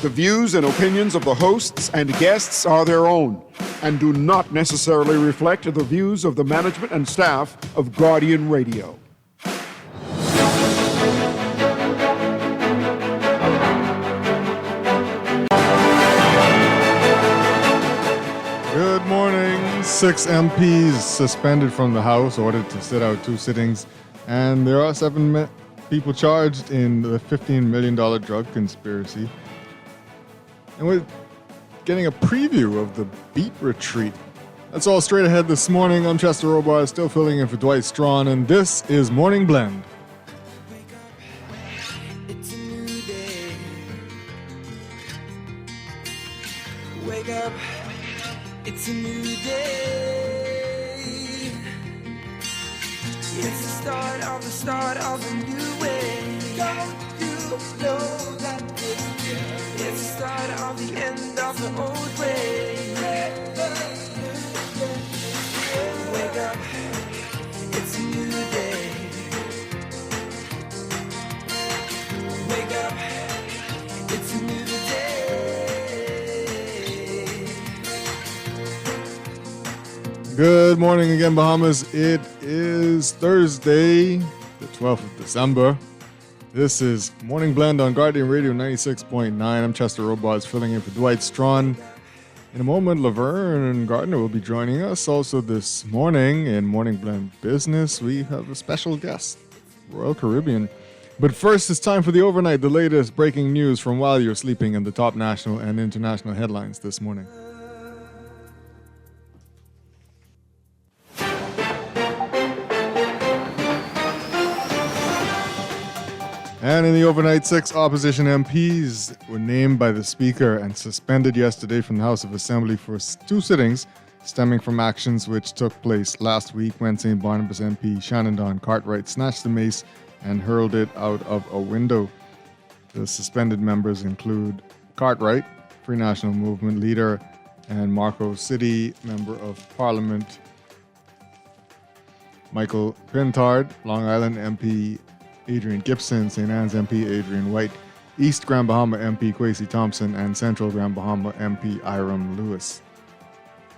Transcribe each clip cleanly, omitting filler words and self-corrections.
The views and opinions of the hosts and guests are their own and do not necessarily reflect the views of the management and staff of Guardian Radio. Good morning. 6 MPs suspended from the House, ordered to sit out 2 sittings, and there are 7 people charged in the $15 million drug conspiracy. And we're getting a preview of the beat retreat. That's all straight ahead this morning. I'm Chester Robards, still filling in for Dwight Strachan, and this is Morning Blend. It's a new day. Wake up, it's a new day. It's the start of a new way. Don't you know that it's the start of the end of the old way. Wake up, it's a new day. Wake up, it's a new day. Good morning again, Bahamas. It is Thursday, the 12th of December. This is Morning Blend on Guardian Radio 96.9. I'm Chester Robards, filling in for Dwight Strachan. In a moment, Laverne Gardner will be joining us. Also this morning in Morning Blend Business, we have a special guest, Royal Caribbean. But first, it's time for the overnight, the latest breaking news from while you're sleeping and the top national and international headlines this morning. And in the overnight, 6 opposition MPs were named by the Speaker and suspended yesterday from the House of Assembly for 2 sittings, stemming from actions which took place last week when St. Barnabas MP Shannon Don Cartwright snatched the mace and hurled it out of a window. The suspended members include Cartwright, Free National Movement leader, and Marco City Member of Parliament Michael Pintard, Long Island MP Adrian Gibson, St. Anne's MP Adrian White, East Grand Bahama MP Kwesi Thompson, and Central Grand Bahama MP Iram Lewis.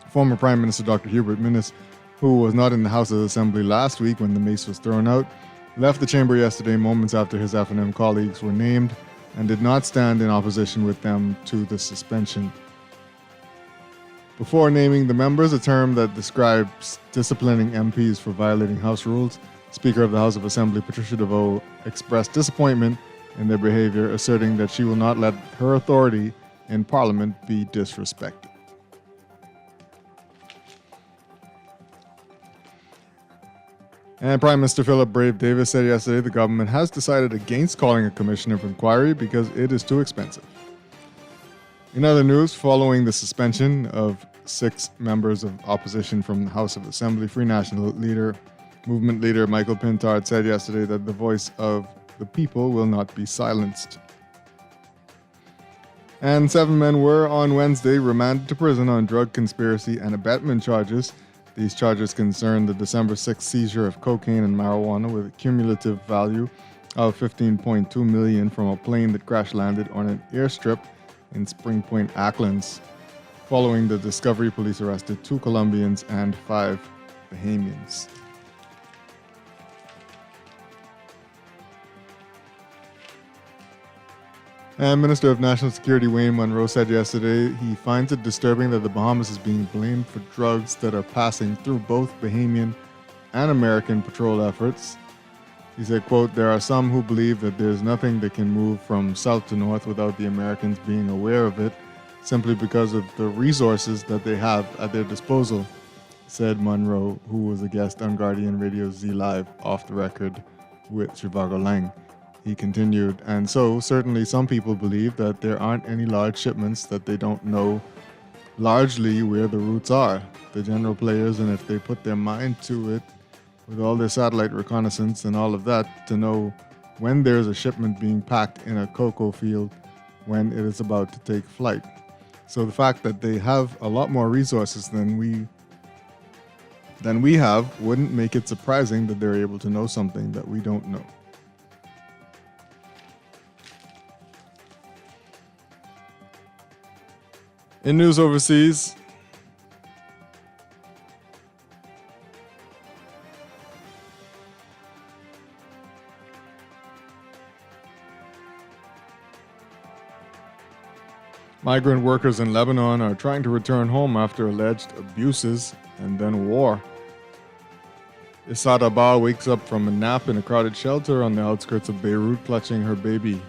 Former Prime Minister Dr. Hubert Minnis, who was not in the House of Assembly last week when the mace was thrown out, left the chamber yesterday moments after his F&M colleagues were named and did not stand in opposition with them to the suspension. Before naming the members, a term that describes disciplining MPs for violating House rules, Speaker of the House of Assembly Patricia DeVoe expressed disappointment in their behavior, asserting that she will not let her authority in Parliament be disrespected. And Prime Minister Philip Brave Davis said yesterday the government has decided against calling a commission of inquiry because it is too expensive. In other news, following the suspension of 6 members of opposition from the House of Assembly, Free National Movement leader Michael Pintard said yesterday that the voice of the people will not be silenced. And 7 men were on Wednesday remanded to prison on drug conspiracy and abetment charges. These charges concern the December 6th seizure of cocaine and marijuana with a cumulative value of $15.2 million from a plane that crash landed on an airstrip in Spring Point, Acklands. Following the discovery, police arrested 2 Colombians and 5 Bahamians. And Minister of National Security Wayne Munro said yesterday he finds it disturbing that the Bahamas is being blamed for drugs that are passing through both Bahamian and American patrol efforts. He said, quote, "There are some who believe that there's nothing that can move from south to north without the Americans being aware of it, simply because of the resources that they have at their disposal," said Munro, who was a guest on Guardian Radio Z Live off the record with Zhivago Lang. He continued, "And so certainly some people believe that there aren't any large shipments, that they don't know largely where the routes are, the general players, and if they put their mind to it with all their satellite reconnaissance and all of that, to know when there's a shipment being packed in a cocoa field when it is about to take flight. So the fact that they have a lot more resources than we have wouldn't make it surprising that they're able to know something that we don't know." In news overseas, migrant workers in Lebanon are trying to return home after alleged abuses and then war. Issad Abba wakes up from a nap in a crowded shelter on the outskirts of Beirut, clutching her baby.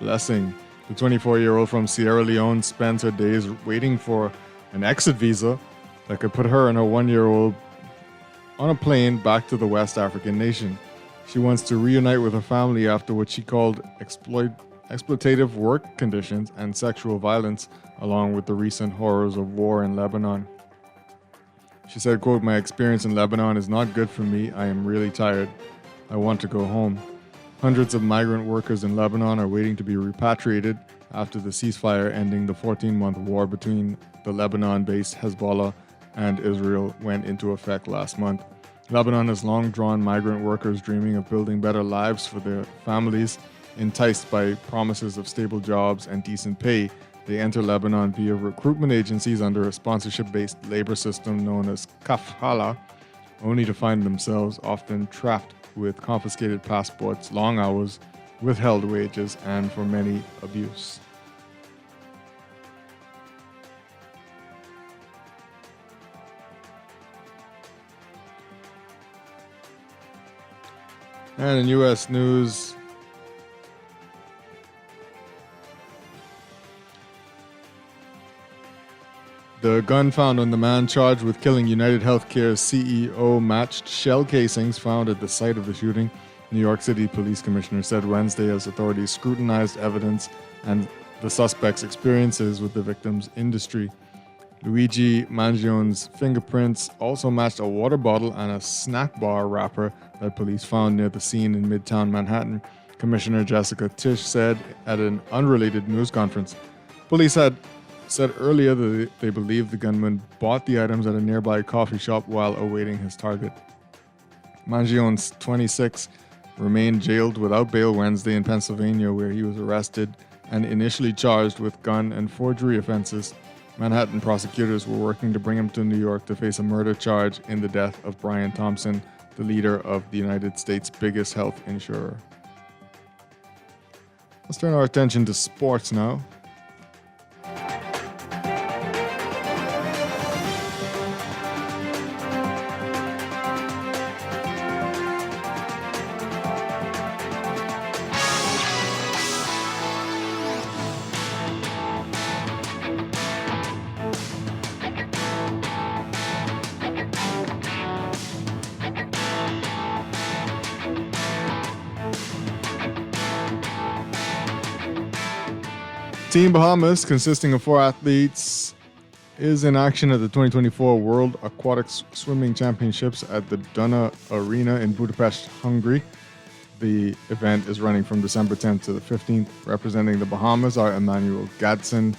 Blessing. The 24-year-old from Sierra Leone spends her days waiting for an exit visa that could put her and her 1-year-old on a plane back to the West African nation. She wants to reunite with her family after what she called exploitative work conditions and sexual violence, along with the recent horrors of war in Lebanon. She said, quote, "My experience in Lebanon is not good for me. I am really tired. I want to go home." Hundreds of migrant workers in Lebanon are waiting to be repatriated after the ceasefire ending the 14-month war between the Lebanon-based Hezbollah and Israel went into effect last month. Lebanon has long drawn migrant workers dreaming of building better lives for their families. Enticed by promises of stable jobs and decent pay, they enter Lebanon via recruitment agencies under a sponsorship-based labor system known as kafala, only to find themselves often trapped with confiscated passports, long hours, withheld wages, and for many, abuse. And in U.S. news, the gun found on the man charged with killing United Healthcare's CEO matched shell casings found at the site of the shooting, New York City Police Commissioner said Wednesday as authorities scrutinized evidence and the suspect's experiences with the victim's industry. Luigi Mangione's fingerprints also matched a water bottle and a snack bar wrapper that police found near the scene in Midtown Manhattan, Commissioner Jessica Tisch said at an unrelated news conference. Police had said earlier that they believe the gunman bought the items at a nearby coffee shop while awaiting his target. Mangione's 26 remained jailed without bail Wednesday in Pennsylvania, where he was arrested and initially charged with gun and forgery offenses. Manhattan prosecutors were working to bring him to New York to face a murder charge in the death of Brian Thompson, the leader of the United States' biggest health insurer. Let's turn our attention to sports now. Team Bahamas, consisting of 4 athletes, is in action at the 2024 World Aquatics Swimming Championships at the Duna Arena in Budapest, Hungary. The event is running from December 10th to the 15th. Representing the Bahamas are Emmanuel Gadsden,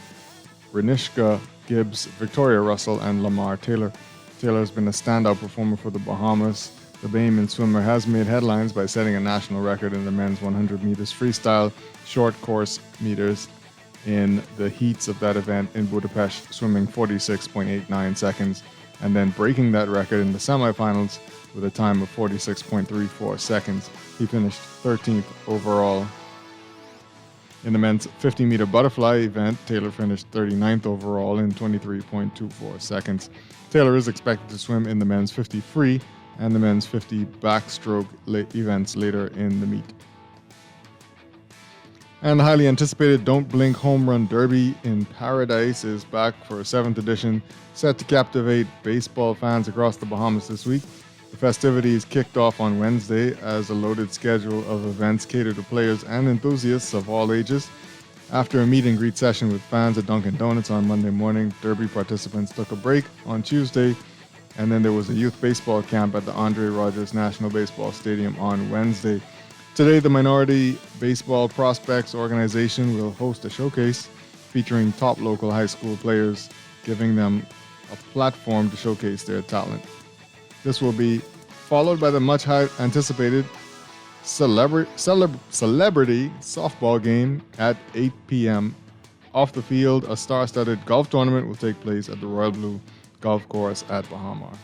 Renishka Gibbs, Victoria Russell, and Lamar Taylor. Taylor has been a standout performer for the Bahamas. The Bahamian swimmer has made headlines by setting a national record in the men's 100 meters freestyle short course meters in the heats of that event in Budapest, swimming 46.89 seconds, and then breaking that record in the semifinals with a time of 46.34 seconds. He finished 13th overall. In the men's 50-meter butterfly event, Taylor finished 39th overall in 23.24 seconds. Taylor is expected to swim in the men's 50 free and the men's 50 backstroke events later in the meet. And the highly anticipated Don't Blink Home Run Derby in Paradise is back for a 7th edition, set to captivate baseball fans across the Bahamas this week. The festivities kicked off on Wednesday as a loaded schedule of events cater to players and enthusiasts of all ages. After a meet and greet session with fans at Dunkin' Donuts on Monday morning, Derby participants took a break on Tuesday, and then there was a youth baseball camp at the Andre Rogers National Baseball Stadium on Wednesday. Today, the Minority Baseball Prospects Organization will host a showcase featuring top local high school players, giving them a platform to showcase their talent. This will be followed by the much anticipated celebrity softball game at 8 p.m. Off the field, a star-studded golf tournament will take place at the Royal Blue Golf Course at Bahamar.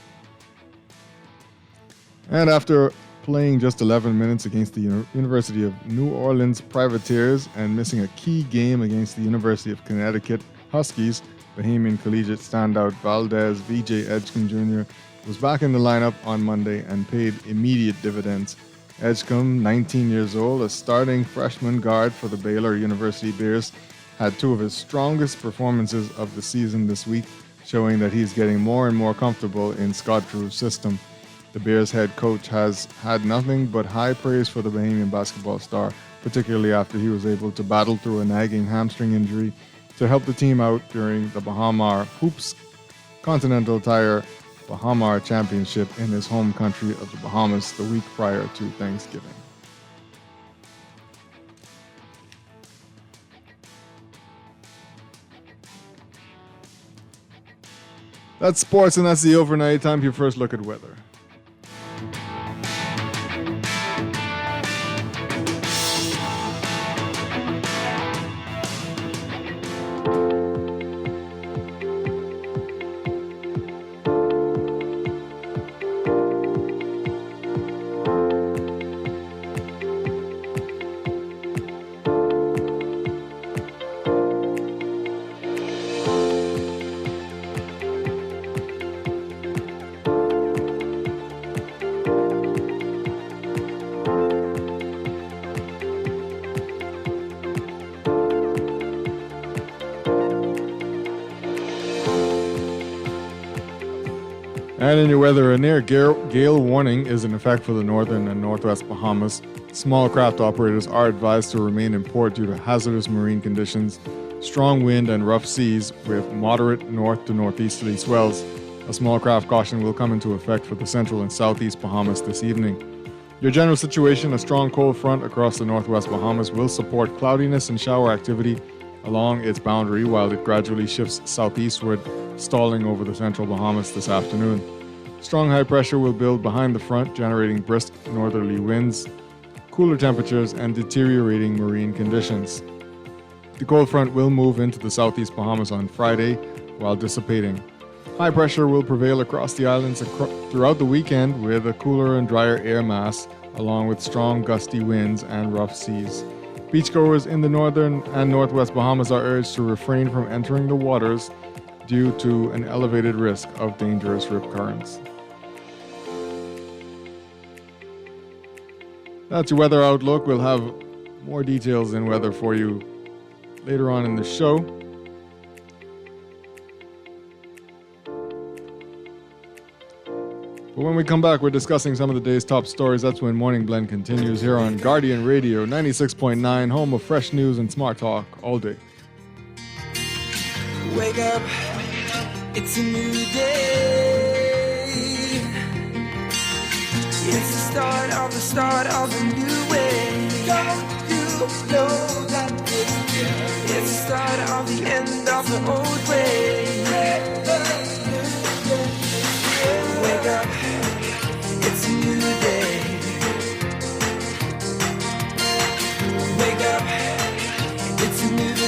And after playing just 11 minutes against the University of New Orleans Privateers and missing a key game against the University of Connecticut Huskies, Bahamian collegiate standout Valdez V.J. Edgecombe Jr. was back in the lineup on Monday and paid immediate dividends. Edgecombe, 19 years old, a starting freshman guard for the Baylor University Bears, had two of his strongest performances of the season this week, showing that he's getting more and more comfortable in Scott Drew's system. The Bears head coach has had nothing but high praise for the Bahamian basketball star, particularly after he was able to battle through a nagging hamstring injury to help the team out during the Bahamar Hoops Continental Tire Bahamar Championship in his home country of the Bahamas the week prior to Thanksgiving. That's sports, and that's the overnight. Time for your first look at weather. And in your weather, a near gale warning is in effect for the northern and northwest Bahamas. Small craft operators are advised to remain in port due to hazardous marine conditions, strong wind and rough seas with moderate north to northeasterly swells. A small craft caution will come into effect for the central and southeast Bahamas this evening. Your general situation, a strong cold front across the northwest Bahamas will support cloudiness and shower activity along its boundary while it gradually shifts southeastward, stalling over the central Bahamas this afternoon. Strong high pressure will build behind the front, generating brisk northerly winds, cooler temperatures, and deteriorating marine conditions. The cold front will move into the southeast Bahamas on Friday while dissipating. High pressure will prevail across the islands throughout the weekend with a cooler and drier air mass, along with strong gusty winds and rough seas. Beachgoers in the northern and northwest Bahamas are urged to refrain from entering the waters due to an elevated risk of dangerous rip currents. That's your weather outlook. We'll have more details in weather for you later on in the show. But when we come back, we're discussing some of the day's top stories. That's when Morning Blend continues here on Guardian Radio 96.9, home of fresh news and smart talk all day. Wake up, it's a new day. It's the start of a new way. Don't you know that it's the start of the end of the old way. Wake up, it's a new day. Wake up, it's a new day.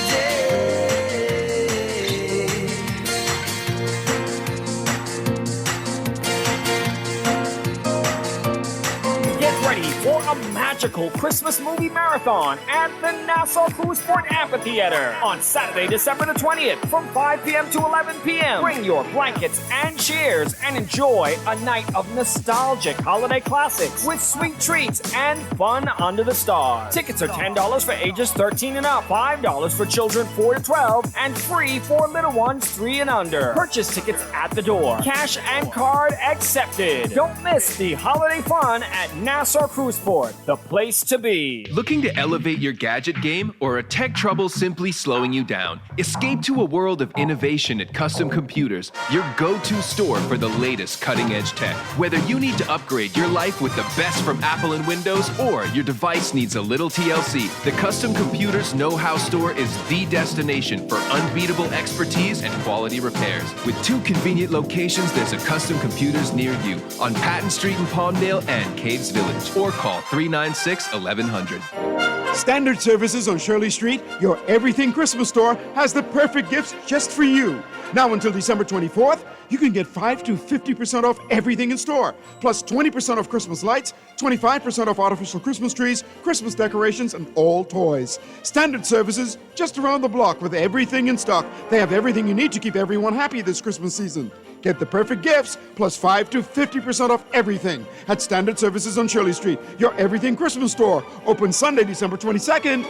Get ready for a magical Christmas movie marathon at the Nassau Cruiseport Amphitheater on Saturday, December the 20th from 5 p.m. to 11 p.m. Bring your blankets and chairs and enjoy a night of nostalgic holiday classics with sweet treats and fun under the stars. Tickets are $10 for ages 13 and up, $5 for children 4 to 12, and free for little ones 3 and under. Purchase tickets at the door. Cash and card accepted. Don't miss the holiday fun at Nassau Cruiseport, the place to be. Looking to elevate your gadget game or a tech trouble simply slowing you down? Escape to a world of innovation at Custom Computers, your go-to store for the latest cutting-edge tech. Whether you need to upgrade your life with the best from Apple and Windows or your device needs a little TLC, the Custom Computers Know-How Store is the destination for unbeatable expertise and quality repairs. With 2 convenient locations, there's a Custom Computers near you on Patton Street in Palmdale and Caves Village, or call 396-1100. Standard Services on Shirley Street, your everything Christmas store, has the perfect gifts just for you. Now until December 24th, you can get 5 to 50% off everything in store, plus 20% off Christmas lights, 25% off artificial Christmas trees, Christmas decorations, and all toys. Standard Services, just around the block with everything in stock. They have everything you need to keep everyone happy this Christmas season. Get the perfect gifts, plus 5 to 50% off everything at Standard Services on Shirley Street, your everything Christmas store. Open Sunday, December 22nd.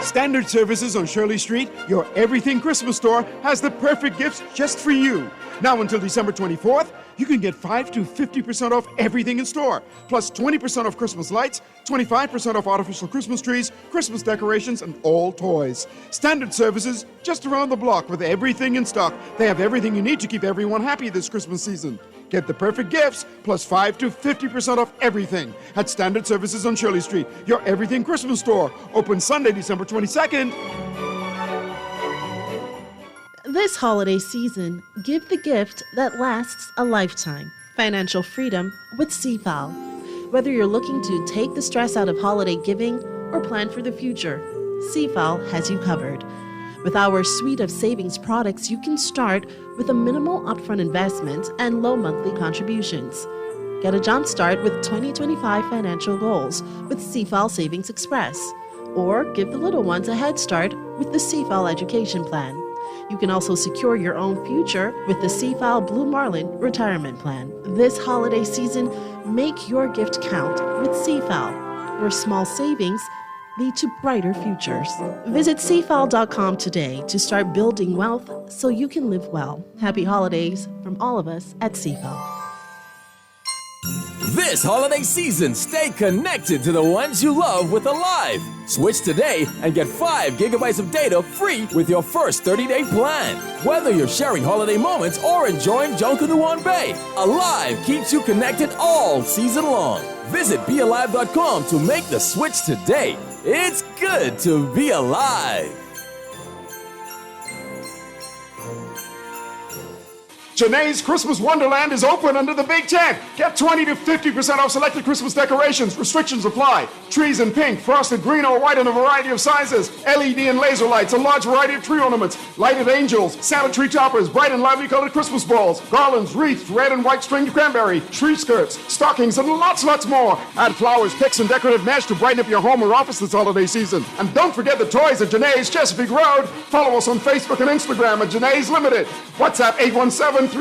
Standard Services on Shirley Street, your everything Christmas store, has the perfect gifts just for you. Now until December 24th, you can get 5 to 50% off everything in store, plus 20% off Christmas lights, 25% off artificial Christmas trees, Christmas decorations, and all toys. Standard Services, just around the block with everything in stock. They have everything you need to keep everyone happy this Christmas season. Get the perfect gifts, plus 5 to 50% off everything at Standard Services on Shirley Street, your everything Christmas store. Open Sunday, December 22nd. This holiday season, give the gift that lasts a lifetime. Financial freedom with CFAL. Whether you're looking to take the stress out of holiday giving or plan for the future, CFAL has you covered. With our suite of savings products, you can start with a minimal upfront investment and low monthly contributions. Get a jump start with 2025 financial goals with CFAL Savings Express. Or give the little ones a head start with the CFAL Education Plan. You can also secure your own future with the CFAL Blue Marlin Retirement Plan. This holiday season, make your gift count with CFAL, where small savings lead to brighter futures. Visit CFAL.com today to start building wealth so you can live well. Happy holidays from all of us at CFAL. This holiday season, stay connected to the ones you love with Alive. Switch today and get 5 gigabytes of data free with your first 30-day plan. Whether you're sharing holiday moments or enjoying Jonkanuan Bay, Alive keeps you connected all season long. Visit BeAlive.com to make the switch today. It's good to be alive. Janae's Christmas Wonderland is open under the Big Tent. Get 20 to 50% off selected Christmas decorations. Restrictions apply. Trees in pink, frosted green or white in a variety of sizes. LED and laser lights, a large variety of tree ornaments. Lighted angels, Santa tree toppers, bright and lively colored Christmas balls. Garlands, wreaths, red and white stringed cranberry. Tree skirts, stockings, and lots more. Add flowers, picks, and decorative mesh to brighten up your home or office this holiday season. And don't forget the toys at Janae's Chesapeake Road. Follow us on Facebook and Instagram at Janae's Limited. WhatsApp 817-3295.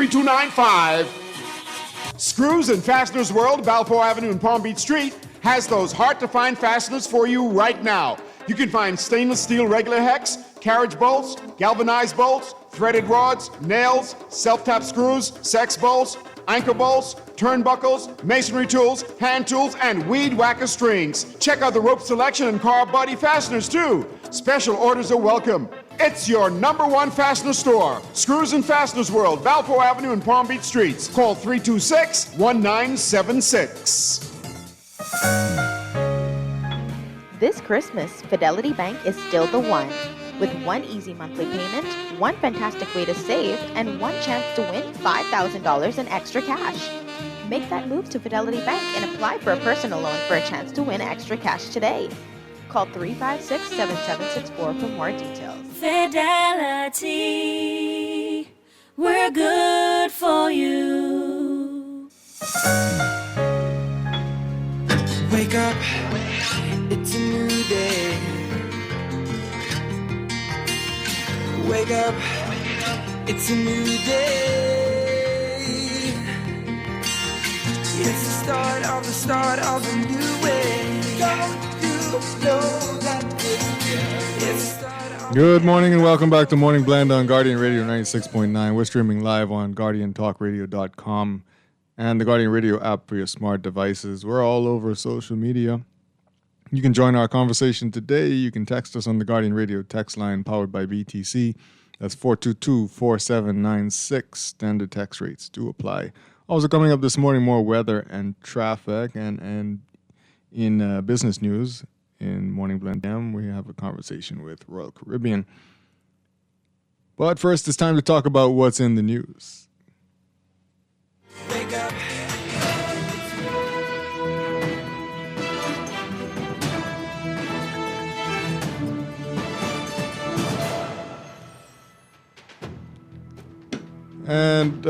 Screws and Fasteners World, Balfour Avenue and Palm Beach Street, has those hard-to-find fasteners for you right now. You can find stainless steel regular hex, carriage bolts, galvanized bolts, threaded rods, nails, self-tap screws, sex bolts, anchor bolts, turnbuckles, masonry tools, hand tools, and weed whacker strings. Check out the rope selection and car body fasteners too. Special orders are welcome. It's your #1 fastener store. Screws and Fasteners World, Balfour Avenue and Palm Beach Streets. Call 326-1976. This Christmas, Fidelity Bank is still the one. With one easy monthly payment, one fantastic way to save, and one chance to win $5,000 in extra cash. Make that move to Fidelity Bank and apply for a personal loan for a chance to win extra cash today. Call 356-7764 for more details. Fidelity, we're good for you. Wake up, it's a new day. Wake up, it's a new day. It's the start of a new way. Don't you know that it's the start of Good morning and welcome back to Morning Blend on Guardian Radio 96.9. We're streaming live on GuardianTalkRadio.com and the Guardian Radio app for your smart devices. We're all over social media. You can join our conversation today. You can text us on the Guardian Radio text line powered by BTC. That's 422-4796. Standard text rates do apply. Also coming up this morning, more weather and traffic. And in business news, in Morning Blend M, we have a conversation with Royal Caribbean. But first, it's time to talk about what's in the news. wake up. And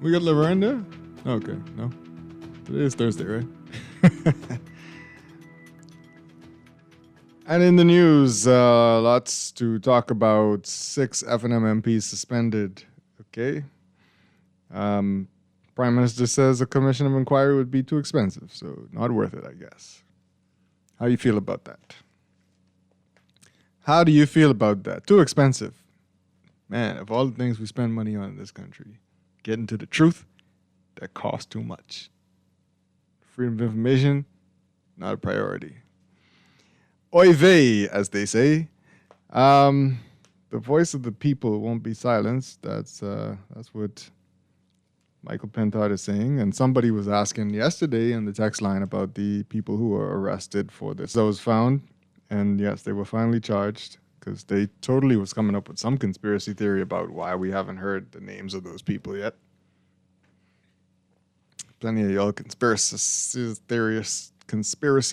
we got Laverne there? Okay, no. Today is Thursday, right? And in the news, lots to talk about. 6 F&M MPs suspended. Okay. Prime Minister says a commission of inquiry would be too expensive, so not worth it, I guess. How do you feel about that? How do you feel about that? Too expensive. Man, of all the things we spend money on in this country, getting to the truth, that costs too much. Freedom of information, not a priority. Oy vey, as they say. The voice of the people won't be silenced. That's what Michael Pentard is saying. And somebody was asking yesterday in the text line about the people who were arrested for this. Those found, and yes, they were finally charged because they totally was coming up with some conspiracy theory about why we haven't heard the names of those people yet. Plenty of y'all conspiracy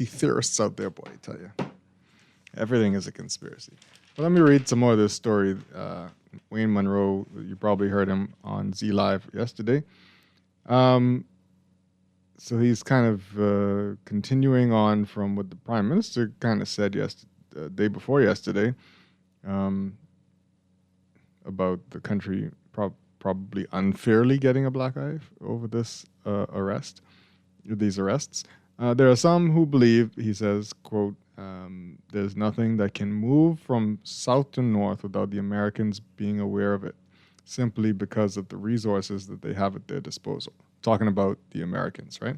theorists out there, boy, I tell you. Everything is a conspiracy. But let me read some more of this story. Wayne Monroe, you probably heard him on Z Live yesterday. So he's kind of continuing on from what the Prime Minister kind of said day before yesterday about the country probably unfairly getting a black eye over these arrests. There are some who believe, he says, quote, there's nothing that can move from south to north without the Americans being aware of it, simply because of the resources that they have at their disposal. Talking about the Americans, right?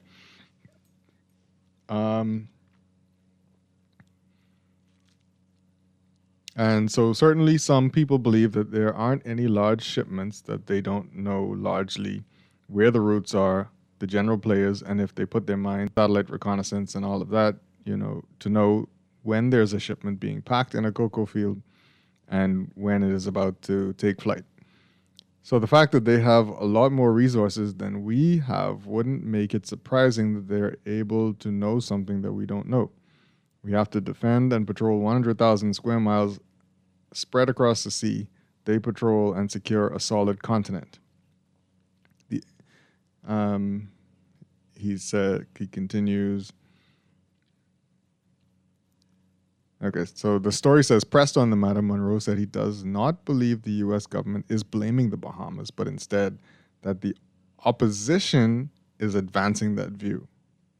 And so certainly some people believe that there aren't any large shipments that they don't know largely where the routes are, the general players, and if they put their mind, satellite reconnaissance and all of that, to know when there's a shipment being packed in a cocoa field and when it is about to take flight. So the fact that they have a lot more resources than we have wouldn't make it surprising that they're able to know something that we don't know. We have to defend and patrol 100,000 square miles spread across the sea. They patrol and secure a solid continent. He continues. Okay, so the story says, pressed on the matter, Monroe said he does not believe the U.S. government is blaming the Bahamas, but instead that the opposition is advancing that view.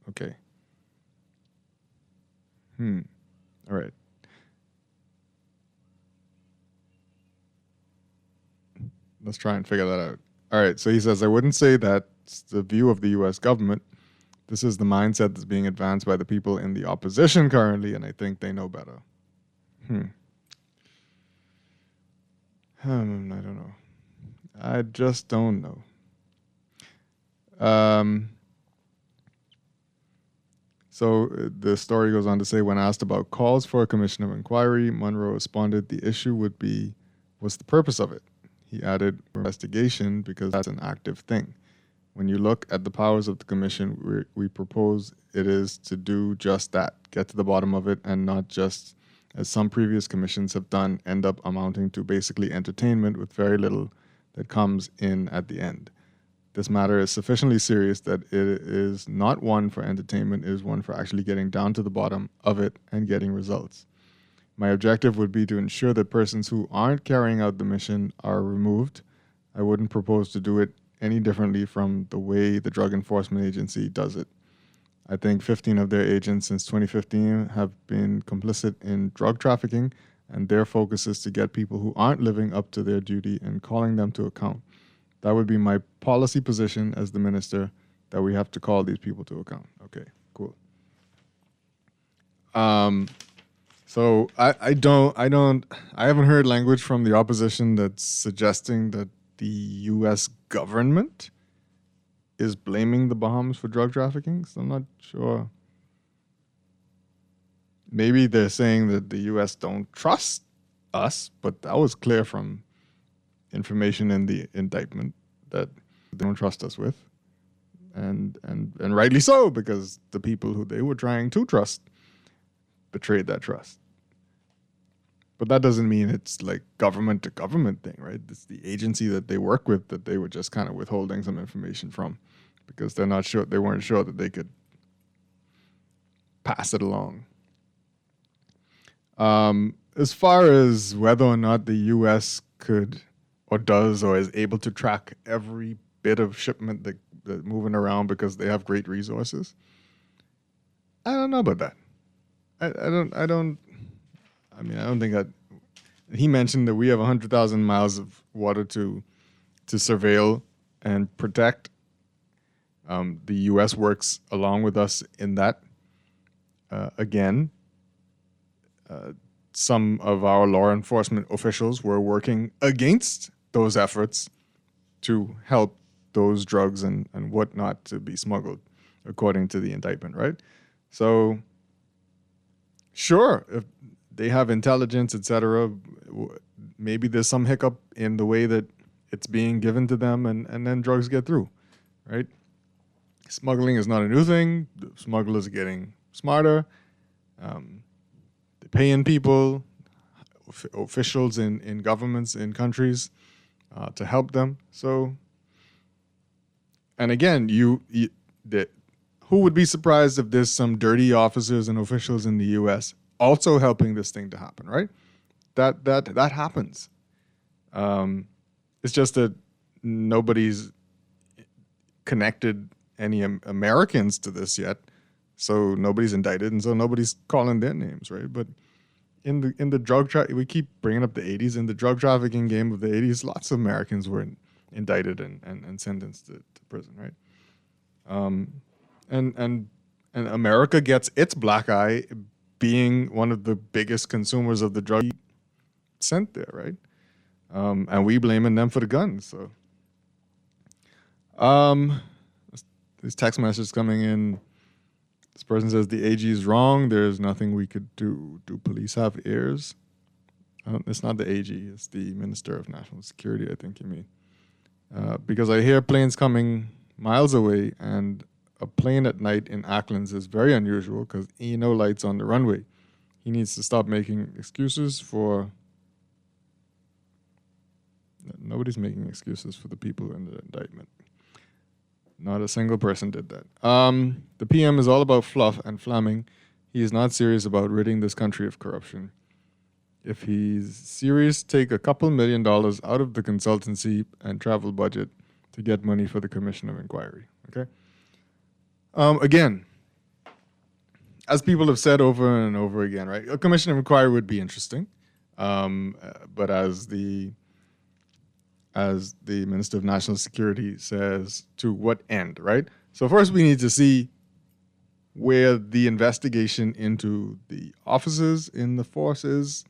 Okay. All right. Let's try and figure that out. All right, so he says, I wouldn't say that's the view of the U.S. government. This is the mindset that's being advanced by the people in the opposition currently, and I think they know better. I don't know. I just don't know. So the story goes on to say, when asked about calls for a commission of inquiry, Monroe responded the issue was the purpose of it. He added, investigation, because that's an active thing. When you look at the powers of the commission, we propose it is to do just that, get to the bottom of it, and not just, as some previous commissions have done, end up amounting to basically entertainment with very little that comes in at the end. This matter is sufficiently serious that it is not one for entertainment, it is one for actually getting down to the bottom of it and getting results. My objective would be to ensure that persons who aren't carrying out the mission are removed. I wouldn't propose to do it any differently from the way the Drug Enforcement Agency does it. I think 15 of their agents since 2015 have been complicit in drug trafficking, and their focus is to get people who aren't living up to their duty and calling them to account. That would be my policy position as the minister, that we have to call these people to account. Okay, cool. So I haven't heard language from the opposition that's suggesting that the U.S. government is blaming the Bahamas for drug trafficking, so I'm not sure. Maybe they're saying that the U.S. don't trust us, but that was clear from information in the indictment that they don't trust us with, and rightly so, because the people who they were trying to trust betrayed that trust. But that doesn't mean it's like government to government thing, right? It's the agency that they work with that they were just kind of withholding some information from because they weren't sure that they could pass it along. As far as whether or not the U.S. could or does or is able to track every bit of shipment that moving around because they have great resources, I don't know about that. I don't think that. He mentioned that we have 100,000 miles of water to surveil and protect. The U.S. works along with us in that. Again, some of our law enforcement officials were working against those efforts to help those drugs and whatnot to be smuggled, according to the indictment, right? So, sure, if they have intelligence, etc., maybe there's some hiccup in the way that it's being given to them and then drugs get through, right? Smuggling is not a new thing. The smugglers are getting smarter. They're paying people, officials in governments, in countries, to help them. So, and again, who would be surprised if there's some dirty officers and officials in the U.S. also helping this thing to happen, right? That happens. It's just that nobody's connected any Americans to this yet, so nobody's indicted, and so nobody's calling their names, right? But in the drug we keep bringing up the 80s. In the drug trafficking game of the 80s, lots of Americans were indicted and sentenced to prison, right? And America gets its black eye being one of the biggest consumers of the drug sent there, right? And we blaming them for the guns. So, this text message coming in. This person says the AG is wrong. There's nothing we could do. Do police have ears? It's not the AG. It's the Minister of National Security, I think you mean. Because I hear planes coming miles away, and a plane at night in Acklands is very unusual because no lights on the runway. He needs to stop making excuses for... Nobody's making excuses for the people in the indictment. Not a single person did that. The PM is all about fluff and flamming. He is not serious about ridding this country of corruption. If he's serious, take a couple $1 million out of the consultancy and travel budget to get money for the Commission of Inquiry. Okay? Again, as people have said over and over again, right? A Commission of Inquiry would be interesting, but as the Minister of National Security says, to what end, right? So first we need to see where the investigation into the officers in the forces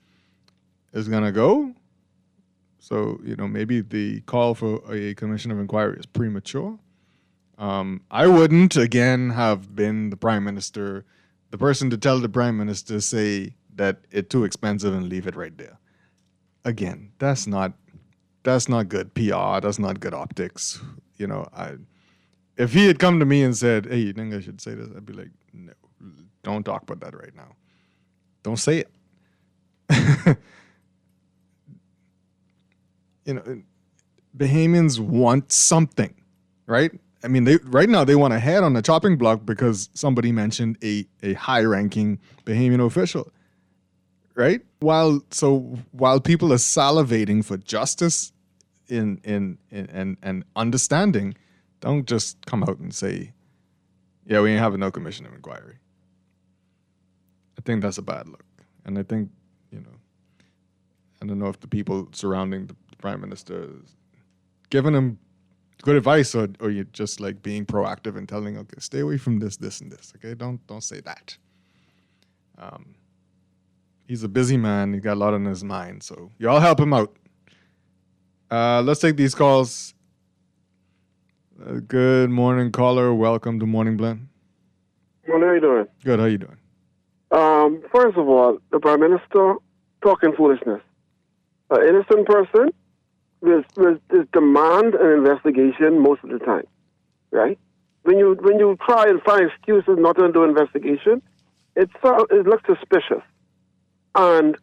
is going to go. So, maybe the call for a Commission of Inquiry is premature. I wouldn't, again, have been the Prime Minister, the person to tell the Prime Minister, say that it's too expensive and leave it right there. Again, that's not good PR. That's not good optics. If he had come to me and said, "Hey, you think I should say this?" I'd be like, "No, don't talk about that right now. Don't say it." Bahamians want something, right? I mean, right now they want a head on the chopping block because somebody mentioned a high-ranking Bahamian official, right? While people are salivating for justice and understanding, don't just come out and say, "Yeah, we ain't having no Commission of Inquiry." I think that's a bad look, and I think I don't know if the people surrounding the Prime Minister is giving him good advice, or you're just like being proactive and telling, "Okay, stay away from this, this, and this." Okay, don't say that. He's a busy man. He got a lot on his mind, so y'all help him out. Let's take these calls. Good morning, caller. Welcome to Morning Blend. Well, how you doing? Good. How you doing? First of all, the Prime Minister talking foolishness. An innocent person will demand an investigation most of the time, right? When you try and find excuses not to do investigation, it looks suspicious. And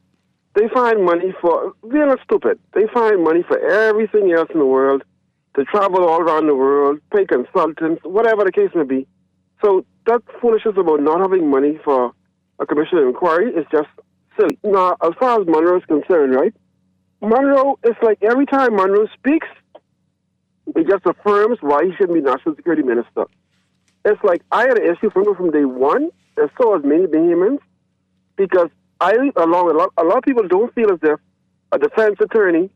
They find money for, they're not stupid. They find money for everything else in the world, to travel all around the world, pay consultants, whatever the case may be. So that foolishness about not having money for a commission of inquiry is just silly. Now, as far as Monroe is concerned, right? Monroe, it's like every time Monroe speaks, it just affirms why he shouldn't be National Security Minister. It's like I had an issue from day one, and so has many Bahamians, because a lot of people don't feel as if a defense attorney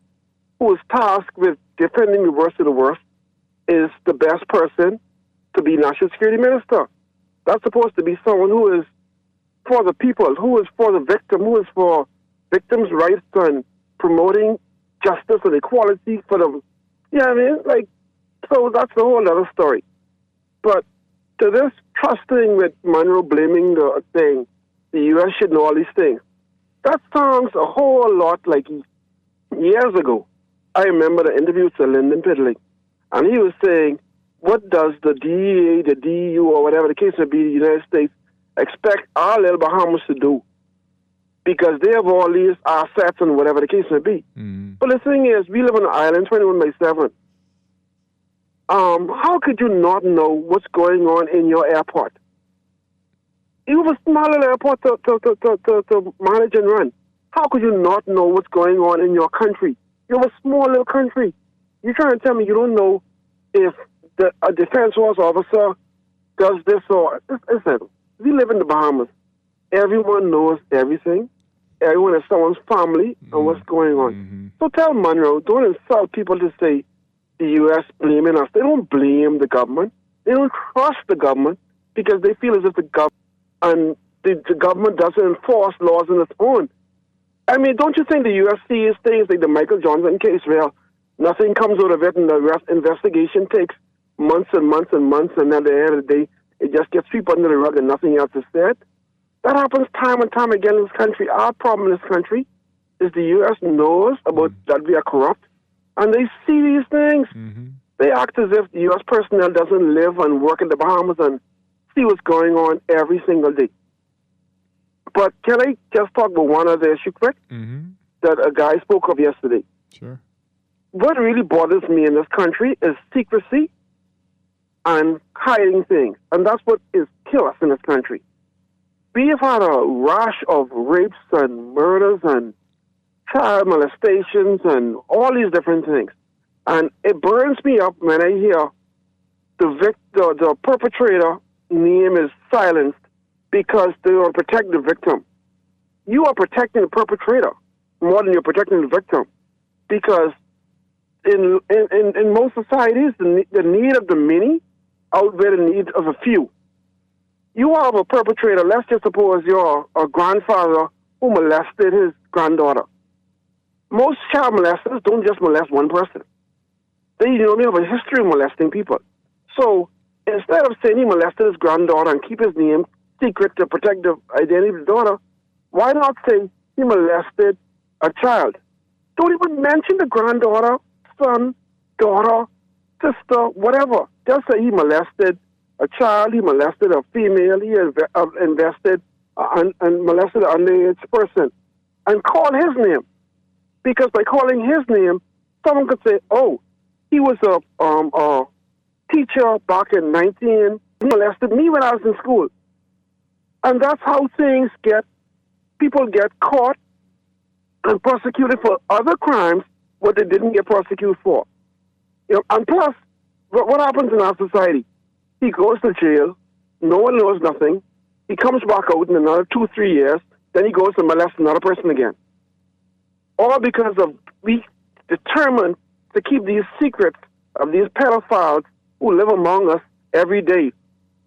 who is tasked with defending the worst of the worst is the best person to be National Security Minister. That's supposed to be someone who is for the people, who is for the victim, who is for victims' rights and promoting justice and equality for them. You know what I mean? Like, so that's a whole other story. But to this trusting with Monroe blaming the thing, the U.S. should know all these things, that sounds a whole lot like years ago. I remember the interview with Sir Lyndon Piddling, and he was saying, what does the DEA, the DEU, or whatever the case may be, the United States, expect our little Bahamas to do? Because they have all these assets and whatever the case may be. Mm. But the thing is, we live on an island 21/7. How could you not know what's going on in your airport? You have a small little airport to manage and run. How could you not know what's going on in your country? You have a small little country. You're trying to tell me you don't know if a defense force officer does this or... Listen, we live in the Bahamas. Everyone knows everything. Everyone is someone's family and what's going on. Mm-hmm. So tell Monroe, don't insult people to say the U.S. blaming us. They don't blame the government. They don't trust the government because they feel as if the government doesn't enforce laws on its own. I mean, don't you think the U.S. sees things like the Michael Johnson case where nothing comes out of it and the investigation takes months and months and months, and at the end of the day, it just gets swept under the rug and nothing else is said? That happens time and time again in this country. Our problem in this country is the U.S. knows about that we are corrupt, and they see these things. Mm-hmm. They act as if the U.S. personnel doesn't live and work in the Bahamas and see what's going on every single day. But can I just talk about one other issue quick that a guy spoke of yesterday? Sure. What really bothers me in this country is secrecy and hiding things, and that's what is killing us in this country. We have had a rash of rapes and murders and child molestations and all these different things. And it burns me up when I hear the perpetrator name is silenced because they want to protect the victim. You are protecting the perpetrator more than you're protecting the victim. Because in most societies, the need of the many outweigh the need of a few. You have a perpetrator, let's just suppose you're a grandfather who molested his granddaughter. Most child molesters don't just molest one person. They have a history of molesting people. So instead of saying he molested his granddaughter and keep his name secret to protect the identity of the daughter, why not say he molested a child? Don't even mention the granddaughter, son, daughter, sister, whatever. Just say he molested a child, he molested a female, he invested and molested an underage person, and call his name. Because by calling his name, someone could say, oh, he was a teacher back in 19, he molested me when I was in school. And that's how people get caught and prosecuted for other crimes what they didn't get prosecuted for. And plus, what happens in our society? He goes to jail, no one knows nothing, he comes back out in another 2-3 years, then he goes to molest another person again. All because of we determined to keep these secrets of these pedophiles who live among us every day,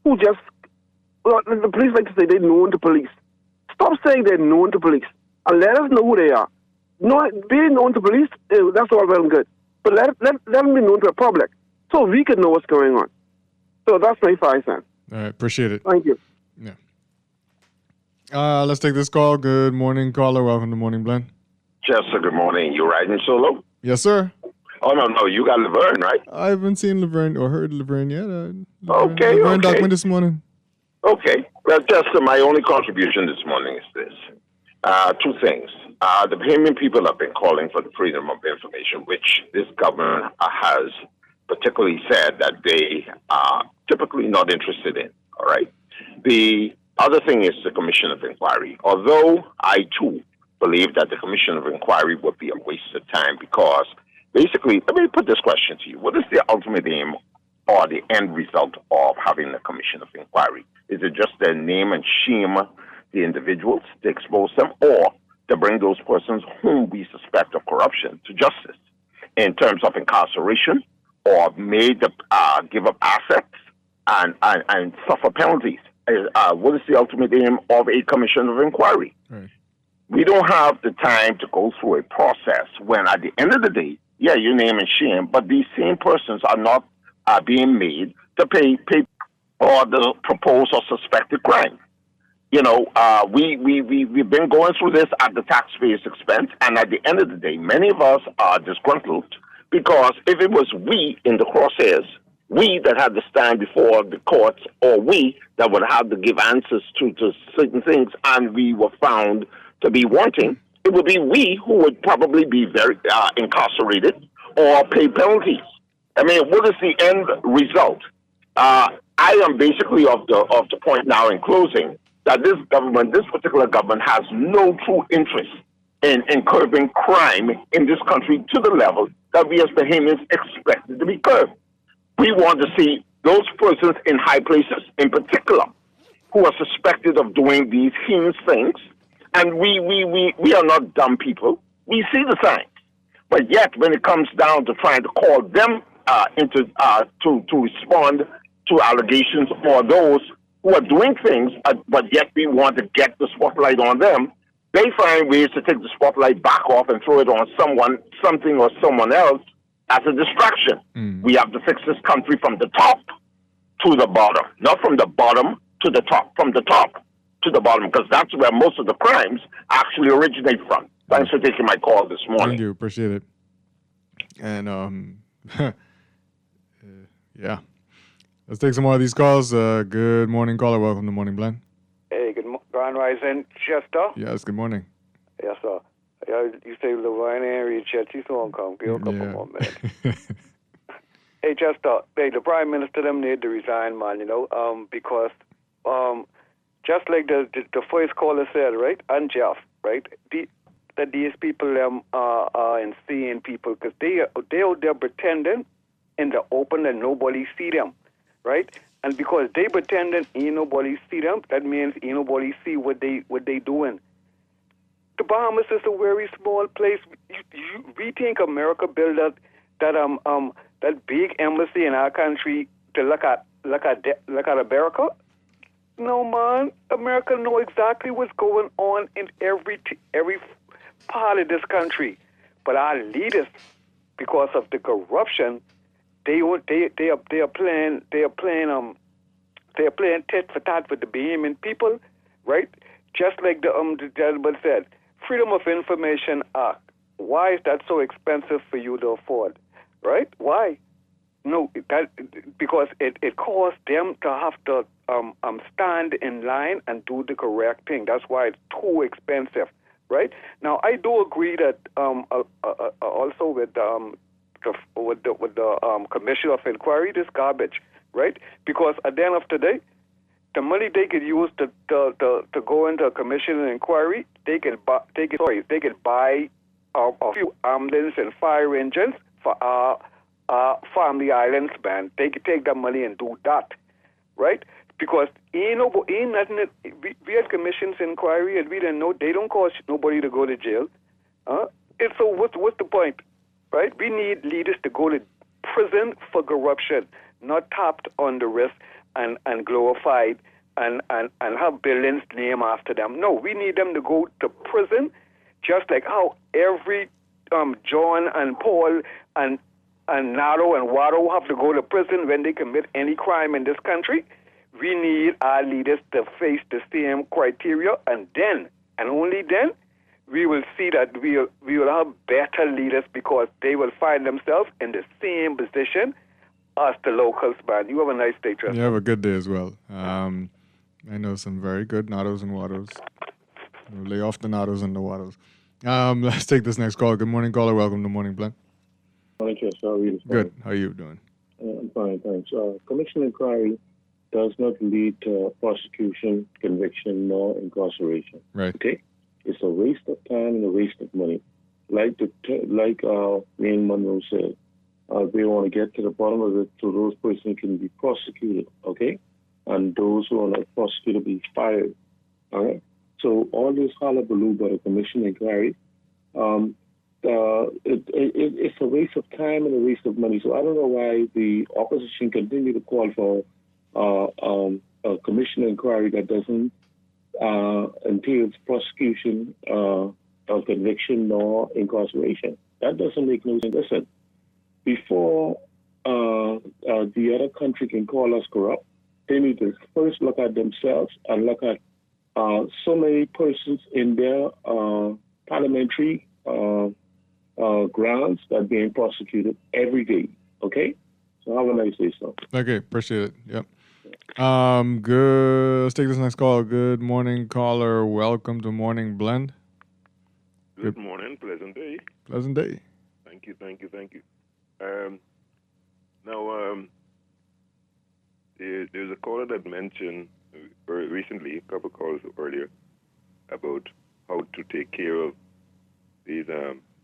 who just, the police like to say they're known to police. Stop saying they're known to police and let us know who they are. Being known to police, that's all well and good. But let them be known to the public so we can know what's going on. So that's my 5 cents. All right, appreciate it. Thank you. Yeah. Let's take this call. Good morning, caller. Welcome to Morning Blend. Chester, good morning. You riding solo? Yes, sir. Oh, no, you got Laverne, right? I haven't seen Laverne or heard Laverne yet. Okay. Laverne document this morning. Okay. Well, Chester, my only contribution this morning is this. 2 things. the Bahamian people have been calling for the freedom of information, which this government has particularly said that they are typically not interested in. All right. The other thing is the Commission of Inquiry. Although I too believe that the Commission of Inquiry would be a waste of time because basically, let me put this question to you. What is the ultimate aim or the end result of having the Commission of Inquiry? Is it just to name and shame the individuals, to expose them, or to bring those persons whom we suspect of corruption to justice in terms of incarceration or made to give up assets and suffer penalties? What is the ultimate aim of a Commission of Inquiry? Right. We don't have the time to go through a process when at the end of the day, yeah, you name and shame, but these same persons are not being made to pay for the proposed or suspected crime. You know, we've been going through this at the taxpayer's expense, and at the end of the day, many of us are disgruntled because if it was we in the crosshairs, we that had to stand before the courts, or we that would have to give answers to certain things, and we were found to be wanting, it would be we who would probably be very incarcerated or pay penalties. I mean, what is the end result? I am basically of the point now in closing that this particular government, has no true interest in curbing crime in this country to the level that we as Bahamians expect it to be curbed. We want to see those persons in high places, in particular, who are suspected of doing these heinous things. And we are not dumb people. We see the signs. But yet, when it comes down to trying to call them to respond to allegations or those who are doing things, but yet we want to get the spotlight on them, they find ways to take the spotlight back off and throw it on something or someone else as a distraction. We have to fix this country from the top to the bottom, not from the bottom to the top, from the top to the bottom, because that's where most of the crimes actually originate from. Thanks for taking my call this morning. Thank you. Appreciate it. And, yeah. Let's take some more of these calls. Good morning, caller. Welcome to Morning Blend. Hey, Grand Rising, Chester. Yes, good morning. Yes, sir. You say Laverne Henry, Chester, so come. Give a couple more minutes. Hey, Chester. Hey, the Prime Minister them need to resign, man, because just like the first caller said, right, and Jeff, right, that these people are insane people because they're pretending in the open and nobody see them, right? And because they pretending ain't nobody see them, that means ain't nobody see what they doing. The Bahamas is a very small place. We think America built that big embassy in our country to look at America. No, man. America know exactly what's going on in every part of this country, but our leaders, because of the corruption, they are playing tit for tat with the Bahamian people, right? Just like the gentleman said, Freedom of Information Act. Why is that so expensive for you to afford, right? Why? No, because it caused them to have to stand in line and do the correct thing. That's why it's too expensive, right? Now, I do agree that also with the Commission of Inquiry, this garbage, right? Because at the end of the day, the money they could use to go into a Commission of Inquiry, they could buy a few ambulance and fire engines for our family islands, man. They could take that money and do that, right? Because ain't nothing. We had commissions inquiry, and we didn't know they don't cause nobody to go to jail. And so what's the point, right? We need leaders to go to prison for corruption, not tapped on the wrist and glorified and have billions named after them. No, we need them to go to prison, just like how every John and Paul and Naro and Waro have to go to prison when they commit any crime in this country. We need our leaders to face the same criteria, and then, and only then, we will see that we will have better leaders because they will find themselves in the same position as the locals, man. You have a nice day, Trevor. You have a good day as well. I know some very good Nados and Wados. Lay off the Nados and the Wados. Let's take this next call. Good morning, caller. Welcome to Morning Blend. Morning, Chris. How are you this Good. morning? How are you doing? I'm fine, thanks. Commission inquiry does not lead to prosecution, conviction, nor incarceration. Right. Okay? It's a waste of time and a waste of money. Like Wayne Monroe said, they want to get to the bottom of it so those persons can be prosecuted, okay? And those who are not prosecuted be fired, all right? So all this hullabaloo about a commission inquiry, it's a waste of time and a waste of money. So I don't know why the opposition continue to call for a commission inquiry that doesn't entail prosecution, conviction, nor incarceration. That doesn't make no sense. Listen, before the other country can call us corrupt, they need to first look at themselves and look at so many persons in their parliamentary grounds that are being prosecuted every day. Okay? So have a nice day, so. Okay, appreciate it. Yep. Good. Let's take this next call. Good morning, caller. Welcome to Morning Blend. Good morning. Pleasant day. Pleasant day. Thank you. There's a caller that mentioned very recently, a couple of calls earlier, about how to take care of these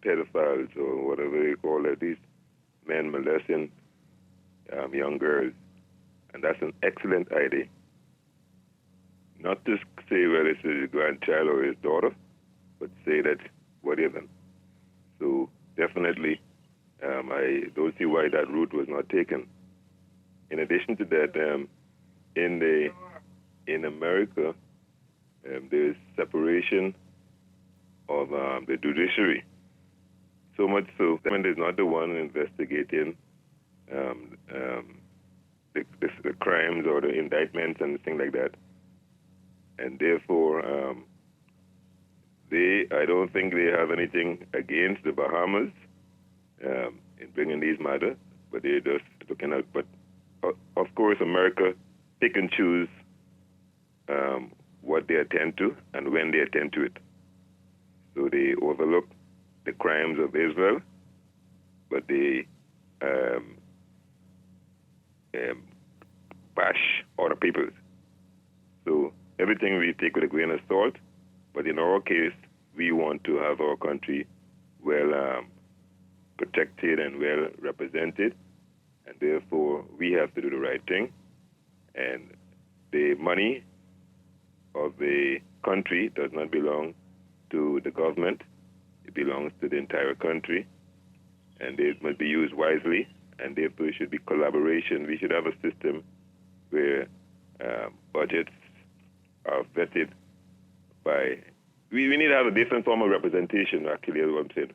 pedophiles or whatever they call it, these men molesting young girls. And that's an excellent idea. Not to say whether it's his grandchild or his daughter, but say that whatever. So definitely, I don't see why that route was not taken. In addition to that, in America, there's separation of the judiciary. So much so, the government is not the one investigating the crimes or the indictments and things like that. And therefore, I don't think they have anything against the Bahamas in bringing these matters, but they're just looking out. But of course, America pick and choose what they attend to and when they attend to it. So they overlook the crimes of Israel, but they bash other peoples. So everything we take with a grain of salt, but in our case, we want to have our country well protected and well represented, and therefore we have to do the right thing. And the money of the country does not belong to the government. It belongs to the entire country, and it must be used wisely, and therefore it should be collaboration. We should have a system where budgets are vetted by... We need to have a different form of representation, actually, is what I'm saying.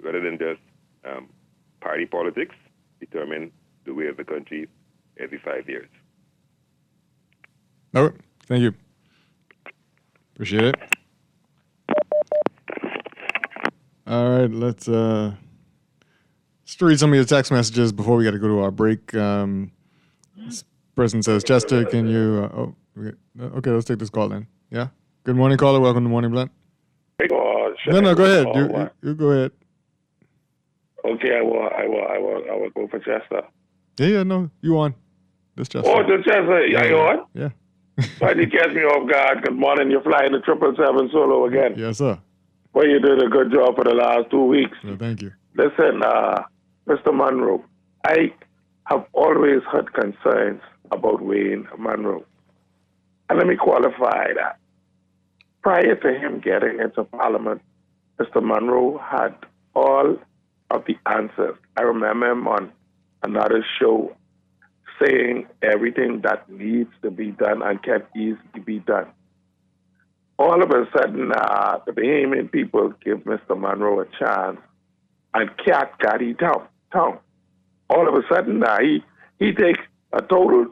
Rather than just party politics, determine the way of the country every 5 years. All right. Thank you. Appreciate it. All right, let's read some of your text messages before we got to go to our break. This person says, Chester, can you... okay, let's take this call then. Yeah? Good morning, caller. Welcome to Morning Blend. No, go ahead. You go ahead. Okay, I will go for Chester. Yeah, no, you on. This Chester. Oh, the Chester. Are you on? Yeah. Why did you catch me off guard? Good morning. You're flying the 777 solo again. Yes, sir. Well, you did a good job for the last 2 weeks. Yeah, thank you. Listen, Mr. Monroe, I have always had concerns about Wayne Monroe. And let me qualify that. Prior to him getting into Parliament, Mr. Monroe had all of the answers. I remember him on another show saying everything that needs to be done and can easily be done. All of a sudden, the Bahamian people give Mr. Monroe a chance, and cat got he down. All of a sudden, he takes a total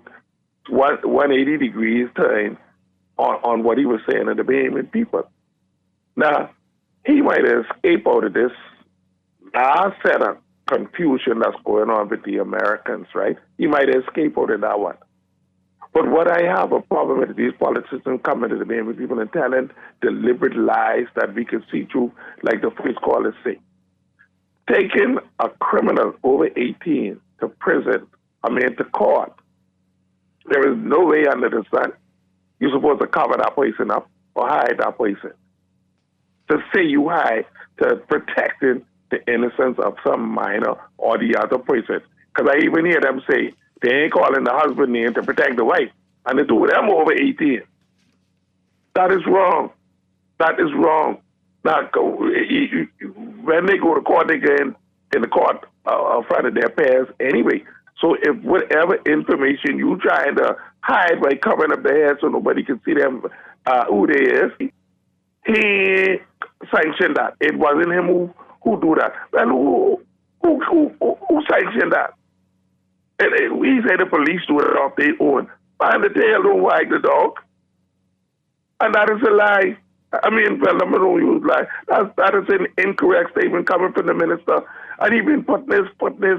180 degrees turn on what he was saying to the Bahamian people. Now, he might escape out of this last set of confusion that's going on with the Americans, right? He might escape out of that one. But what I have a problem with these politicians coming to the name of people and telling deliberate lies that we can see through, like the first callers say. Taking a criminal over 18 to prison, to court, there is no way under the sun you're supposed to cover that person up or hide that person. To say you hide to protecting the innocence of some minor or the other person. Because I even hear them say they ain't calling the husband name to protect the wife, and the two of them over 18. That is wrong. That is wrong. Now, when they go to court, they get in the court in front of their parents anyway. So if whatever information you trying to hide by covering up their head so nobody can see them who they is, he sanctioned that. It wasn't him who do that. Well, who sanctioned that? We say the police do it off their own. Find the tail, don't wag the dog. And that is a lie. I'm don't use lie. That is an incorrect statement coming from the minister. And he been putting his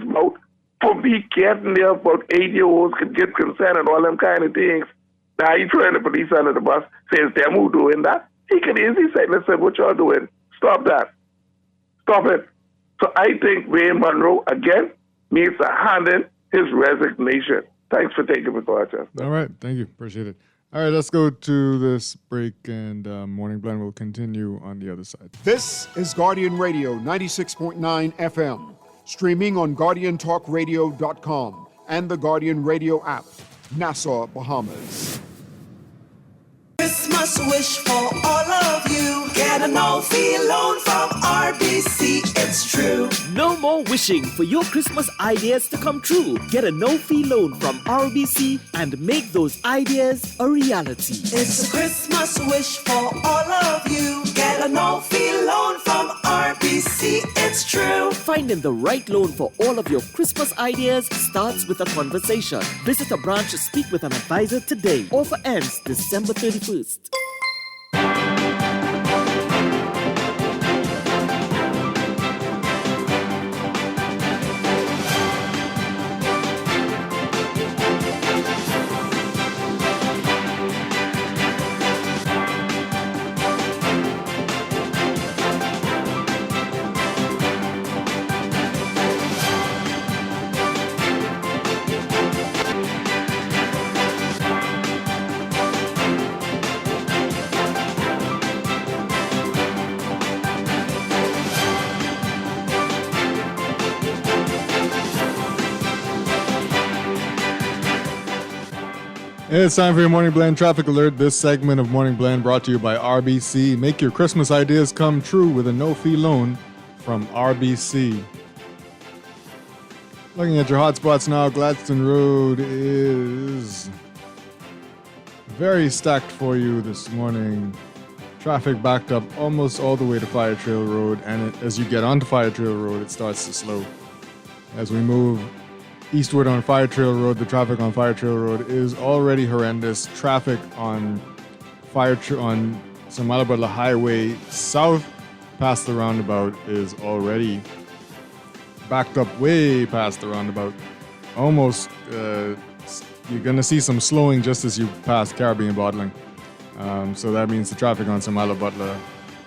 mouth for me getting there about 8-year-olds could get consent and all them kind of things. Now he throwing the police under the bus, says them who doing that. He can easily say, listen, what y'all doing? Stop that. Stop it. So I think Wayne Monroe, again, needs to hand in his resignation. Thanks for taking my call, Chester. All right. Thank you. Appreciate it. All right, let's go to this break, and Morning Blend will continue on the other side. This is Guardian Radio 96.9 FM, streaming on GuardianTalkRadio.com and the Guardian Radio app, Nassau, Bahamas. Christmas wish for all of you. Get a no-fee loan from RBC, it's true. No more wishing for your Christmas ideas to come true. Get a no-fee loan from RBC and make those ideas a reality. It's a Christmas wish for all of you. Get a no-fee loan from RBC, it's true. Finding the right loan for all of your Christmas ideas starts with a conversation. Visit a branch to speak with an advisor today. Offer ends December 31st. It's time for your Morning Blend Traffic Alert. This segment of Morning Blend brought to you by RBC. Make your Christmas ideas come true with a no-fee loan from RBC. Looking at your hotspots now, Gladstone Road is very stacked for you this morning. Traffic backed up almost all the way to Fire Trail Road, and as you get onto Fire Trail Road, it starts to slow. As we move eastward on Fire Trail Road, the traffic on Fire Trail Road is already horrendous. Traffic on on Samalabadla Highway south past the roundabout is already backed up way past the roundabout. Almost, you're going to see some slowing just as you pass Caribbean Bottling. So that means the traffic on Samalabadla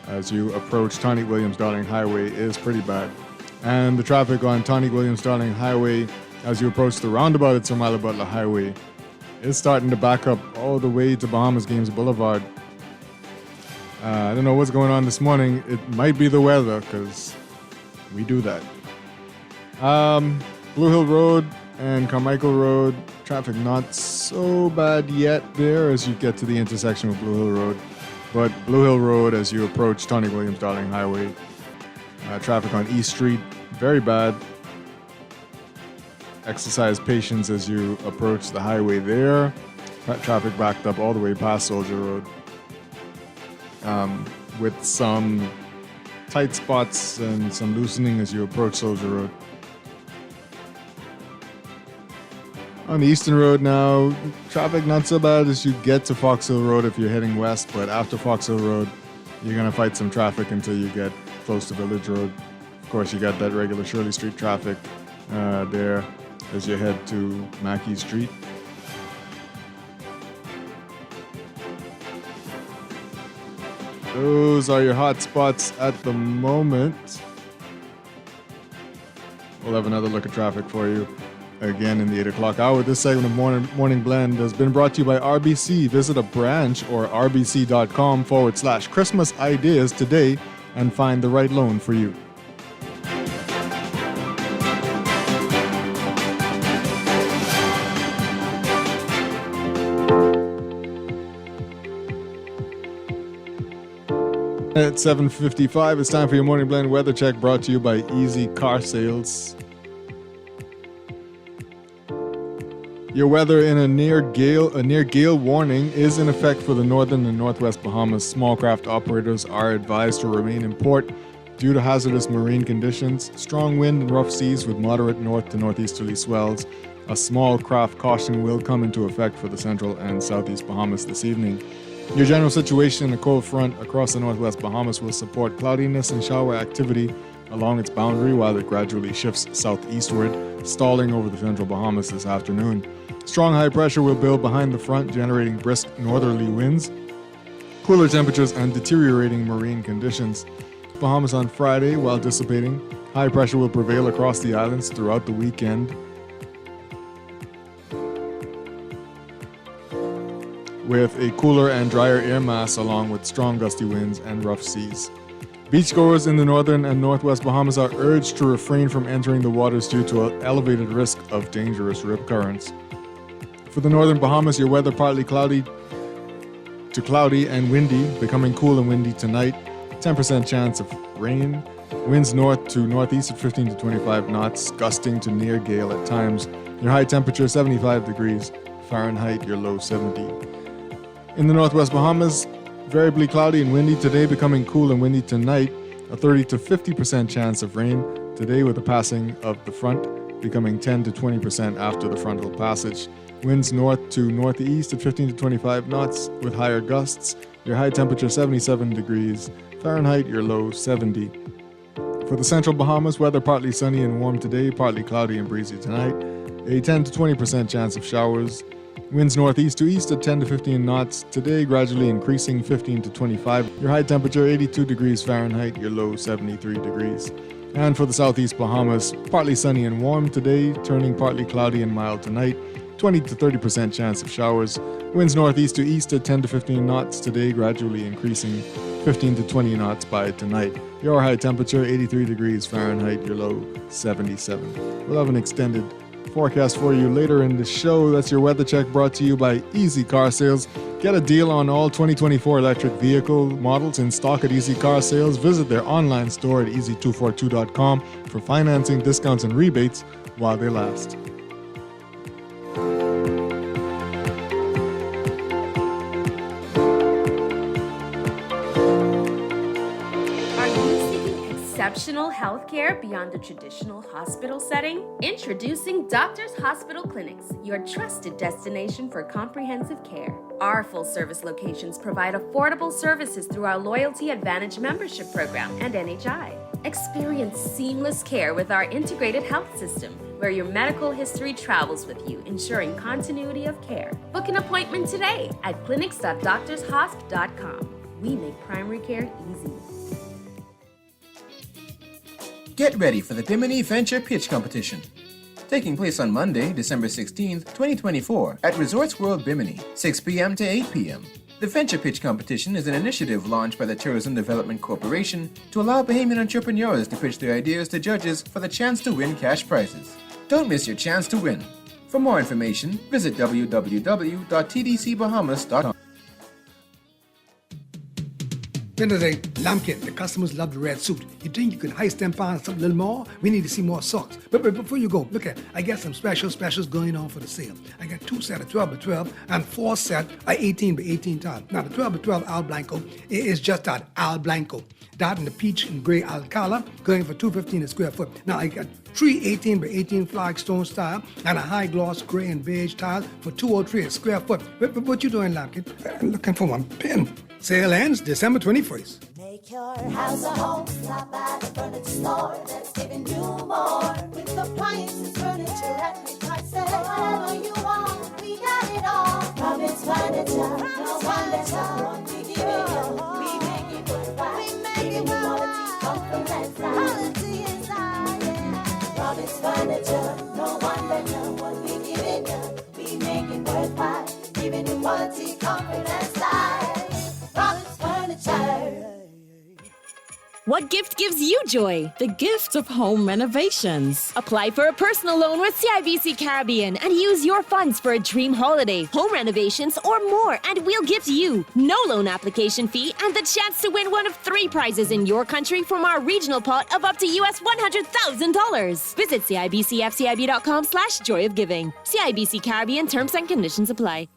as you approach Tawny Williams Darling Highway is pretty bad. And the traffic on Tawny Williams Darling Highway as you approach the roundabout at Samalabadla Highway is starting to back up all the way to Bahamas Games Boulevard. I don't know what's going on this morning. It might be the weather, because we do that. Blue Hill Road and Carmichael Road, traffic not so bad yet there as you get to the intersection with Blue Hill Road. But Blue Hill Road as you approach Tawny Williams Darling Highway. Traffic on East Street, very bad. Exercise patience as you approach the highway there. Traffic backed up all the way past Soldier Road. With some tight spots and some loosening as you approach Soldier Road. On the Eastern Road now, traffic not so bad as you get to Fox Hill Road if you're heading west, but after Fox Hill Road, you're going to fight some traffic until you get close to Village Road. Of course, you got that regular Shirley Street traffic there as you head to Mackey Street. Those are your hot spots at the moment. We'll have another look at traffic for you again in the 8 o'clock hour. This segment of Morning Blend has been brought to you by RBC. Visit a branch or rbc.com/Christmas ideas today and find the right loan for you. At 7:55, it's time for your Morning Blend weather check brought to you by Easy Car Sales. Your weather in a near gale warning is in effect for the northern and northwest Bahamas. Small craft operators are advised to remain in port due to hazardous marine conditions, strong wind and rough seas with moderate north to northeasterly swells. A small craft caution will come into effect for the central and southeast Bahamas this evening. Your general situation in a cold front across the northwest Bahamas will support cloudiness and shower activity along its boundary while it gradually shifts southeastward, stalling over the central Bahamas this afternoon. Strong high pressure will build behind the front, generating brisk northerly winds, cooler temperatures, and deteriorating marine conditions. Bahamas on Friday, while dissipating, high pressure will prevail across the islands throughout the weekend, with a cooler and drier air mass along with strong gusty winds and rough seas. Beachgoers in the northern and northwest Bahamas are urged to refrain from entering the waters due to an elevated risk of dangerous rip currents. For the northern Bahamas, your weather partly cloudy to cloudy and windy, becoming cool and windy tonight. 10% chance of rain. Winds north to northeast at 15 to 25 knots, gusting to near gale at times. Your high temperature 75 degrees Fahrenheit, your low 70. In the northwest Bahamas, variably cloudy and windy today, becoming cool and windy tonight. A 30 to 50% chance of rain today with the passing of the front, becoming 10 to 20% after the frontal passage. Winds north to northeast at 15 to 25 knots with higher gusts. Your high temperature 77 degrees Fahrenheit, your low 70. For the central Bahamas, weather partly sunny and warm today, partly cloudy and breezy tonight. A 10 to 20% chance of showers. Winds northeast to east at 10 to 15 knots today, gradually increasing 15 to 25. Your high temperature 82 degrees Fahrenheit, your low 73 degrees. And for the southeast Bahamas, partly sunny and warm today, turning partly cloudy and mild tonight. 20 to 30% chance of showers. Winds northeast to east at 10 to 15 knots today, gradually increasing 15 to 20 knots by tonight. Your high temperature 83 degrees Fahrenheit, your low 77. We'll have an extended forecast for you later in the show. That's your weather check brought to you by Easy Car Sales. Get a deal on all 2024 electric vehicle models in stock at Easy Car Sales. Visit their online store at easy242.com for financing, discounts, and rebates while they last. Exceptional healthcare beyond the traditional hospital setting? Introducing Doctors Hospital Clinics, your trusted destination for comprehensive care. Our full-service locations provide affordable services through our Loyalty Advantage membership program and NHI. Experience seamless care with our integrated health system, where your medical history travels with you, ensuring continuity of care. Book an appointment today at clinics.doctorshosp.com. We make primary care easy. Get ready for the Bimini Venture Pitch Competition. Taking place on Monday, December 16th, 2024 at Resorts World Bimini, 6 p.m. to 8 p.m. The Venture Pitch Competition is an initiative launched by the Tourism Development Corporation to allow Bahamian entrepreneurs to pitch their ideas to judges for the chance to win cash prizes. Don't miss your chance to win. For more information, visit www.tdcbahamas.com. Then they Lumpkin, the customers love the red suit. You think you can heist them pounds something a little more? We need to see more socks. But before you go, look at, I got some specials going on for the sale. I got 2 sets of 12 by 12 and 4 sets of 18 by 18 tiles. Now the 12 by 12 Al Blanco is just that, Al Blanco. That and the peach and gray Alcala going for $2.15 a square foot. Now I got 3 18 by 18 flagstone style and a high gloss gray and beige tile for $2.03 a square foot. But what you doing, Lumpkin? I'm looking for my pen. Sale ends December 21st. Make your house a home. Stop by the furniture store that's giving you more. With appliances, furniture, and prices. Whatever you want, we got it all. Province Furniture, no wonder. We give it you. We make it confidence. Quality inside, yeah. Robbins Furniture, no one better. What we giving you, we make it worthwhile. Giving you quality, confidence, style. Robbins Furniture. What gift gives you joy? The gift of home renovations. Apply for a personal loan with CIBC Caribbean and use your funds for a dream holiday, home renovations, or more, and we'll gift you no loan application fee and the chance to win one of 3 prizes in your country from our regional pot of up to US $100,000. Visit CIBCFCIB.com/joyofgiving. CIBC Caribbean terms and conditions apply.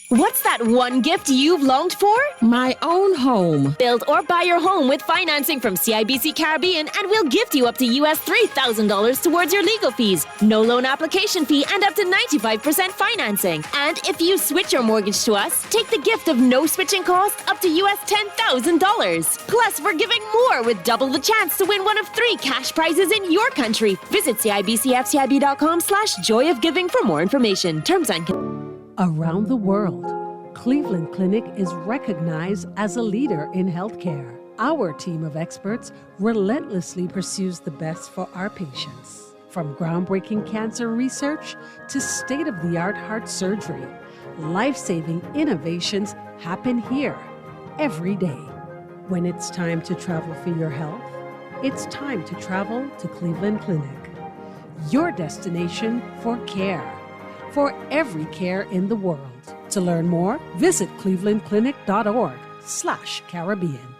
What's that one gift you've longed for? My own home. Build or buy your home with financing from CIBC Caribbean and we'll gift you up to US $3,000 towards your legal fees. No loan application fee and up to 95% financing. And if you switch your mortgage to us, take the gift of no switching costs up to US $10,000. Plus, we're giving more with double the chance to win one of 3 cash prizes in your country. Visit CIBCFCIB.com/joyofgiving for more information. Terms and conditions. Around the world, Cleveland Clinic is recognized as a leader in healthcare. Our team of experts relentlessly pursues the best for our patients. From groundbreaking cancer research to state-of-the-art heart surgery, life-saving innovations happen here every day. When it's time to travel for your health, it's time to travel to Cleveland Clinic. Your destination for care. For every care in the world. To learn more, visit clevelandclinic.org/Caribbean.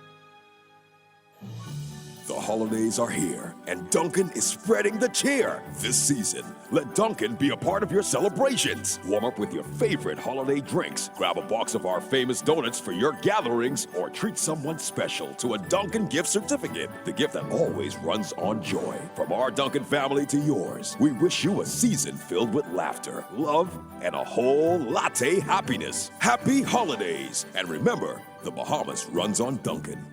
The holidays are here, and Dunkin' is spreading the cheer this season. Let Dunkin' be a part of your celebrations. Warm up with your favorite holiday drinks, grab a box of our famous donuts for your gatherings, or treat someone special to a Dunkin' gift certificate, the gift that always runs on joy. From our Dunkin' family to yours, we wish you a season filled with laughter, love, and a whole latte happiness. Happy holidays! And remember, the Bahamas runs on Dunkin'.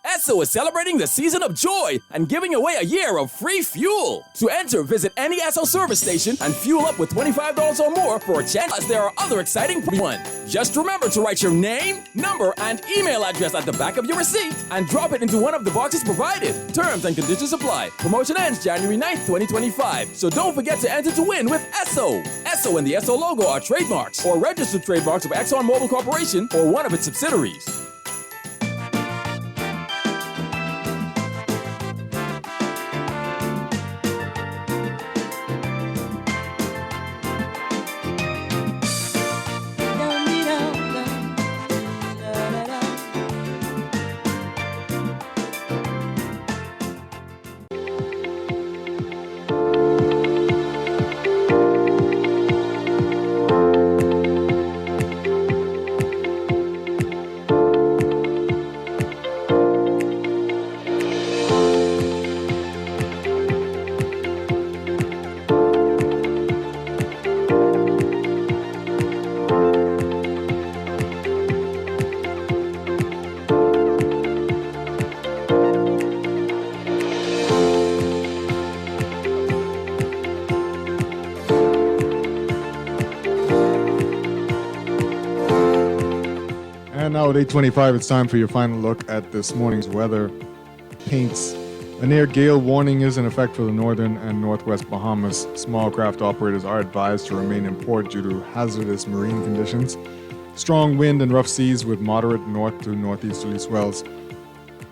Esso is celebrating the season of joy and giving away a year of free fuel. To enter, visit any Esso service station and fuel up with $25 or more for a chance. Plus, there are other exciting ones. Just remember to write your name, number, and email address at the back of your receipt and drop it into one of the boxes provided. Terms and conditions apply. Promotion ends January 9th, 2025. So don't forget to enter to win with Esso. Esso and the Esso logo are trademarks or registered trademarks of ExxonMobil Corporation or one of its subsidiaries. And now at 8:25, it's time for your final look at this morning's weather. Paints. A near gale warning is in effect for the northern and northwest Bahamas. Small craft operators are advised to remain in port due to hazardous marine conditions. Strong wind and rough seas with moderate north to northeasterly swells.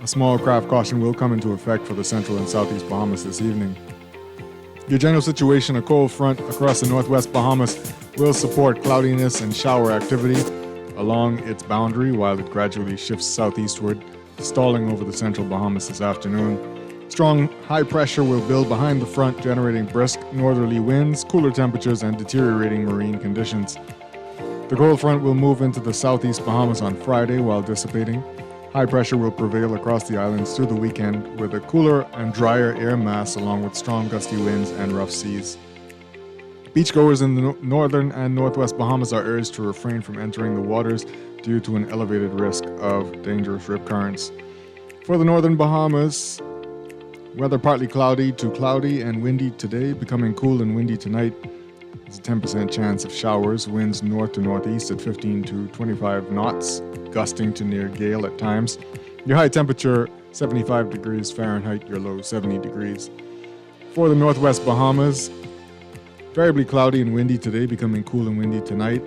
A small craft caution will come into effect for the central and southeast Bahamas this evening. Your general situation, a cold front across the northwest Bahamas will support cloudiness and shower activity along its boundary while it gradually shifts southeastward, stalling over the central Bahamas this afternoon. Strong high pressure will build behind the front, generating brisk northerly winds, cooler temperatures, and deteriorating marine conditions. The cold front will move into the southeast Bahamas on Friday while dissipating. High pressure will prevail across the islands through the weekend with a cooler and drier air mass along with strong gusty winds and rough seas. Beachgoers in the northern and northwest Bahamas are urged to refrain from entering the waters due to an elevated risk of dangerous rip currents. For the northern Bahamas, weather partly cloudy to cloudy and windy today, becoming cool and windy tonight. There's a 10% chance of showers, winds north to northeast at 15 to 25 knots, gusting to near gale at times. Your high temperature, 75 degrees Fahrenheit. Your low, 70 degrees. For the northwest Bahamas, variably cloudy and windy today, becoming cool and windy tonight.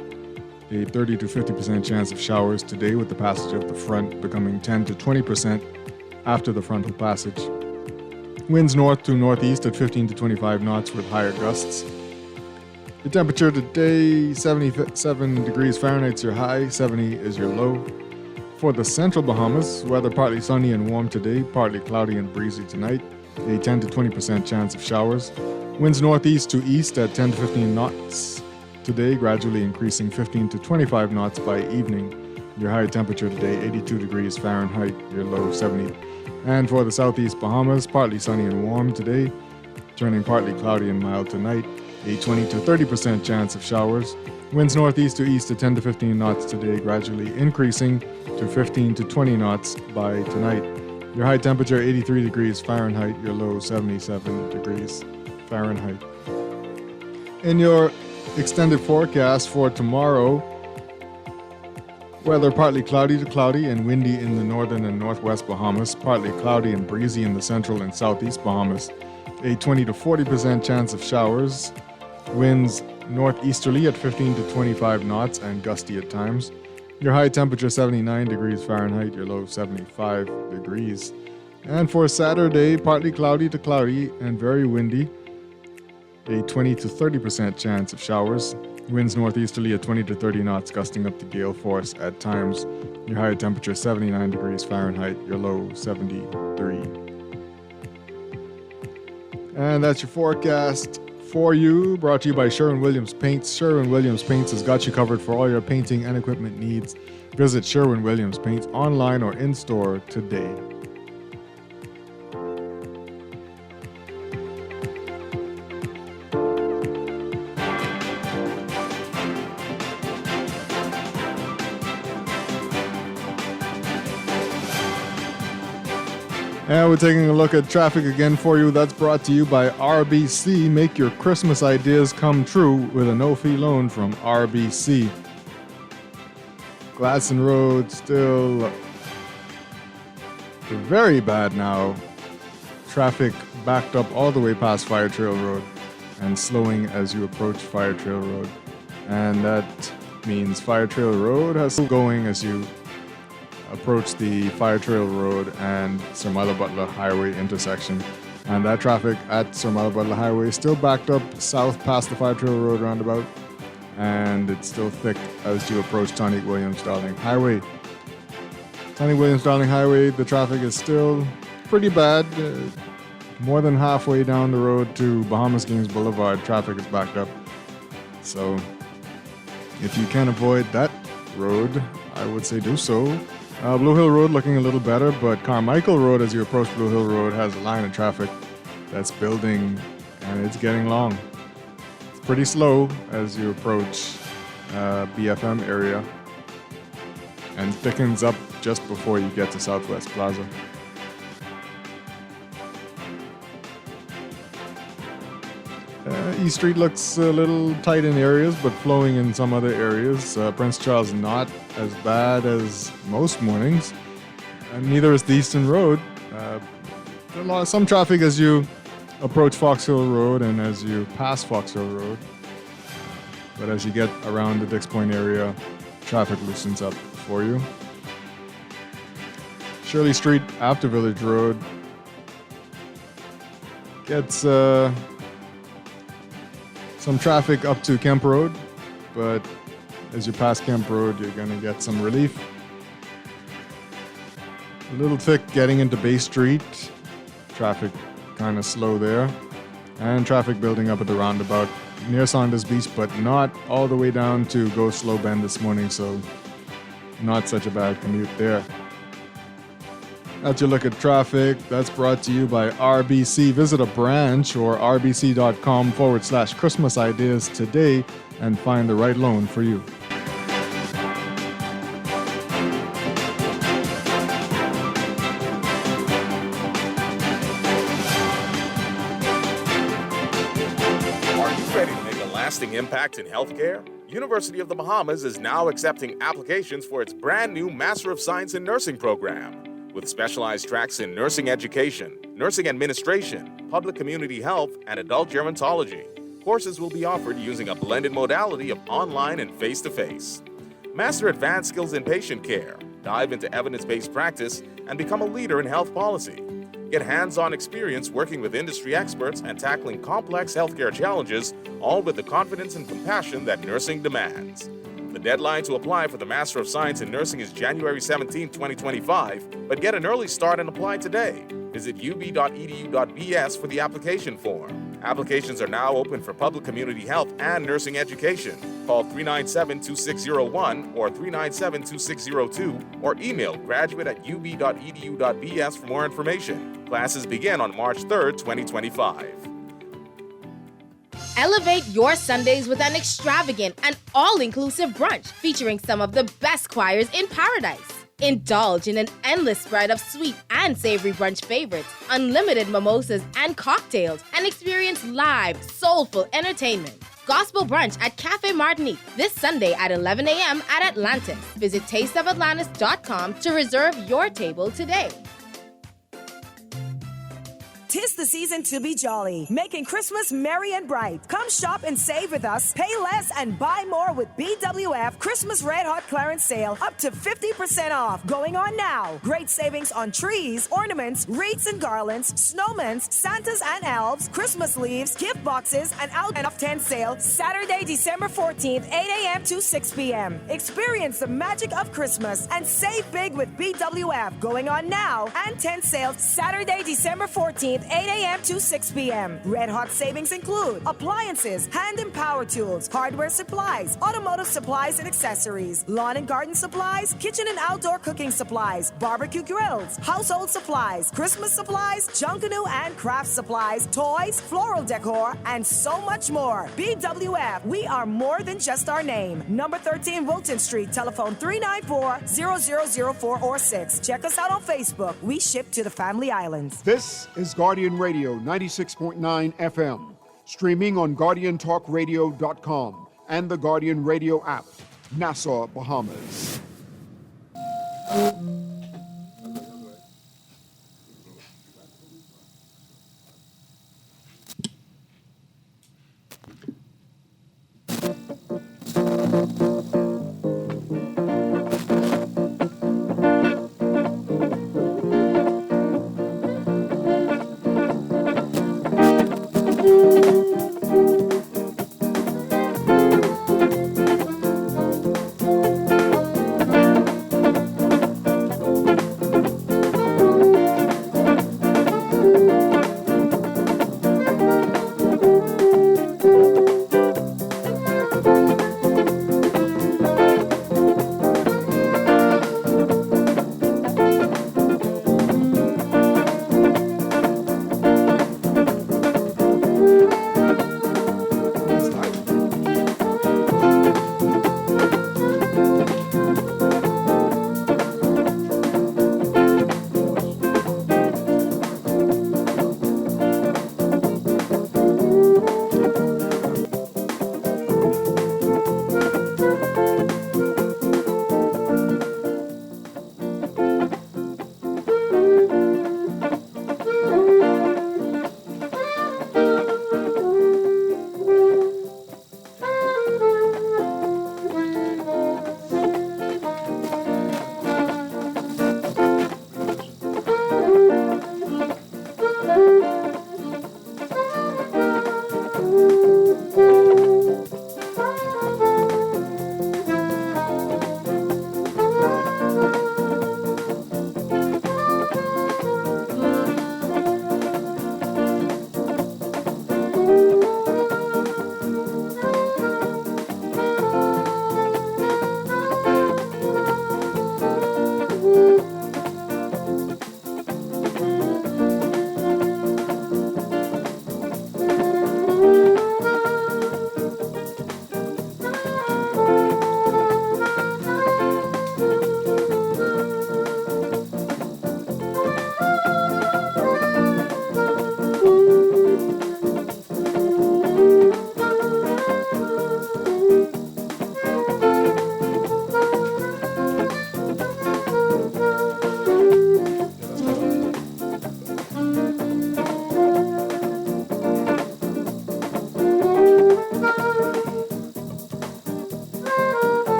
A 30 to 50% chance of showers today with the passage of the front, becoming 10 to 20% after the frontal passage. Winds north to northeast at 15 to 25 knots with higher gusts. The temperature today, 77 degrees Fahrenheit is your high, 70 is your low. For the central Bahamas, weather partly sunny and warm today, partly cloudy and breezy tonight. A 10 to 20% chance of showers. Winds northeast to east at 10 to 15 knots today, gradually increasing 15 to 25 knots by evening. Your high temperature today, 82 degrees Fahrenheit, your low 70. And for the southeast Bahamas, partly sunny and warm today, turning partly cloudy and mild tonight. A 20 to 30% chance of showers. Winds northeast to east at 10 to 15 knots today, gradually increasing to 15 to 20 knots by tonight. Your high temperature, 83 degrees Fahrenheit, your low 77 degrees Fahrenheit. In your extended forecast for tomorrow, weather partly cloudy to cloudy and windy in the northern and northwest Bahamas, partly cloudy and breezy in the central and southeast Bahamas. A 20 to 40% chance of showers. Winds northeasterly at 15 to 25 knots and gusty at times. Your high temperature 79 degrees Fahrenheit, your low 75 degrees. And for Saturday, partly cloudy to cloudy and very windy. A 20 to 30% chance of showers. Winds northeasterly at 20 to 30 knots, gusting up to gale force at times. Your high temperature 79 degrees Fahrenheit, your low 73. And that's your forecast for you, brought to you by Sherwin-Williams Paints. Sherwin-Williams Paints has got you covered for all your painting and equipment needs. Visit Sherwin-Williams Paints online or in-store today. And we're taking a look at traffic again for you. That's brought to you by RBC. Make your Christmas ideas come true with a no-fee loan from RBC. Gladstone Road still very bad now. Traffic backed up all the way past Fire Trail Road and slowing as you approach Fire Trail Road. And that means Fire Trail Road has still going as you approach the Fire Trail Road and Sir Milo Butler Highway intersection. And that traffic at Sir Milo Butler Highway is still backed up south past the Fire Trail Road roundabout. And it's still thick as you approach Tonic Williams Darling Highway. Tonic Williams Darling Highway, the traffic is still pretty bad. More than halfway down the road to Bahamas Kings Boulevard, traffic is backed up. So if you can avoid that road, I would say do so. Blue Hill Road looking a little better, but Carmichael Road, as you approach Blue Hill Road, has a line of traffic that's building, and it's getting long. It's pretty slow as you approach BFM area, and thickens up just before you get to Southwest Plaza. East Street looks a little tight in areas, but flowing in some other areas. Prince Charles not as bad as most mornings. And neither is the Eastern Road. Some traffic as you approach Fox Hill Road and as you pass Fox Hill Road. But as you get around the Dix Point area, traffic loosens up for you. Shirley Street after Village Road gets some traffic up to Kemp Road, but as you pass Kemp Road, you're going to get some relief. A little thick getting into Bay Street. Traffic kind of slow there. And traffic building up at the roundabout near Saunders Beach, but not all the way down to Go Slow Bend this morning, so not such a bad commute there. That's your look at traffic. That's brought to you by RBC. Visit a branch or rbc.com/Christmas ideas today and find the right loan for you. Are you ready to make a lasting impact in healthcare? University of the Bahamas is now accepting applications for its brand new Master of Science in Nursing program. with specialized tracks in nursing education, nursing administration, public community health, and adult gerontology. Courses will be offered using a blended modality of online and face-to-face. Master advanced skills in patient care, dive into evidence-based practice, and become a leader in health policy. Get hands-on experience working with industry experts and tackling complex healthcare challenges, all with the confidence and compassion that nursing demands. The deadline to apply for the Master of Science in Nursing is January 17, 2025, but get an early start and apply today. Visit ub.edu.bs for the application form. Applications are now open for public community health and nursing education. Call 397-2601 or 397-2602 or email graduate@ub.edu.bs for more information. Classes begin on March 3rd, 2025. Elevate your Sundays with an extravagant and all-inclusive brunch featuring some of the best choirs in paradise. Indulge in an endless spread of sweet and savory brunch favorites, unlimited mimosas and cocktails, and experience live, soulful entertainment. Gospel brunch at Cafe Martinique this Sunday at 11 a.m. at Atlantis. Visit tasteofatlantis.com to reserve your table today. 'Tis the season to be jolly, making Christmas merry and bright. Come shop and save with us, pay less and buy more with BWF Christmas Red Hot Clearance Sale up to 50% off. Going on now. Great savings on trees, ornaments, wreaths and garlands, snowmen, Santas and elves, Christmas leaves, gift boxes, and out and off tent sale Saturday, December 14th, 8 a.m. to 6 p.m. Experience the magic of Christmas and save big with BWF. Going on now and tent sale Saturday, December 14th, 8 a.m. to 6 p.m. Red hot savings include appliances, hand and power tools, hardware supplies, automotive supplies and accessories, lawn and garden supplies, kitchen and outdoor cooking supplies, barbecue grills, household supplies, Christmas supplies, junkanoo and craft supplies, toys, floral decor, and so much more. BWF, we are more than just our name. Number 13 Wilton Street, telephone 394-0004 or 6. Check us out on Facebook. We ship to the Family Islands. This is Guardian Radio 96.9 FM, streaming on GuardianTalkRadio.com and the Guardian Radio app, Nassau, Bahamas.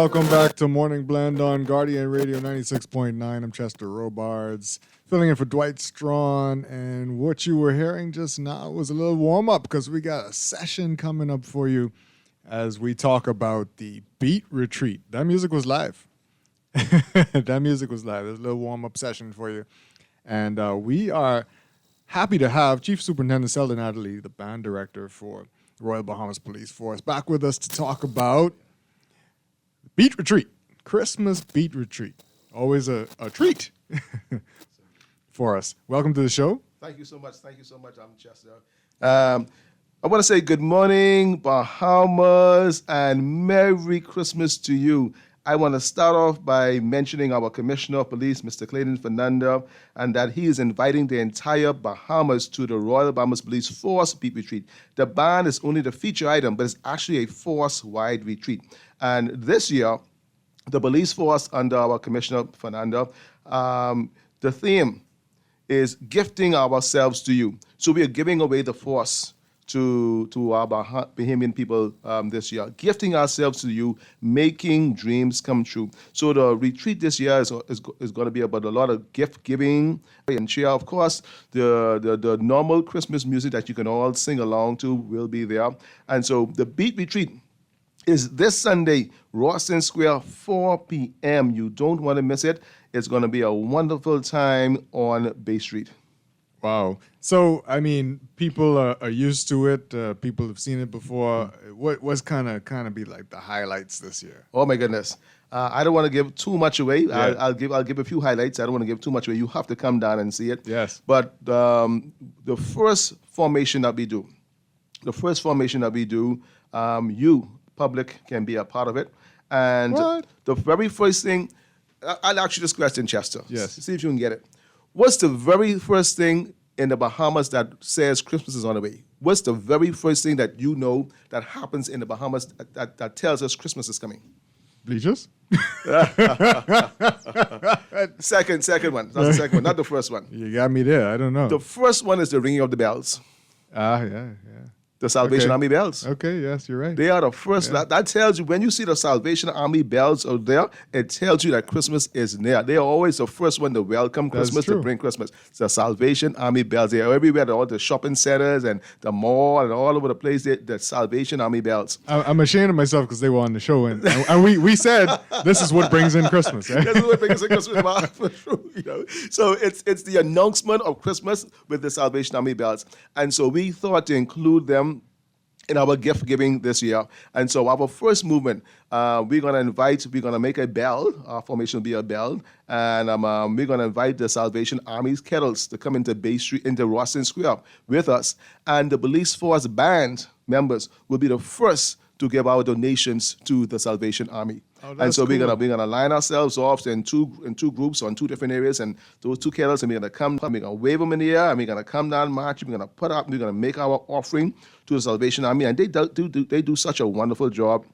Welcome back to Morning Blend on Guardian Radio 96.9. I'm Chester Robards, filling in for Dwight Strachan. And what you were hearing just now was a little warm-up because we got a session coming up for you as we talk about the Beat Retreat. That music was live. That music was live. There's a little warm-up session for you. And we are happy to have Chief Superintendent Selden Adderley, the band director for Royal Bahamas Police Force, back with us to talk about Beat Retreat, Christmas Beat Retreat. Always a treat for us. Welcome to the show. Thank you so much. Thank you so much. I'm Chester. I want to say good morning, Bahamas, and Merry Christmas to you. I want to start off by mentioning our Commissioner of Police, Mr. Clayton Fernando, and that he is inviting the entire Bahamas to the Royal Bahamas Police Force Beat Retreat. The band is only the feature item, but it's actually a force-wide retreat. And this year, the police force under our Commissioner Fernando, the theme is gifting ourselves to you. So we are giving away the force to our Bahamian people this year, gifting ourselves to you, making dreams come true. So the retreat this year is going to be about a lot of gift giving and cheer. Of course, the normal Christmas music that you can all sing along to will be there. And so the Beat Retreat is this Sunday, Rawson Square, 4 p.m. You don't want to miss it. It's going to be a wonderful time on Bay Street. Wow. So, I mean, people are used to it. People have seen it before. What's kind of be like the highlights this year? Oh my goodness! I don't want to give too much away. Yeah. I'll give a few highlights. I don't want to give too much away. You have to come down and see it. Yes. But the first formation that we do, you public can be a part of it. And What? the very first thing, I'll ask you this question, Chester. Yes. See if you can get it. What's the very first thing in the Bahamas that says Christmas is on the way? What's the very first thing that you know that happens in the Bahamas that tells us Christmas is coming? Bleachers? Second one. That's the second one, not the first one. You got me there. I don't know. The first one is the ringing of the bells. Yeah. The Salvation Okay. Army bells. Okay, yes, you're right. They are the first. Yeah. That tells you, when you see the Salvation Army bells out there, it tells you that Christmas is near. They are always the first one to welcome That's Christmas, true. to bring Christmas. It's the Salvation Army bells. They are everywhere. All the shopping centers and the mall and all over the place. The Salvation Army bells. I'm ashamed of myself because they were on the show, and we said this is what brings in Christmas. Right? This is what brings in Christmas, for sure, you know. So it's the announcement of Christmas with the Salvation Army bells. And so we thought to include them in our gift giving this year. And so our first movement, we're going to make a bell. Our formation will be a bell. And we're going to invite the Salvation Army's kettles to come into Bay Street, into Rawson Square with us. And the police force band members will be the first to give our donations to the Salvation Army. And so we're gonna line ourselves off in two groups on two different areas, and those two kettles, and we're gonna wave them in the air, and we're gonna come down, march, we're gonna make our offering to the Salvation Army, and they do such a wonderful job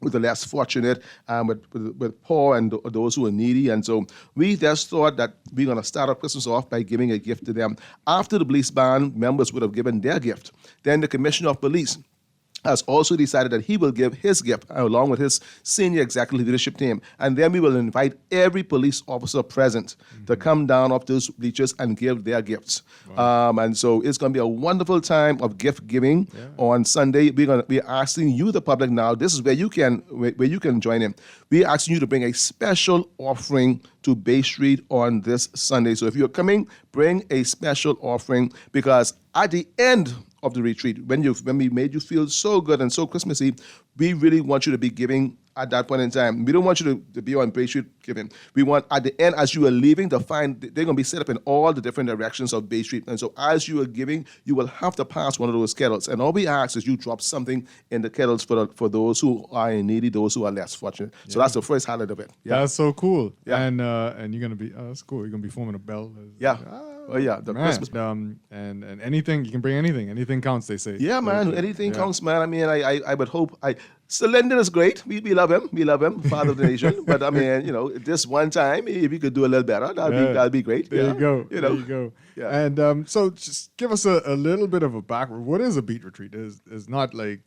with the less fortunate, with poor and those who are needy. And so we just thought that we're going to start our Christmas off by giving a gift to them. After the police band members would have given their gift, then the Commissioner of Police has also decided that he will give his gift along with his senior executive leadership team. And then we will invite every police officer present to come down off those bleachers and give their gifts. Wow. And so it's going to be a wonderful time of gift giving on Sunday. We're asking you, the public, now. This is where you can join in. We're asking you to bring a special offering to Bay Street on this Sunday. So if you're coming, bring a special offering, because at the end of the retreat, when we made you feel so good and so Christmassy, we really want you to be giving at that point in time. We don't want you to be on Bay Street giving. We want at the end, as you are leaving, they're going to be set up in all the different directions of Bay Street. And so as you are giving, you will have to pass one of those kettles. And all we ask is you drop something in the kettles for those who are needy, those who are less fortunate. So that's the first highlight of it. Yeah. That's so cool. Yeah. And you're going to be, that's cool. You're going to be forming a bell. Yeah. Oh yeah, the Man. Christmas. And anything, you can bring anything. Anything counts, they say. Yeah, man. Anything counts, man. I mean, I would hope. Selendon is great. We love him. We love him, father of the nation. But I mean, this one time, if you could do a little better, that'd be great. There yeah. you go. There you go. Yeah. And so just give us a little bit of a background. What is a beat retreat? It's not like,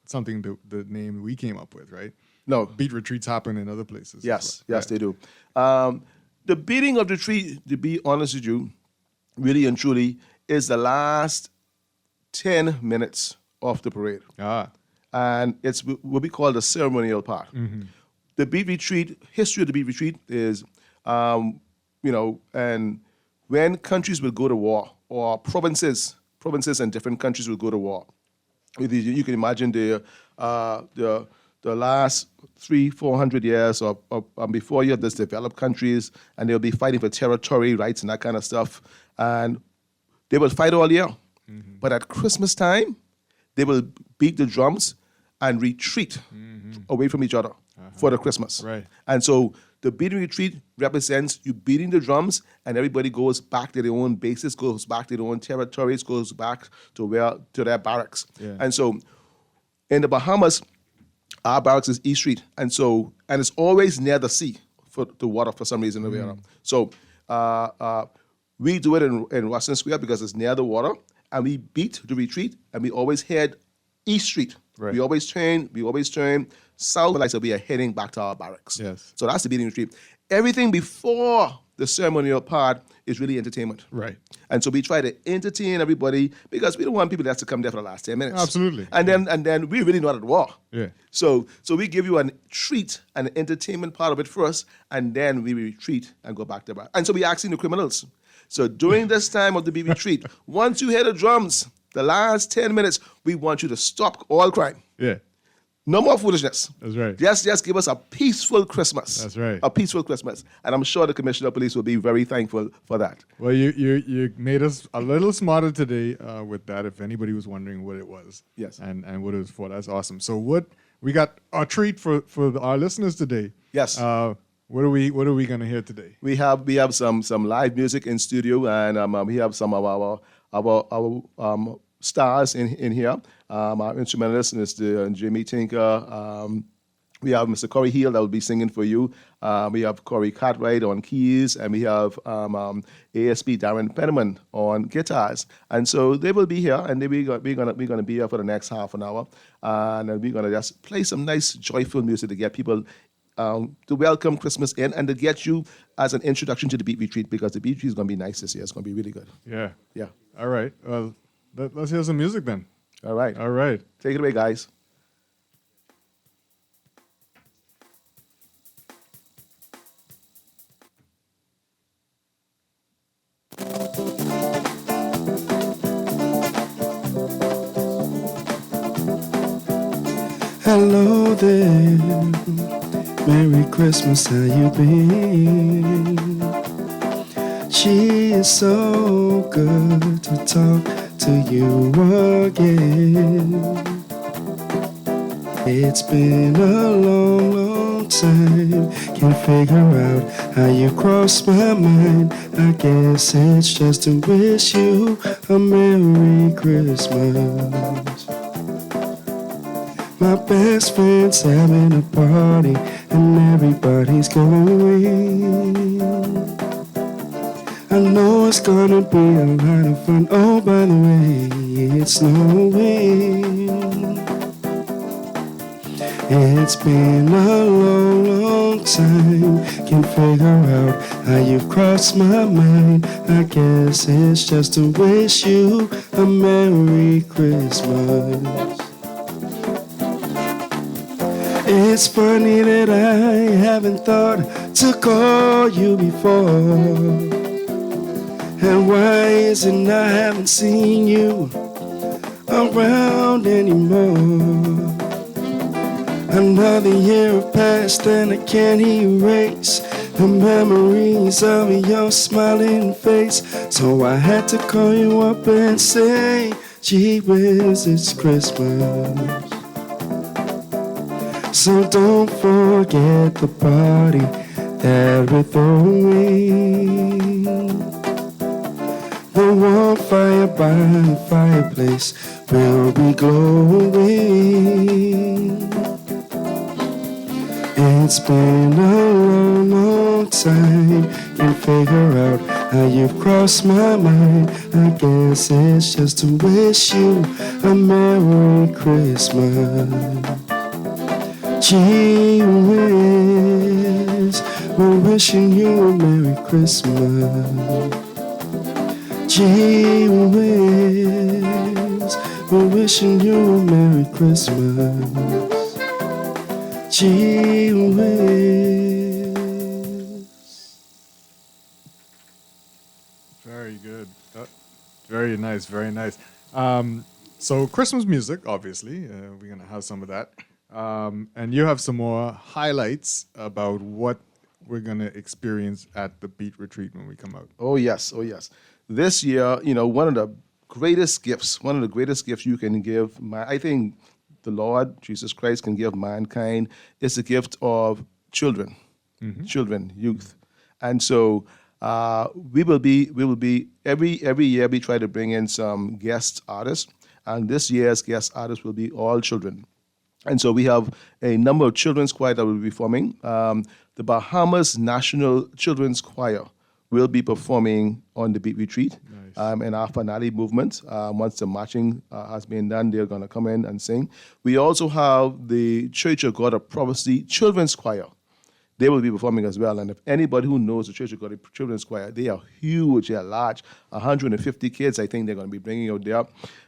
something the name we came up with, right? No. beat retreats happen in other places. Yes, yes, they do. The beating of the tree, to be honest with you, really and truly, is the last 10 minutes of the parade. And it's what we call the ceremonial part. The beat retreat, history of the beat retreat is, and when countries will go to war, or provinces and different countries will go to war, you can imagine the last 300-400 years or before you have this developed countries, and they'll be fighting for territory rights and that kind of stuff, and they will fight all year. But at Christmas time, they will beat the drums and retreat away from each other for the Christmas. Right. And so the beating retreat represents you beating the drums, and everybody goes back to their own bases, goes back to their own territories, goes back to their barracks. Yeah. And so in the Bahamas, our barracks is East Street, and it's always near the sea for the water for some reason. So we do it in Washington Square because it's near the water, and we beat the retreat, and we always head East Street. Right. We always turn south, like so we are heading back to our barracks. Yes. So that's the beating retreat. Everything before the ceremonial part is really entertainment. Right. And so we try to entertain everybody because we don't want people that to come there for the last 10 minutes. Absolutely. And then we're really not at war. Yeah. So we give you a treat, an entertainment part of it first, and then we retreat and go back to bar. And so we asking the criminals. So during this time of the beat retreat, once you hear the drums, the last 10 minutes, we want you to stop all crime. Yeah. No more foolishness. That's right. Just give us a peaceful Christmas. That's right. A peaceful Christmas. And I'm sure the Commissioner of Police will be very thankful for that. Well, you made us a little smarter today with that, if anybody was wondering what it was. Yes. And what it was for. That's awesome. So we got a treat for our listeners today. Yes. What are we gonna hear today? We have some live music in studio, and we have some of our stars in here. Our instrumentalist, Mr. Jimmy Tinker. We have Mr. Corey Hill that will be singing for you. We have Corey Cartwright on keys, and we have ASP Darren Penniman on guitars. And so they will be here, and we're gonna be here for the next half an hour, and we're gonna just play some nice, joyful music to get people to welcome Christmas in, and to get you as an introduction to the beat retreat, because the beat retreat is gonna be nice this year. It's gonna be really good. Yeah. Yeah. All right. Well, let's hear some music then. All right. All right. Take it away, guys. Hello there, Merry Christmas, how you been? She is so good to talk to you again. It's been a long, long time, can't figure out how you crossed my mind. I guess it's just to wish you a Merry Christmas. My best friend's having a party and everybody's going. I know it's gonna be a lot of fun. Oh, by the way, it's snowing. It's been a long, long time. Can't figure out how you crossed my mind. I guess it's just to wish you a Merry Christmas. It's funny that I haven't thought to call you before. And why is it I haven't seen you around anymore? Another year passed and I can't erase the memories of your smiling face. So I had to call you up and say, gee whiz, it's Christmas. So don't forget the party that we're throwing. The warm fire by the fireplace will be glowing. It's been a long, long time. Can't figure out how you've crossed my mind. I guess it's just to wish you a Merry Christmas. Gee whiz, we're wishing you a Merry Christmas. Gee whiz, we're wishing you a Merry Christmas. Gee whiz. Very good. Very nice, very nice. So Christmas music, obviously, we're gonna have some of that, and you have some more highlights about what we're gonna experience at the Beat Retreat when we come out. Oh yes, oh yes. This year, one of the greatest gifts you can give, I think the Lord Jesus Christ can give mankind is the gift of children, children, youth, and so we will be every year we try to bring in some guest artists, and this year's guest artists will be all children. And so we have a number of children's choir that will be performing. The Bahamas National Children's Choir will be performing on the Beat Retreat. And our finale movement, once the marching has been done, they're going to come in and sing. We also have the Church of God of Prophecy Children's Choir. They will be performing as well. And if anybody who knows the Church of God of Children's Choir, they are huge, they are large. 150 kids, I think they're going to be bringing out there.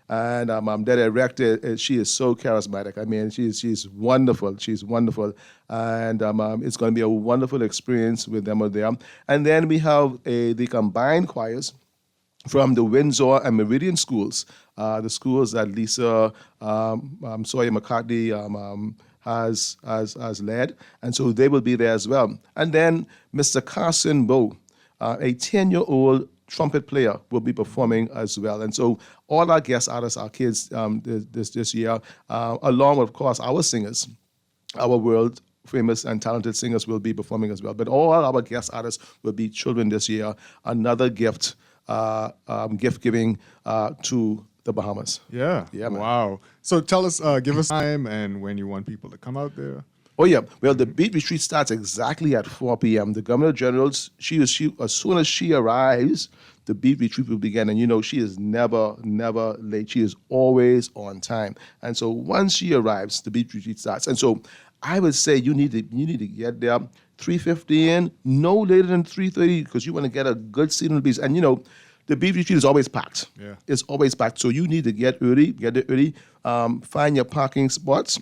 And their director, she is so charismatic. I mean, she's wonderful. She's wonderful. And it's going to be a wonderful experience with them out there. And then we have the combined choirs from the Windsor and Meridian schools, the schools that Lisa Sawyer McCartney has led, and so they will be there as well. And then Mr. Carson Bow, a 10-year-old trumpet player, will be performing as well. And so all our guest artists, our kids this year, along with, of course, our singers, our world famous and talented singers will be performing as well. But all our guest artists will be children this year. Another gift giving to the Bahamas. Yeah. Yeah, man. Wow. So tell us, give us time and when you want people to come out there. Oh yeah. Well, the Beat Retreat starts exactly at 4 p.m. The Governor General's, she as soon as she arrives, the Beat Retreat will begin. And she is never late. She is always on time. And so once she arrives, the Beat Retreat starts. And so I would say you need to get there 3:15, no later than 3:30, because you want to get a good seat on the beach. And the Beat Retreat is always packed. Yeah. It's always packed. So you need to get there early, find your parking spots,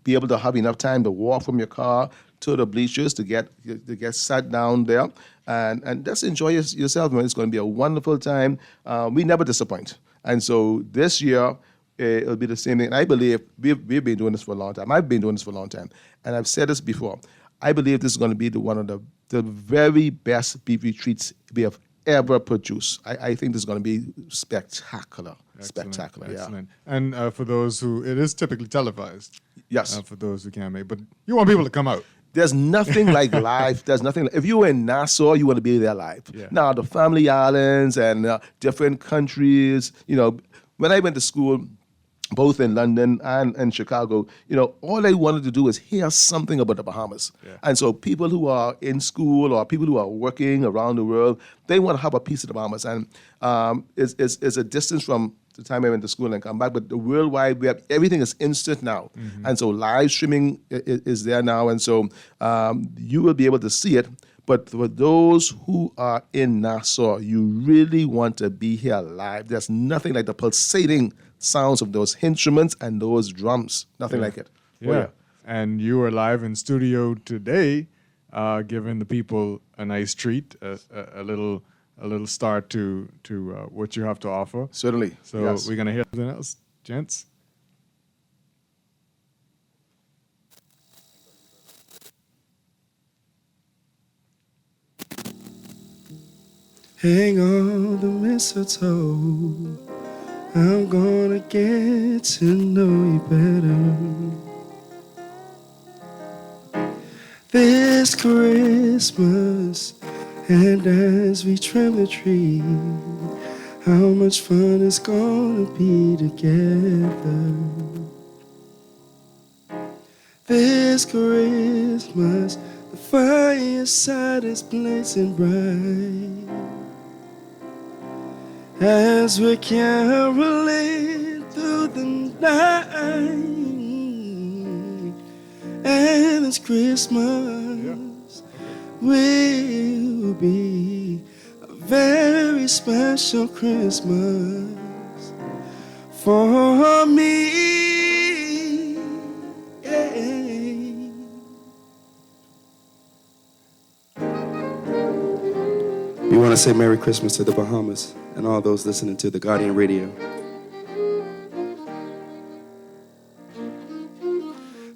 be able to have enough time to walk from your car to the bleachers to get sat down there, and just enjoy yourself, man. It's going to be a wonderful time. We never disappoint. And so this year, it'll be the same thing. And I believe we've been doing this for a long time. I've been doing this for a long time. And I've said this before. I believe this is going to be one of the very best Beat Retreats we have ever produced. I think this is going to be spectacular. Spectacular, Excellent. Yeah. And for those who, it is typically televised. Yes. For those who can't make, but you want people to come out. There's nothing like live. There's nothing. If you were in Nassau, you want to be there live. Yeah. Now, the family islands and different countries, when I went to school, both in London and Chicago, all I wanted to do is hear something about the Bahamas. Yeah. And so people who are in school or people who are working around the world, they want to have a piece of the Bahamas. And it's a distance from the time I went to school and come back, but the worldwide web, everything is instant now. Mm-hmm. And so live streaming is there now. And so you will be able to see it. But for those who are in Nassau, you really want to be here live. There's nothing like the pulsating sounds of those instruments and those drums. Nothing like it. Yeah. Oh, yeah. And you are live in studio today, giving the people a nice treat, a little start to what you have to offer. Certainly. So yes. We're going to hear something else, gents. Hang on the mistletoe, I'm gonna get to know you better this Christmas. And as we trim the tree, how much fun it's gonna be together this Christmas. The fireside is blazing bright as we're caroling through the night. And this Christmas will be a very special Christmas for me. Yeah. We want to say Merry Christmas to the Bahamas and all those listening to the Guardian Radio.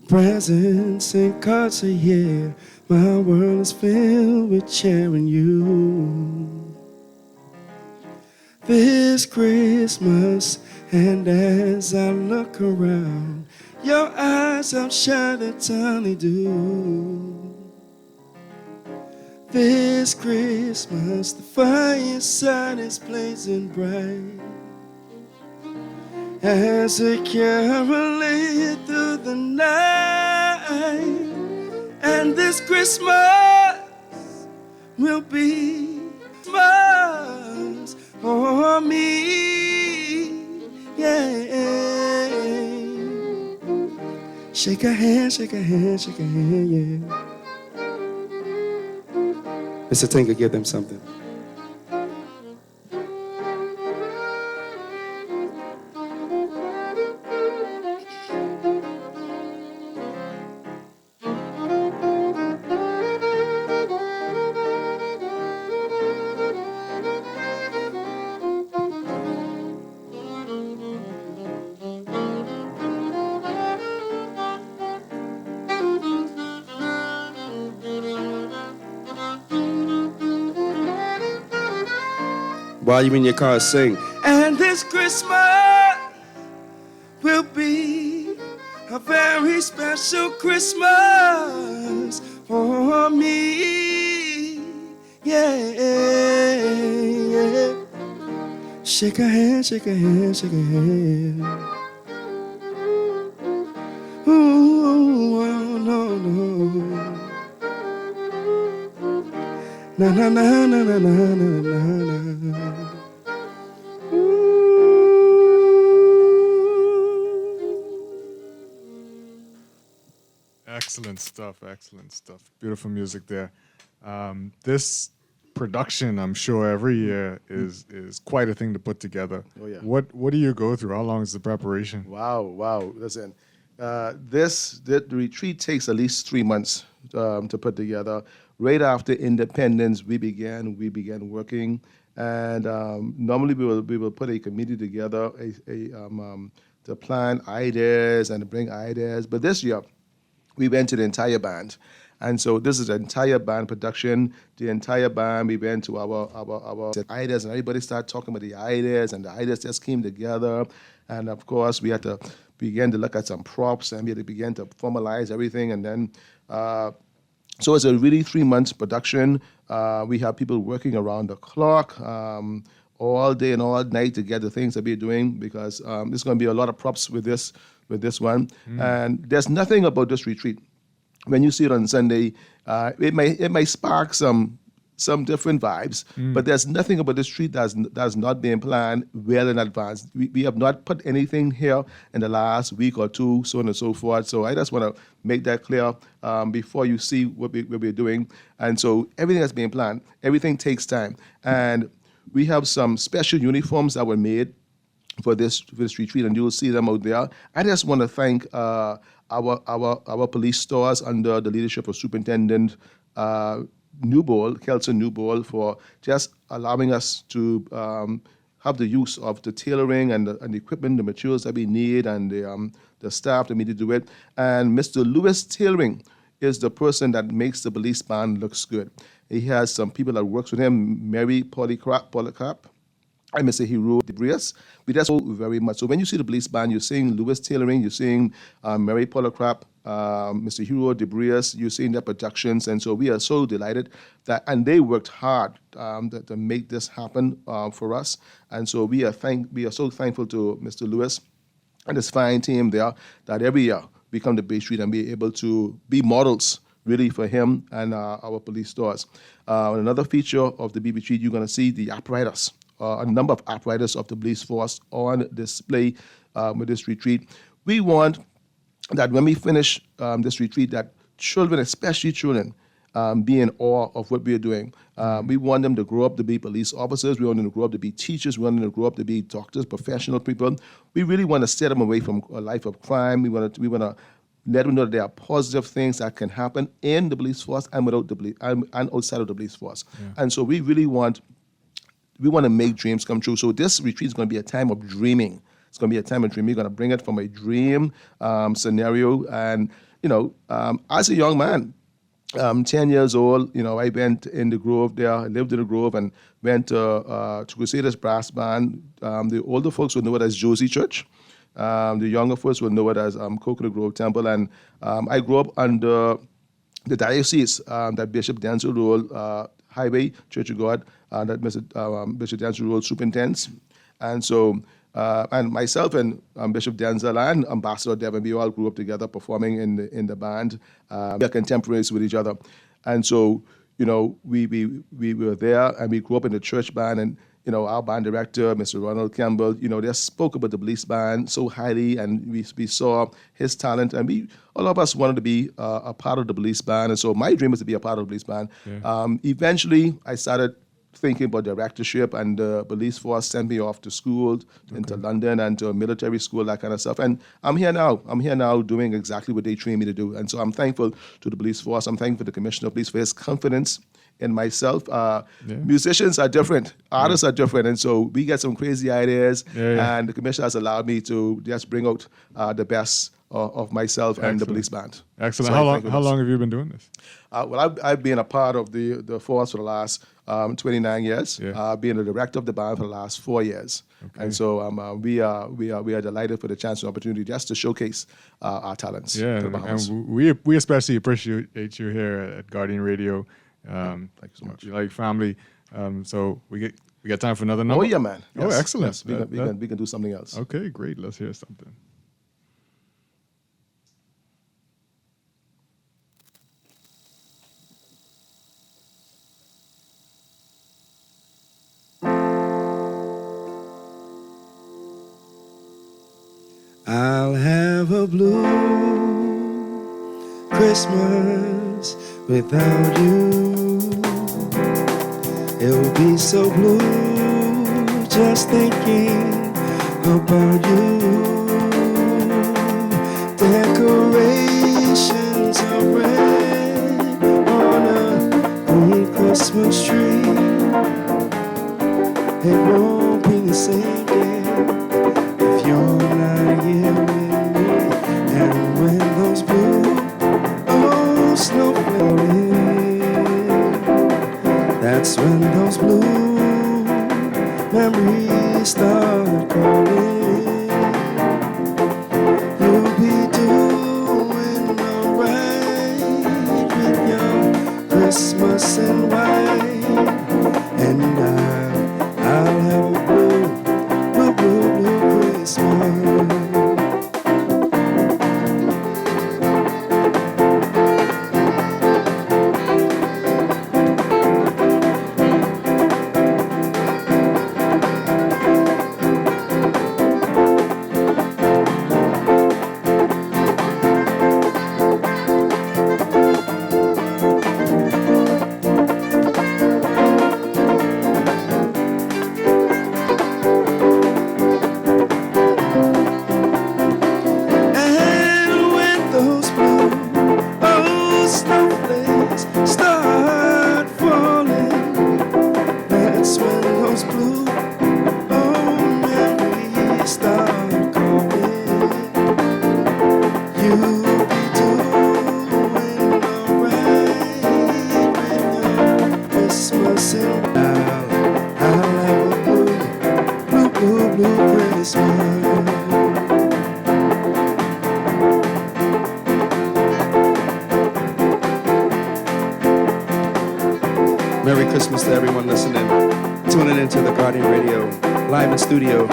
Presents and cards are here. My world is filled with cheering you this Christmas. And as I look around, your eyes outshine the tiny dew. This Christmas, the fireside is blazing bright as a carol lit through the night. And this Christmas will be Christmas for me. Yeah. Shake a hand, shake a hand, shake a hand, yeah. Mr. Tinker, give them something. While you in your car, sing. And this Christmas will be a very special Christmas for me. Yeah. Shake a hand, shake a hand, shake a hand. Ooh, oh, no. Na na na na na na na na. Excellent stuff, excellent stuff. Beautiful music there. This production, I'm sure, every year is quite a thing to put together. Oh, yeah. What do you go through? How long is the preparation? Wow. Listen, the retreat takes at least 3 months to put together. Right after independence, we began working, and normally we will put a committee together to plan ideas and to bring ideas. But this year, we went to the entire band. And so this is the entire band production. The entire band, we went to our ideas, and everybody started talking about the ideas, and the ideas just came together. And of course, we had to begin to look at some props, and we had to begin to formalize everything. And then, so it's a really 3 months production. We have people working around the clock, all day and all night to get the things that we're doing, because there's going to be a lot of props with this one. And there's nothing about this retreat. When you see it on Sunday, it may spark some different vibes, but there's nothing about this retreat that's not being planned well in advance. We have not put anything here in the last week or two, so on and so forth. So I just want to make that clear before you see what we're doing. And so everything that's being planned, everything takes time. And we have some special uniforms that were made for this retreat, and you will see them out there. I just want to thank our police stores under the leadership of Superintendent Kelson Newbold, for just allowing us to have the use of the tailoring and the equipment, the materials that we need, and the staff that we need to do it. And Mr. Lewis Tailoring is the person that makes the police band looks good. He has some people that works with him, Mary Polycarp, and Mr. Hero Debrius. We just hope very much. So when you see the police band, you're seeing Lewis Tailoring, you're seeing Mary Polycarp, Mr. Hero Debrius, you're seeing their productions. And so we are so delighted that, and they worked hard to make this happen for us. And so we are so thankful to Mr. Lewis and his fine team there, that every year we come to Bay Street and be able to be models really for him and our police stores. Another feature of the BB Street, you're going to see the apparatus. A number of apparatus of the police force on display with this retreat. We want that when we finish this retreat, that children, especially children, be in awe of what we are doing. We want them to grow up to be police officers. We want them to grow up to be teachers. We want them to grow up to be doctors, professional people. We really want to steer them away from a life of crime. We want to let them know that there are positive things that can happen in the police force and without the and outside of the police force. Yeah. And so we really want to make dreams come true. So this retreat is going to be a time of dreaming. It's going to be a time of dreaming. We're going to bring it from a dream scenario. And, as a young man, 10 years old, I went in the Grove there. I lived in the Grove and went to Crusaders Brass Band. The older folks would know it as Josie Church. The younger folks would know it as Coconut Grove Temple. And I grew up under the diocese that Bishop Denzel Roll, Highway Church of God, that Bishop Denzel Roll superintends. And so, and myself and Bishop Denzel and Ambassador Devin, we all grew up together performing in the band. We are contemporaries with each other. And so, we were there and we grew up in the church band, and, our band director, Mr. Ronald Campbell, they spoke about the police band so highly, and we saw his talent, and all of us wanted to be a part of the police band. And so my dream was to be a part of the police band. Yeah. Eventually, I started thinking about directorship, and the police force sent me off to school, into London and to a military school, that kind of stuff. And I'm here now. I'm here now doing exactly what they trained me to do. And so I'm thankful to the police force. I'm thankful to the Commissioner of Police for his confidence in myself. Musicians are different. Artists are different. And so we get some crazy ideas. And the Commissioner has allowed me to just bring out the best of myself and the police band. Excellent. So how long have you been doing this? Well, I've been a part of the force for the last 29 years. I've been the director of the band for the last 4 years. Okay. And so we are delighted for the chance and opportunity just to showcase our talents. Yeah, to the Bahamas. and we especially appreciate you here at Guardian Radio. Thank you so much. Like family. So we got time for another number? Oh yeah, man. Yes. Oh, excellent. Yes. We can do something else. Okay, great. Let's hear something. I'll have a blue Christmas without you. It'll be so blue just thinking about you. Decorations are red on a green Christmas tree. It won't be the same day if you're not here with me. And when those blue snowflakes in, that's when those blue memories start calling. You'll be doing alright with your Christmas in white, and I'll have a blue Christmas. Merry Christmas to everyone listening, tuning into the Guardian Radio, live in studio,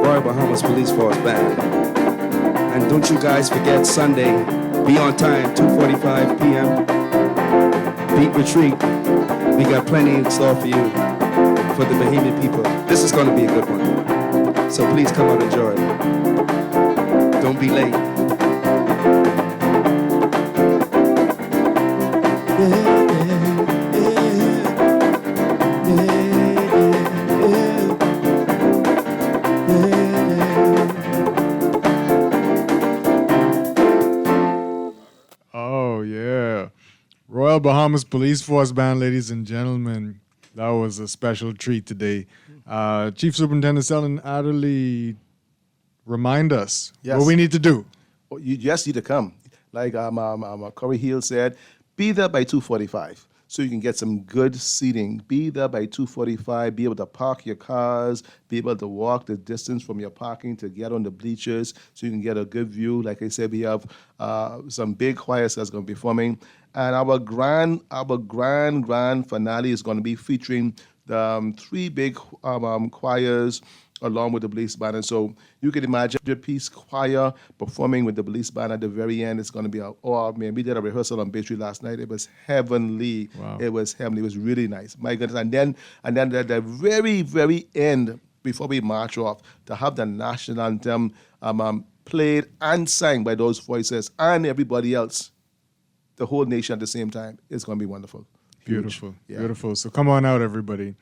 Royal Bahamas Police Force Band. And don't you guys forget Sunday, be on time, 2:45 p.m. Beat Retreat. We got plenty in store for you, for the Bahamian people. This is going to be a good one. So please come out and enjoy. Don't be late. Bahamas Police Force Band, ladies and gentlemen. That was a special treat today. Chief Superintendent Selden Adderley, remind us what we need to do. You just need to come. Like Corey Hill said, be there by 2:45 so you can get some good seating. Be there by 2:45, be able to park your cars, be able to walk the distance from your parking to get on the bleachers so you can get a good view. Like I said, we have some big choirs that's going to be performing. And our grand finale is going to be featuring the three big choirs along with the police band. And so you can imagine the Peace Choir performing with the police band at the very end. It's going to be, we did a rehearsal on Bay Street last night. It was heavenly. Wow. It was heavenly. It was really nice. My goodness. And then at the very, very end, before we march off, to have the national anthem played and sang by those voices and everybody else, the whole nation at the same time, it's going to be wonderful. Beautiful. Huge. Yeah. Beautiful. So come on out, everybody.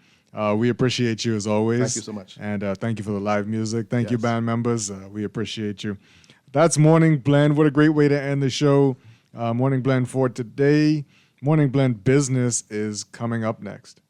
We appreciate you as always. Thank you so much. And thank you for the live music. Thank you, band members. We appreciate you. That's Morning Blend. What a great way to end the show. Morning Blend for today. Morning Blend Business is coming up next.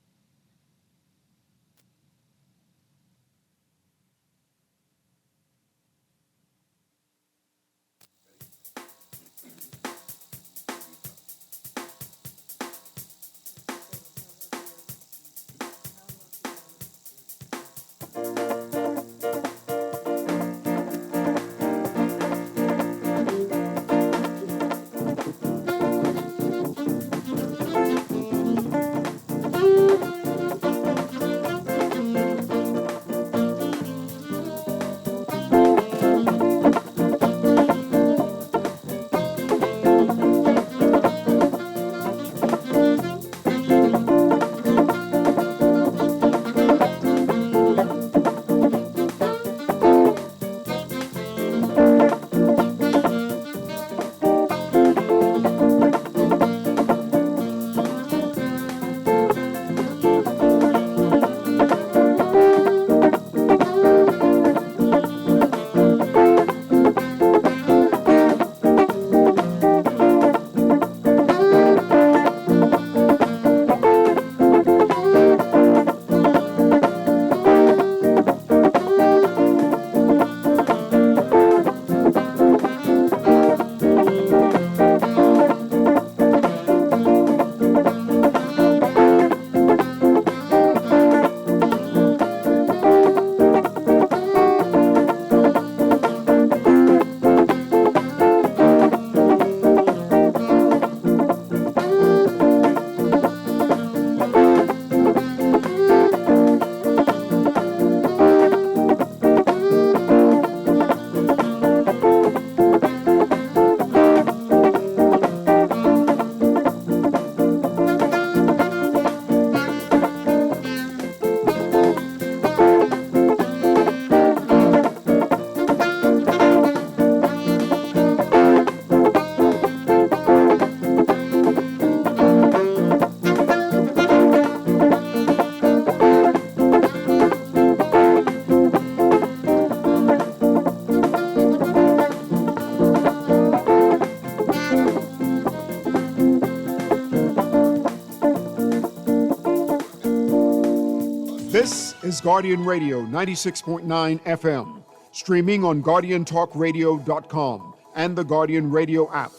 This is Guardian Radio 96.9 FM, streaming on GuardianTalkRadio.com and the Guardian Radio app,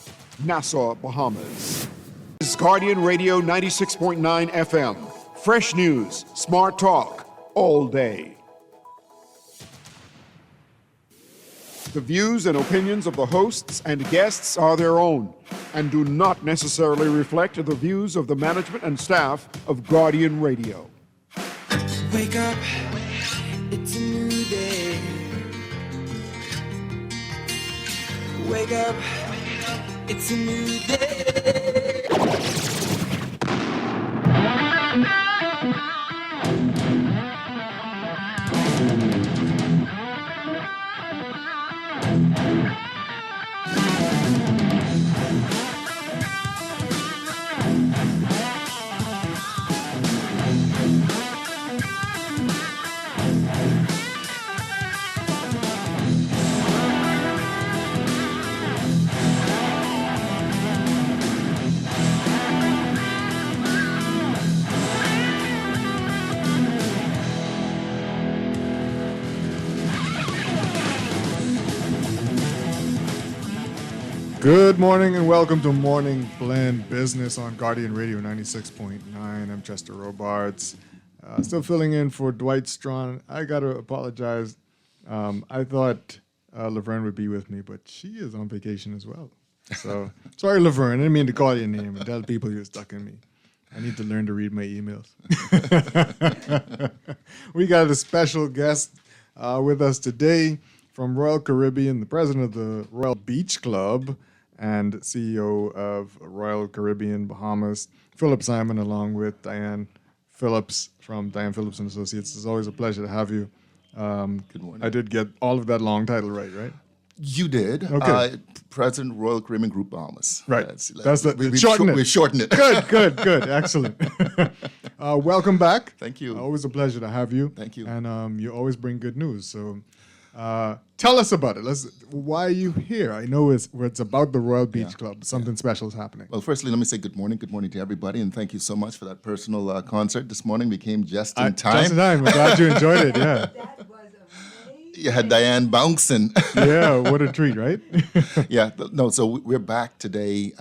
Nassau, Bahamas. This is Guardian Radio 96.9 FM, fresh news, smart talk, all day. The views and opinions of the hosts and guests are their own and do not necessarily reflect the views of the management and staff of Guardian Radio. Wake up, it's a new day. Wake up, it's a new day. Good morning and welcome to Morning Blend Business on Guardian Radio 96.9. I'm Chester Robards. Still filling in for Dwight Strachan. I got to apologize. I thought Laverne would be with me, but she is on vacation as well. So, sorry, Laverne. I didn't mean to call your name and tell people you were stuck in me. I need to learn to read my emails. We got a special guest with us today from Royal Caribbean, the president of the Royal Beach Club and CEO of Royal Caribbean Bahamas, Philip Simon, along with Diane Phillips from Diane Phillips and Associates. It's always a pleasure to have you. Good morning. I did get all of that long title right? You did. Okay. President Royal Caribbean Group Bahamas. Right. We shortened it. Good. Excellent. Welcome back. Thank you. Always a pleasure to have you. Thank you. And you always bring good news. So tell us about it. Why are you here? I know it's about the Royal Beach Club. Something special is happening. Well, firstly, let me say good morning. Good morning to everybody. And thank you so much for that personal concert this morning. We came just in time. Just in time. I'm glad you enjoyed it. Yeah. You had Diane bouncing. Yeah, what a treat, right? Yeah, no, so we're back today.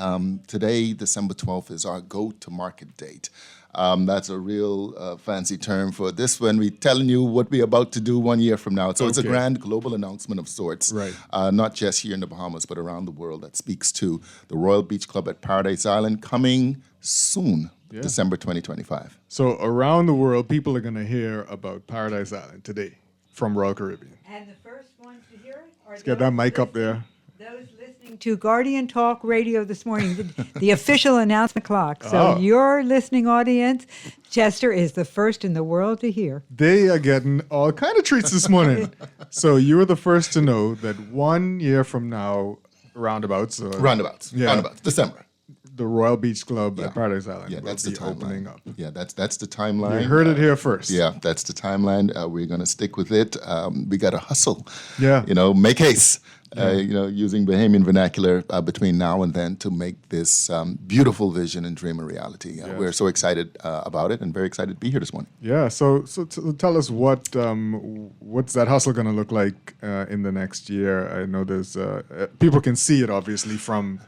Today, December 12th, is our go-to-market date. That's a real fancy term for this when we're telling you what we're about to do 1 year from now. So it's a grand global announcement of sorts, right? Not just here in the Bahamas, but around the world that speaks to the Royal Beach Club at Paradise Island coming soon, December 2025. So around the world, people are going to hear about Paradise Island today from Royal Caribbean. And the first ones to hear it are Let's get that mic up there. those listening to Guardian Talk Radio this morning, the official announcement clock. So your listening audience, Chester is the first in the world to hear. They are getting all kind of treats this morning. So you were the first to know that 1 year from now, roundabouts, December. The Royal Beach Club at Paradise Island. Yeah, that's the timeline. Opening up. Yeah, that's the timeline. You heard it here first. Yeah, that's the timeline. We're going to stick with it. We got to hustle. Yeah. Make haste. Using Bahamian vernacular between now and then to make this beautiful vision and dream a reality. We're so excited about it and very excited to be here this morning. Yeah. So tell us what's that hustle going to look like in the next year? I know there's people can see it obviously from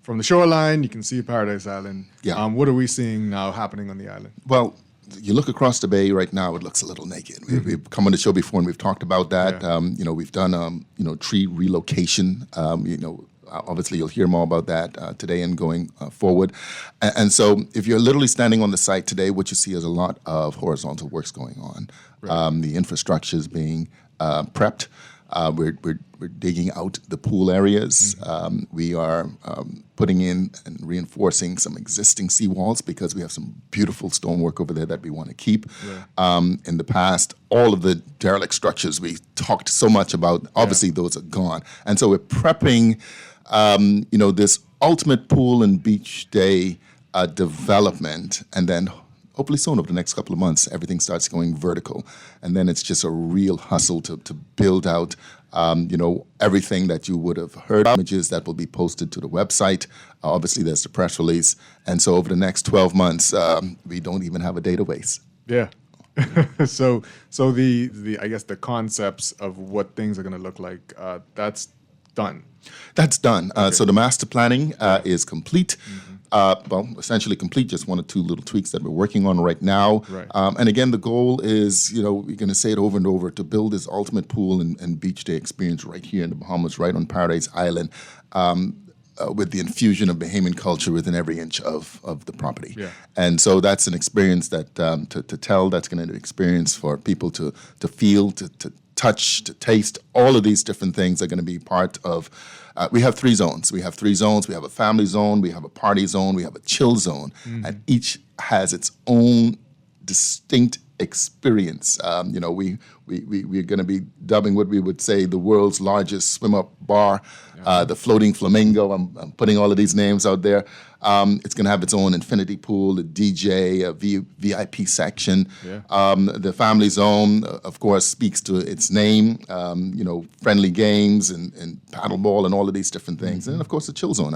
the shoreline. You can see Paradise Island. Yeah. What are we seeing now happening on the island? Well, you look across the bay right now, it looks a little naked. We've come on the show before and we've talked about that. Yeah. We've done, tree relocation. Obviously you'll hear more about that today and going forward. And so if you're literally standing on the site today, what you see is a lot of horizontal works going on. Right. The infrastructure is being prepped. We're digging out the pool areas. We are putting in and reinforcing some existing seawalls because we have some beautiful stonework over there that we want to keep. Yeah. In the past, all of the derelict structures we talked so much about, obviously those are gone. And so we're prepping, this ultimate pool and beach day development, and then hopefully soon, over the next couple of months, everything starts going vertical. And then it's just a real hustle to build out, everything that you would have heard, images that will be posted to the website. Obviously, there's the press release. And so over the next 12 months, we don't even have a day to waste. Yeah. So the I guess the concepts of what things are going to look like, that's done. That's done. Okay. So the master planning is complete. Essentially complete, just one or two little tweaks that we're working on right now. Right. And again, the goal is, we're going to say it over and over, to build this ultimate pool and beach day experience right here in the Bahamas, right on Paradise Island, with the infusion of Bahamian culture within every inch of the property. Yeah. And so that's an experience that to tell, that's going to be an experience for people to feel, to touch, to taste. All of these different things are going to be part of. We have three zones. We have a family zone, we have a party zone, we have a chill zone, and each has its own distinct experience. We're going to be dubbing what we would say the world's largest swim-up bar, the Floating Flamingo. I'm putting all of these names out there. It's going to have its own infinity pool, a DJ, a VIP section. Yeah. The family zone, of course, speaks to its name, friendly games and paddleball and all of these different things. And, of course, the chill zone.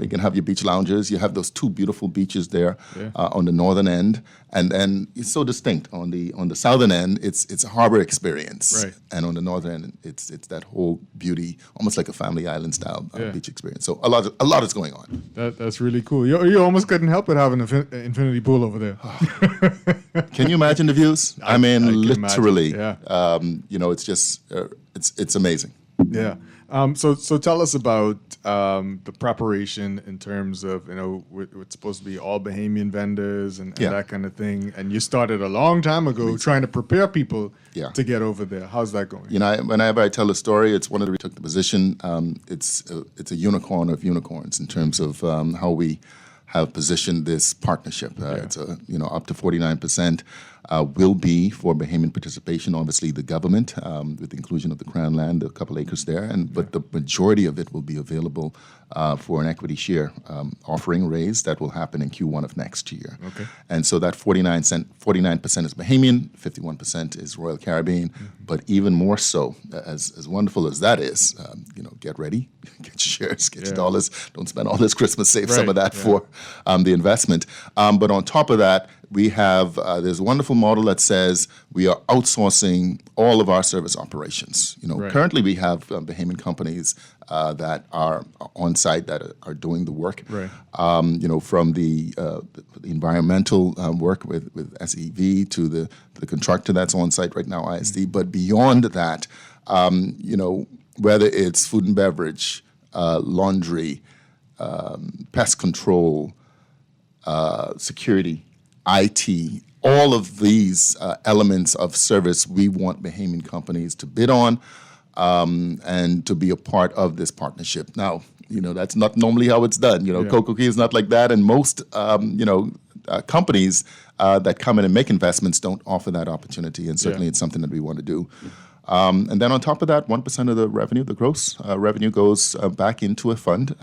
You can have your beach lounges. You have those two beautiful beaches there Yeah. on the northern end, and then it's so distinct. On the southern end, it's a harbor experience, Right. and on the northern end, it's that whole beauty, almost like a family island style Yeah. beach experience. So a lot is going on. That's really cool. You almost couldn't help but have an infinity pool over there. Can you imagine the views? I mean, can literally. imagine, It's just it's amazing. Yeah. So tell us about the preparation in terms of, it's supposed to be all Bahamian vendors and Yeah. that kind of thing. And you started a long time ago trying to prepare people Yeah. to get over there. How's that going? Whenever I tell the story, it's one of the we took the position. It's a unicorn of unicorns in terms of how we have positioned this partnership. It's up to 49%. Will be for Bahamian participation. Obviously, the government with the inclusion of the Crown land, a couple acres there, but the majority of it will be available for an equity share offering raise that will happen in Q1 of next year. Okay. And so that 49% is Bahamian, 51% is Royal Caribbean, but even more so, as wonderful as that is, get ready, get your shares, get your dollars. Don't spend all this Christmas. Save some of that for the investment. But on top of that, we have there's a wonderful model that says we are outsourcing all of our service operations. Right. Currently we have Bahamian companies that are on site that are doing the work. Right. From the environmental work with SEV to the contractor that's on site right now, ISD. But beyond that, whether it's food and beverage, laundry, pest control, security, IT, all of these elements of service we want Bahamian companies to bid on and to be a part of this partnership. Now, that's not normally how it's done. Cocoa Key is not like that, and most companies that come in and make investments don't offer that opportunity, and certainly it's something that we want to do. And then on top of that, 1% of the revenue, the gross revenue, goes back into a fund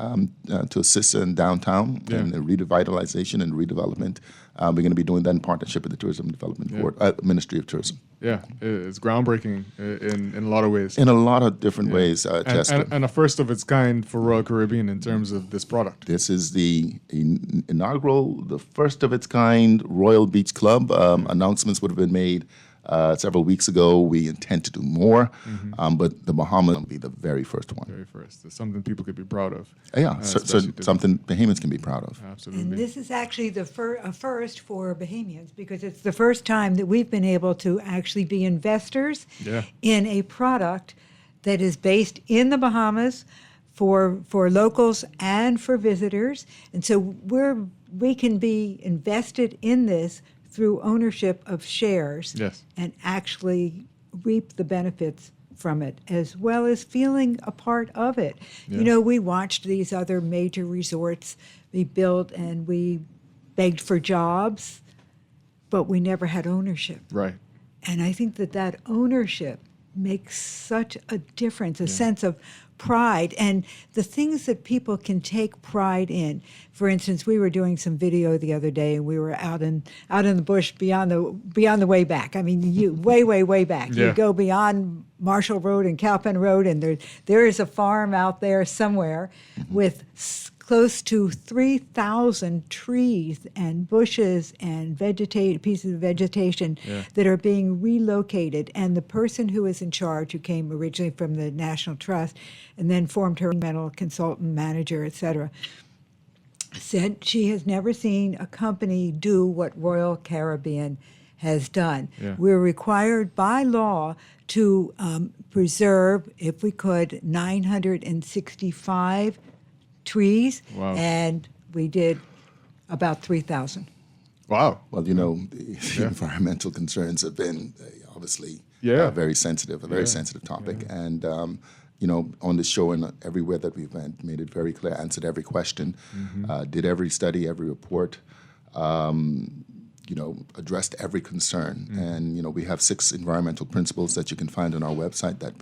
to assist in downtown and the revitalization and redevelopment. We're going to be doing that in partnership with the Tourism Development Board, Ministry of Tourism. Yeah, it's groundbreaking in a lot of ways. In a lot of different ways, Chester. And a first of its kind for Royal Caribbean in terms of this product. This is the inaugural, the first of its kind Royal Beach Club. Announcements would have been made several weeks ago. We intend to do more, but the Bahamas will be the very first one. Very first. It's something people could be proud of. Something Bahamians can be proud of. Absolutely. And this is actually a first for Bahamians because it's the first time that we've been able to actually be investors in a product that is based in the Bahamas for locals and for visitors. And so we can be invested in this through ownership of shares and actually reap the benefits from it, as well as feeling a part of it. Yeah. We watched these other major resorts be built and we begged for jobs, but we never had ownership. Right. And I think that ownership makes such a difference, a sense of pride and the things that people can take pride in. For instance, we were doing some video the other day and we were out in the bush beyond the way back. I mean, way back. Yeah. You go beyond Marshall Road and Cowpen Road and there is a farm out there somewhere with close to 3,000 trees and bushes and pieces of vegetation that are being relocated. And the person who is in charge, who came originally from the National Trust and then formed her environmental consultant, manager, et cetera, said she has never seen a company do what Royal Caribbean has done. Yeah. We're required by law to preserve, if we could, 965 trees, and we did about 3,000. Wow. Well, the environmental concerns have been obviously very sensitive, a very sensitive topic. Yeah. And, on the show and everywhere that we went, made it very clear, answered every question, did every study, every report, addressed every concern. And, we have 6 environmental principles that you can find on our website that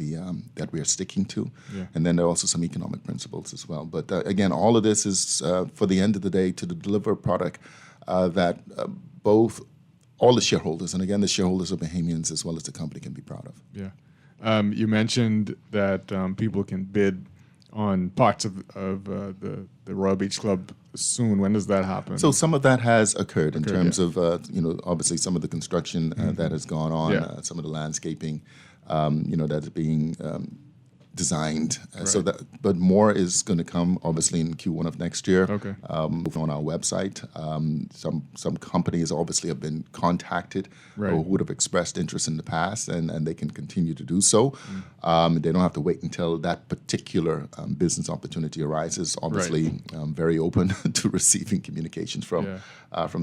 we are sticking to. Yeah. And then there are also some economic principles as well. But again, all of this is, for the end of the day, to deliver a product that both all the shareholders, and again, the shareholders are Bahamians as well as the company, can be proud of. Yeah. You mentioned that people can bid on parts of the Royal Beach Club soon. When does that happen? So some of that has occurred in terms of, obviously some of the construction that has gone on, some of the landscaping, that's being designed. So that, but more is going to come obviously in Q1 of next year. Okay. On our website, some companies obviously have been contacted Right. who would have expressed interest in the past, and they can continue to do so. They don't have to wait until that particular business opportunity arises. Obviously, very open to receiving communications from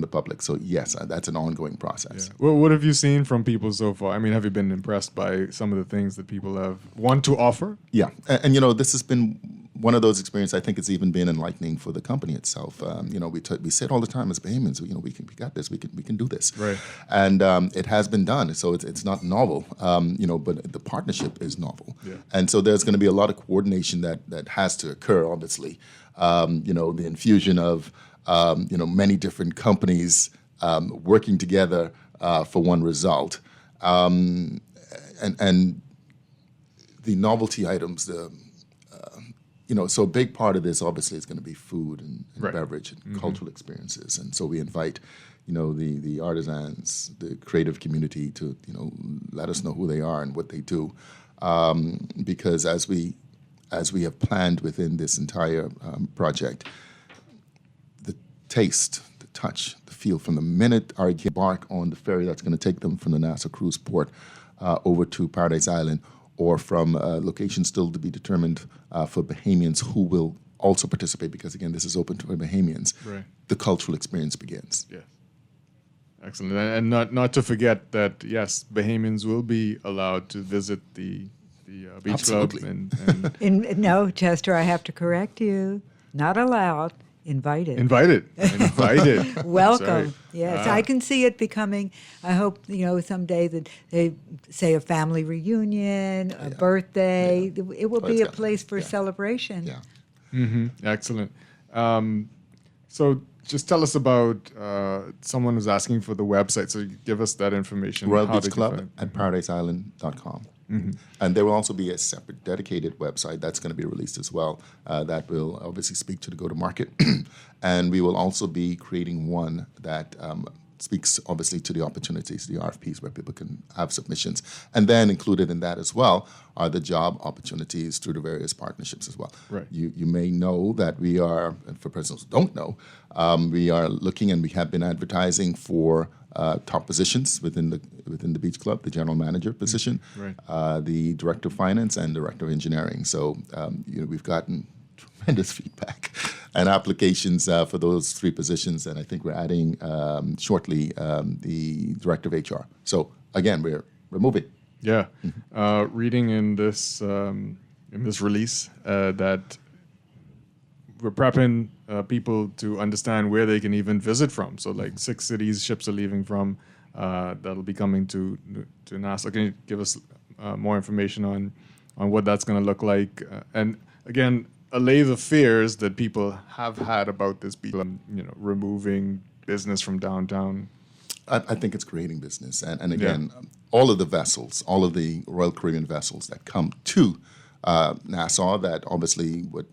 the public. So yes, that's an ongoing process. Well, what have you seen from people so far? I mean, have you been impressed by some of the things that people have want to offer? Yeah, and this has been one of those experiences. I think it's even been enlightening for the company itself. We say it all the time as Bahamians. We got this. We can do this. Right. And it has been done. So it's not novel. But the partnership is novel. Yeah. And so there's going to be a lot of coordination that has to occur. Obviously, the infusion of many different companies working together for one result, and the novelty items, so a big part of this obviously is going to be food and beverage and cultural experiences. And so we invite, the artisans, the creative community to, let us know who they are and what they do. Because as we have planned within this entire project, the taste, the touch, the feel from the minute our kids embark on the ferry that's going to take them from the Nassau Cruise Port over to Paradise Island, or from locations still to be determined for Bahamians who will also participate, because again, this is open to Bahamians. Right. The cultural experience begins. Yes. Excellent. And not to forget that, yes, Bahamians will be allowed to visit the beach Absolutely. club. And No, Chester, I have to correct you. Not allowed. Invited. Invited. Welcome. Sorry. Yes, I can see it becoming. I hope someday that they say a family reunion, a birthday. It will be a place for celebration. Yeah. Mm-hmm. Excellent. So just tell us about someone who's asking for the website. So you give us that information. Royal How Beach did you Club find- at paradiseisland.com. Mhm. And there will also be a separate dedicated website that's going to be released as well that will obviously speak to the go-to-market. And we will also be creating one that speaks obviously to the opportunities, the RFPs, where people can have submissions. And then included in that as well are the job opportunities through the various partnerships as well. Right. You may know that we are, and for persons who don't know, we are looking, and we have been advertising for top positions within the Beach Club, the general manager position, Right. the director of finance, and director of engineering. So we've gotten tremendous feedback and applications for those three positions, and I think we're adding shortly the director of HR. So again, we're moving. Yeah. Reading in this release that we're prepping people to understand where they can even visit from. So like 6 cities ships are leaving from that'll be coming to Nassau. Can you give us more information on what that's going to look like? And again, allay the fears that people have had about this beach, removing business from downtown. I think it's creating business. And again, all of the vessels, all of the Royal Caribbean vessels that come to Nassau, that obviously would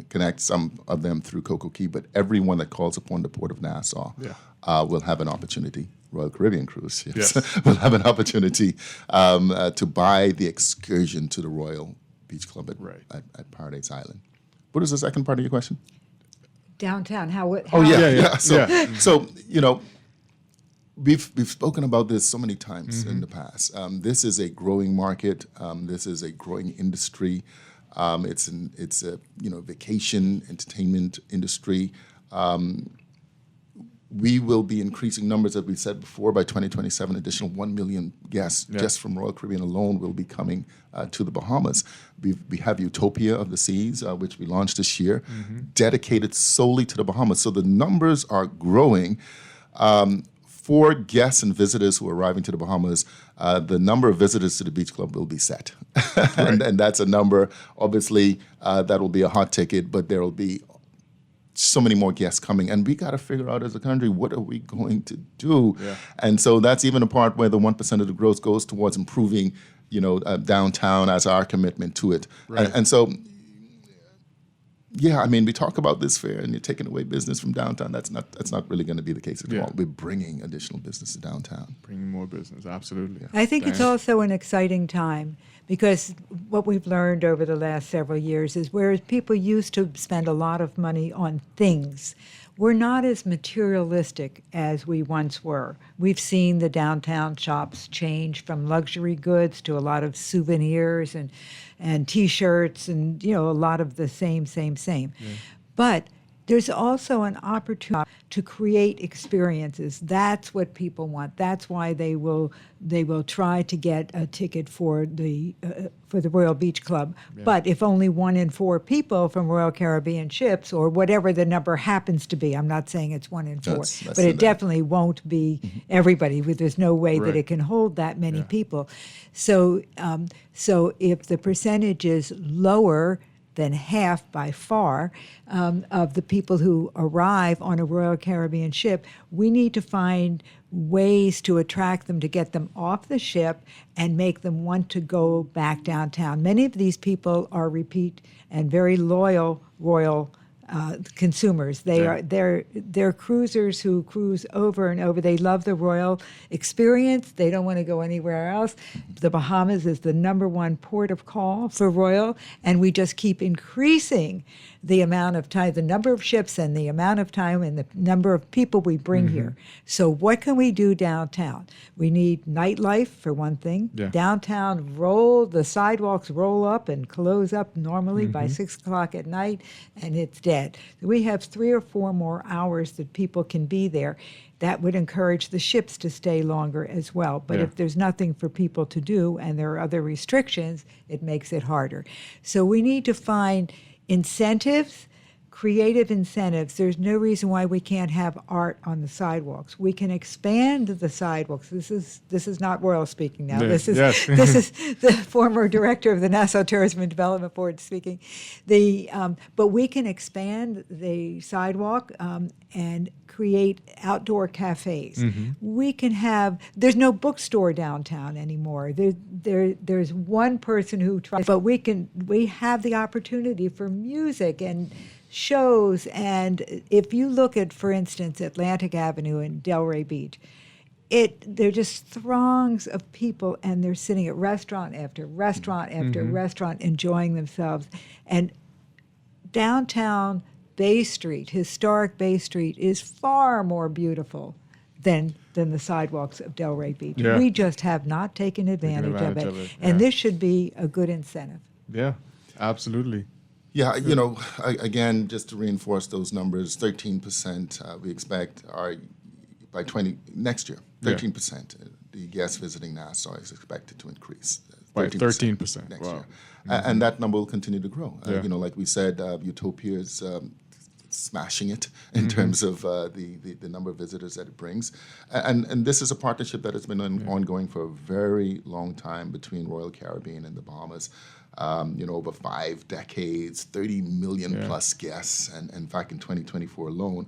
connect some of them through Coco Key, but everyone that calls upon the Port of Nassau will have an opportunity. Royal Caribbean Cruise, yes. will have an opportunity to buy the excursion to the Royal Beach Club at Paradise Island. What is the second part of your question? Downtown, how? Oh yeah. So we've spoken about this so many times in the past. This is a growing market. This is a growing industry. It's a vacation entertainment industry. We will be increasing numbers, as we said before, by 2027. Additional 1 million guests just from Royal Caribbean alone will be coming to the Bahamas. We have Utopia of the Seas, which we launched this year, dedicated solely to the Bahamas. So the numbers are growing. For guests and visitors who are arriving to the Bahamas, the number of visitors to the Beach Club will be set. and that's a number, obviously, that will be a hot ticket, but there will be so many more guests coming, and we got to figure out as a country, what are we going to do? And so that's even a part where the 1% of the growth goes towards improving, downtown as our commitment to it. Right. And so Yeah, I mean, we talk about this fair and you're taking away business from downtown. That's not really going to be the case at all. We're bringing additional business to downtown. Bringing more business, absolutely. I think it's also an exciting time because what we've learned over the last several years is whereas people used to spend a lot of money on things, we're not as materialistic as we once were. We've seen the downtown shops change from luxury goods to a lot of souvenirs and T-shirts and, a lot of the same. But there's also an opportunity to create experiences. That's what people want. That's why they will try to get a ticket for the Royal Beach Club. Yeah. But if only 1 in 4 people from Royal Caribbean ships, or whatever the number happens to be, I'm not saying it's 1 in 4, but it definitely won't be everybody. There's no way that it can hold that many people. So if the percentage is lower than half by far of the people who arrive on a Royal Caribbean ship, we need to find ways to attract them, to get them off the ship and make them want to go back downtown. Many of these people are repeat and very loyal Royal consumers. They're cruisers who cruise over and over. They love the Royal experience. They don't want to go anywhere else. The Bahamas is the #1 port of call for Royal, and we just keep increasing the amount of time, the number of ships and the amount of time and the number of people we bring here. So what can we do downtown? We need nightlife, for one thing. Yeah. Downtown, the sidewalks roll up and close up normally by 6 o'clock at night, and it's dead. We have 3 or 4 more hours that people can be there. That would encourage the ships to stay longer as well. But if there's nothing for people to do and there are other restrictions, it makes it harder. So we need to find incentives, creative incentives. There's no reason why we can't have art on the sidewalks. We can expand the sidewalks. This is not Royal speaking now. This is the former director of the Nassau Tourism and Development Board speaking. But we can expand the sidewalk and create outdoor cafes. We can have. There's no bookstore downtown anymore. There's one person who tries, but we have the opportunity for music and shows. And if you look at, for instance, Atlantic Avenue and Delray Beach, they're just throngs of people, and they're sitting at restaurant after restaurant after restaurant, enjoying themselves. And downtown Bay Street, historic Bay Street, is far more beautiful than the sidewalks of Delray Beach. Yeah. We just have not taken advantage of it. And this should be a good incentive. Yeah, absolutely. Yeah, again, just to reinforce those numbers, 13% we expect by next year. 13%. The guests visiting Nassau is expected to increase. By 13% next year. And that number will continue to grow. Like we said, Utopia is smashing it in terms of the number of visitors that it brings. And this is a partnership that has been ongoing for a very long time between Royal Caribbean and the Bahamas. Over 5 decades, 30 million plus guests. And in fact, in 2024 alone,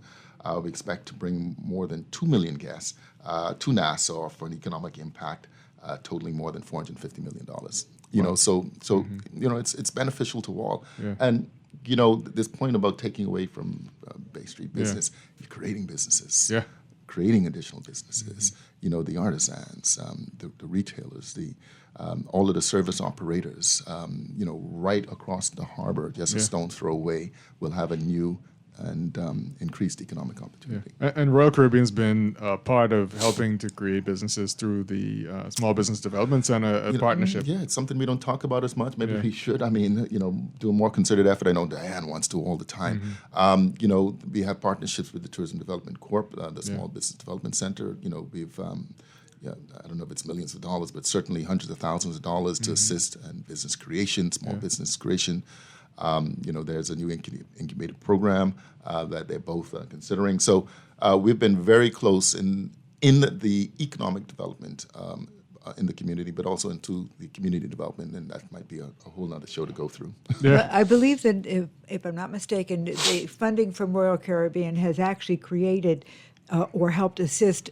we expect to bring more than 2 million guests to Nassau for an economic impact totaling more than $450 million. It's beneficial to all. Yeah. And this point about taking away from Bay Street business, you're creating businesses. Yeah. Creating additional businesses. The artisans, the retailers, all of the service operators, right across the harbor, just a stone's throw away, will have a new and increased economic opportunity. Yeah. And Royal Caribbean's been part of helping to create businesses through the Small Business Development Center partnership. Yeah, it's something we don't talk about as much. Maybe we should. I mean, do a more concerted effort. I know Diane wants to all the time. We have partnerships with the Tourism Development Corp, the Small Business Development Center. We've I don't know if it's millions of dollars, but certainly hundreds of thousands of dollars to assist in business creation, small business creation. There's a new incubator program that they're both considering. So we've been very close in the economic development in the community, but also into the community development, and that might be a whole other show to go through. Yeah. I believe that, if I'm not mistaken, the funding from Royal Caribbean has actually created or helped assist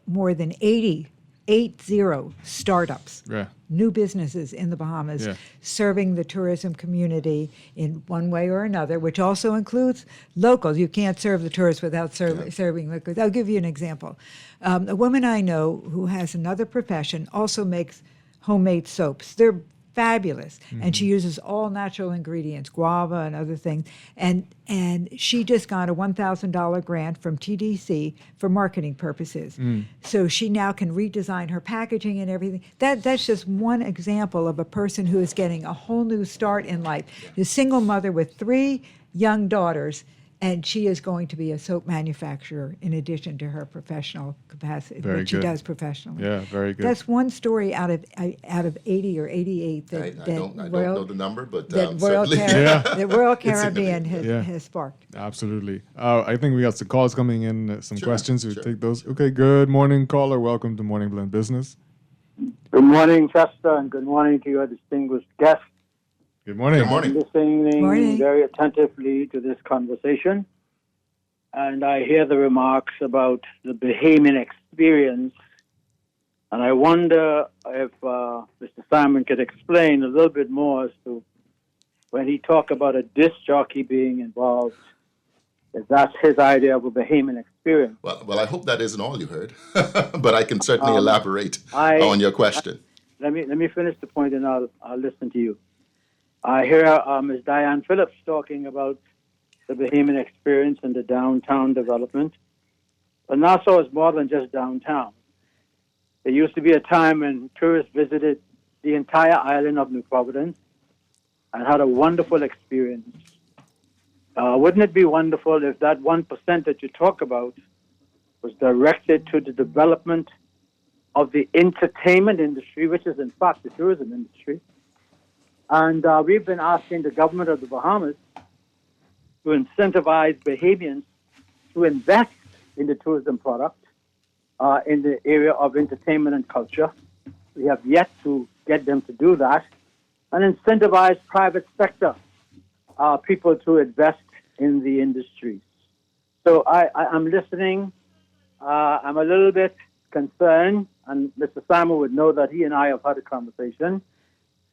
more than 80 80 startups, Yeah. new businesses in the Bahamas, Yeah. serving the tourism community in one way or another, which also includes locals. You can't serve the tourists without serving locals. I'll give you an example. A woman I know who has another profession also makes homemade soaps. They're fabulous, and she uses all natural ingredients, guava and other things. And she just got a $1,000 grant from TDC for marketing purposes. So she now can redesign her packaging and everything. That's just one example of a person who is getting a whole new start in life. A single mother with 3 young daughters, and she is going to be a soap manufacturer in addition to her professional capacity, Very what she good. does professionally. Yeah, very good. That's one story out of 80 or 88 that I don't know the number, but that Royal, certainly. the Royal It's Caribbean significant. has sparked. Absolutely. I think we got some calls coming in, some Sure, questions. We'll take those. Okay, good morning, caller. Welcome to Morning Blend Business. Good morning, Chester, and good morning to your distinguished guest. Good morning. I'm listening Morning. very attentively to this conversation, and I hear the remarks about the Bahamian experience, and I wonder if Mr. Simon could explain a little bit more as to when he talked about a disc jockey being involved, if that's his idea of a Bahamian experience. Well, I hope that isn't all you heard, but I can certainly elaborate on your question. Let me finish the point, and I'll listen to you. I hear Ms. Diane Phillips talking about the Bahamian experience and the downtown development. But Nassau is more than just downtown. There used to be a time when tourists visited the entire island of New Providence and had a wonderful experience. Wouldn't it be wonderful if that 1% that you talk about was directed to the development of the entertainment industry, which is in fact the tourism industry? And we've been asking the government of the Bahamas to incentivize Bahamians to invest in the tourism product in the area of entertainment and culture. We have yet to get them to do that, and incentivize private sector people to invest in the industries. So I'm listening. I'm a little bit concerned, and Mr. Simon would know that he and I have had a conversation.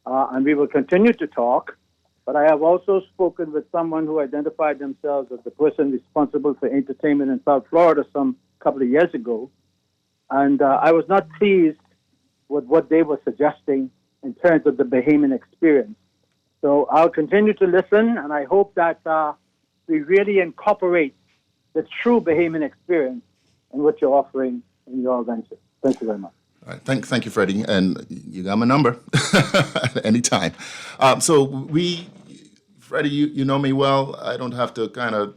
And we will continue to talk, but I have also spoken with someone who identified themselves as the person responsible for entertainment in South Florida some couple of years ago, and I was not pleased with what they were suggesting in terms of the Bahamian experience. So I'll continue to listen, and I hope that we really incorporate the true Bahamian experience in what you're offering in your venture. Thank you very much. All right, thank you, Freddie, and you got my number anytime. Freddie, you know me well. I don't have to kind of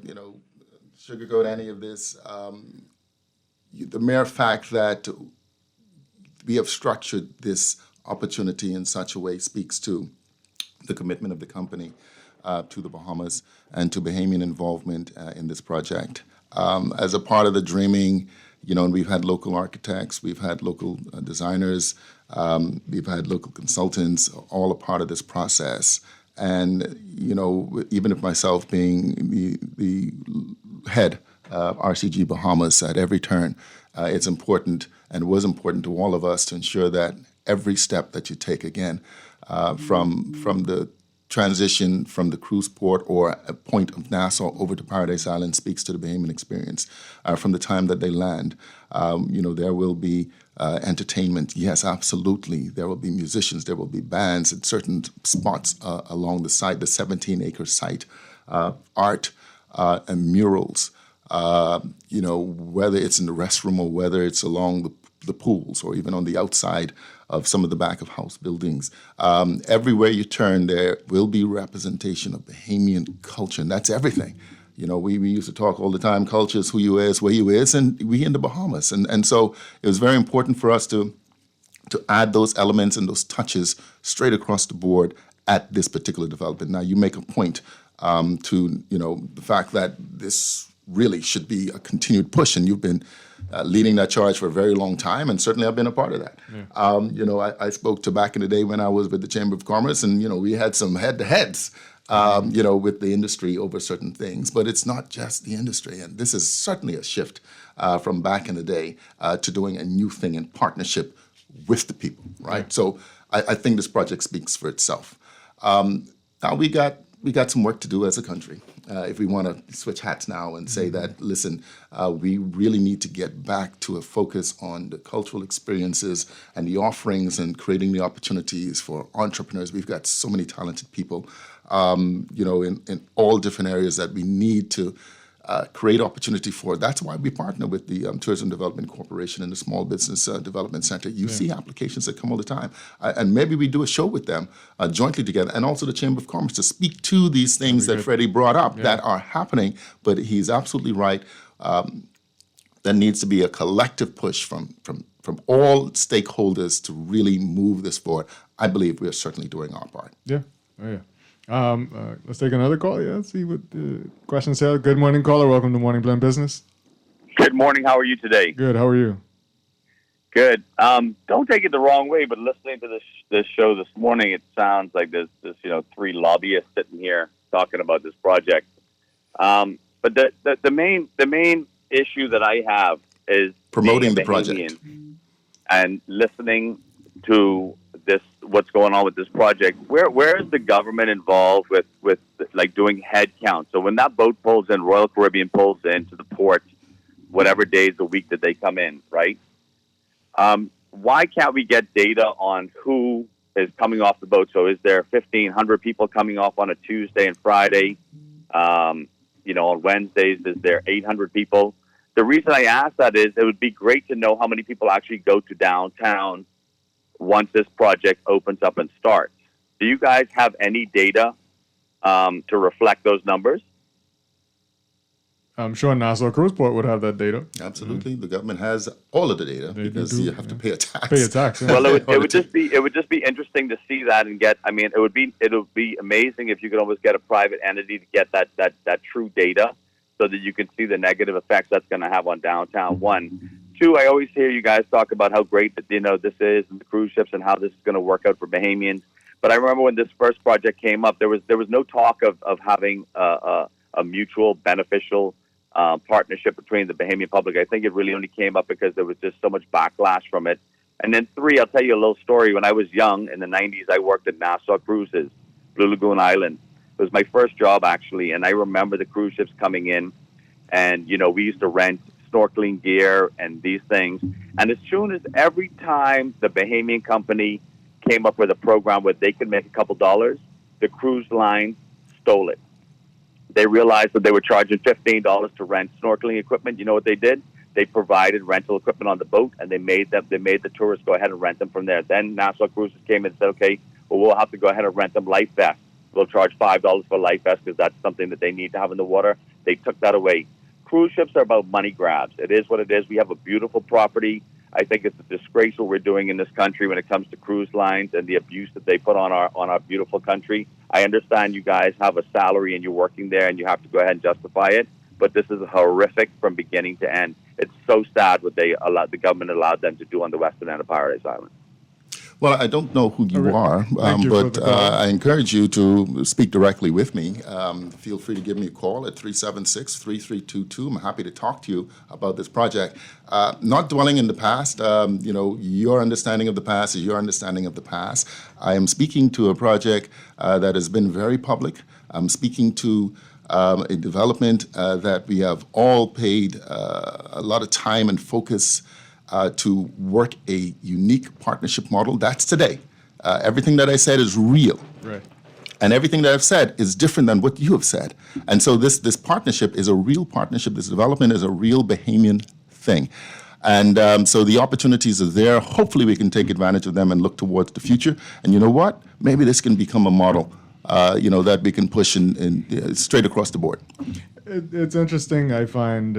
sugarcoat any of this. The mere fact that we have structured this opportunity in such a way speaks to the commitment of the company to the Bahamas and to Bahamian involvement in this project. As a part of the dreaming, and we've had local architects, we've had local designers, we've had local consultants, all a part of this process. And, even if myself being the head of RCG Bahamas at every turn, it's important and was important to all of us to ensure that every step that you take, again, from the transition from the cruise port or a point of Nassau over to Paradise Island speaks to the Bahamian experience. From the time that they land, there will be entertainment. Yes, absolutely. There will be musicians. There will be bands at certain spots along the site, the 17-acre site, art and murals. Whether it's in the restroom or whether it's along the pools or even on the outside of some of the back of house buildings. Everywhere you turn, there will be representation of Bahamian culture, and that's everything. We used to talk all the time, culture is who you is, where you is, and we in the Bahamas. And so it was very important for us to add those elements and those touches straight across the board at this particular development. Now, you make a point to, the fact that this really should be a continued push, and you've been leading that charge for a very long time, and certainly I've been a part of that. Yeah. I spoke to back in the day when I was with the Chamber of Commerce, and we had some head-to-heads with the industry over certain things. But it's not just the industry. And this is certainly a shift from back in the day to doing a new thing in partnership with the people, right? So I think this project speaks for itself. Now we got some work to do as a country. If we want to switch hats now and say that, listen, we really need to get back to a focus on the cultural experiences and the offerings and creating the opportunities for entrepreneurs. We've got so many talented people, in all different areas that we need to create opportunity for. That's why we partner with the Tourism Development Corporation and the Small Business Development Center. You see applications that come all the time. And maybe we do a show with them jointly together, and also the Chamber of Commerce to speak to these things that Freddie brought up that are happening. But he's absolutely right. There needs to be a collective push from all stakeholders to really move this forward. I believe we are certainly doing our part. Yeah. Oh, yeah. Let's take another call. Yeah, let's see what the questions are. Good morning, caller. Welcome to Morning Blend Business. Good morning. How are you today? Good. How are you? Good. Don't take it the wrong way, but listening to this show this morning, it sounds like there's three lobbyists sitting here talking about this project. But the main issue that I have is promoting the project and listening to what's going on with this project. Where is the government involved with like doing head count? So when that boat pulls in, Royal Caribbean pulls into the port, whatever days a week that they come in, right? Why can't we get data on who is coming off the boat? So is there 1,500 people coming off on a Tuesday and Friday? On Wednesdays, is there 800 people? The reason I ask that is it would be great to know how many people actually go to downtown once this project opens up and starts. Do you guys have any data to reflect those numbers? I'm sure Nassau Cruise Port would have that data. Absolutely, the government has all of the data because you have to pay a tax. Pay a tax. Yeah. Well, it would just be interesting to see that and get. I mean, it would be amazing if you could almost get a private entity to get that true data, so that you can see the negative effects that's going to have on downtown. One. Two, I always hear you guys talk about how great that this is, and the cruise ships, and how this is going to work out for Bahamians. But I remember when this first project came up, there was no talk of having a mutual beneficial partnership between the Bahamian public. I think it really only came up because there was just so much backlash from it. And then three, I'll tell you a little story. When I was young in the 90s, I worked at Nassau Cruises, Blue Lagoon Island. It was my first job actually, and I remember the cruise ships coming in, and we used to rent snorkeling gear and these things. And as soon as every time the Bahamian company came up with a program where they could make a couple dollars, the cruise line stole it. They realized that they were charging $15 to rent snorkeling equipment. You know what they did? They provided rental equipment on the boat, and they made the tourists go ahead and rent them from there. Then Nassau Cruises came in and said, okay, well, we'll have to go ahead and rent them life vests. We'll charge $5 for life vests because that's something that they need to have in the water. They took that away. Cruise ships are about money grabs. It is what it is. We have a beautiful property. I think it's a disgrace what we're doing in this country when it comes to cruise lines and the abuse that they put on our beautiful country. I understand you guys have a salary and you're working there and you have to go ahead and justify it, but this is horrific from beginning to end. It's so sad what the government allowed them to do on the western end of Paradise Island. Well, I don't know who you are, but I encourage you to speak directly with me. Feel free to give me a call at 376-3322. I'm happy to talk to you about this project. Not dwelling in the past, your understanding of the past is your understanding of the past. I am speaking to a project that has been very public. I'm speaking to a development that we have all paid a lot of time and focus to work a unique partnership model. That's today. Everything that I said is real. Right. And everything that I've said is different than what you have said. And so this partnership is a real partnership. This development is a real Bahamian thing. And so the opportunities are there. Hopefully we can take advantage of them and look towards the future. And you know what? Maybe this can become a model, that we can push in straight across the board. It's interesting. I find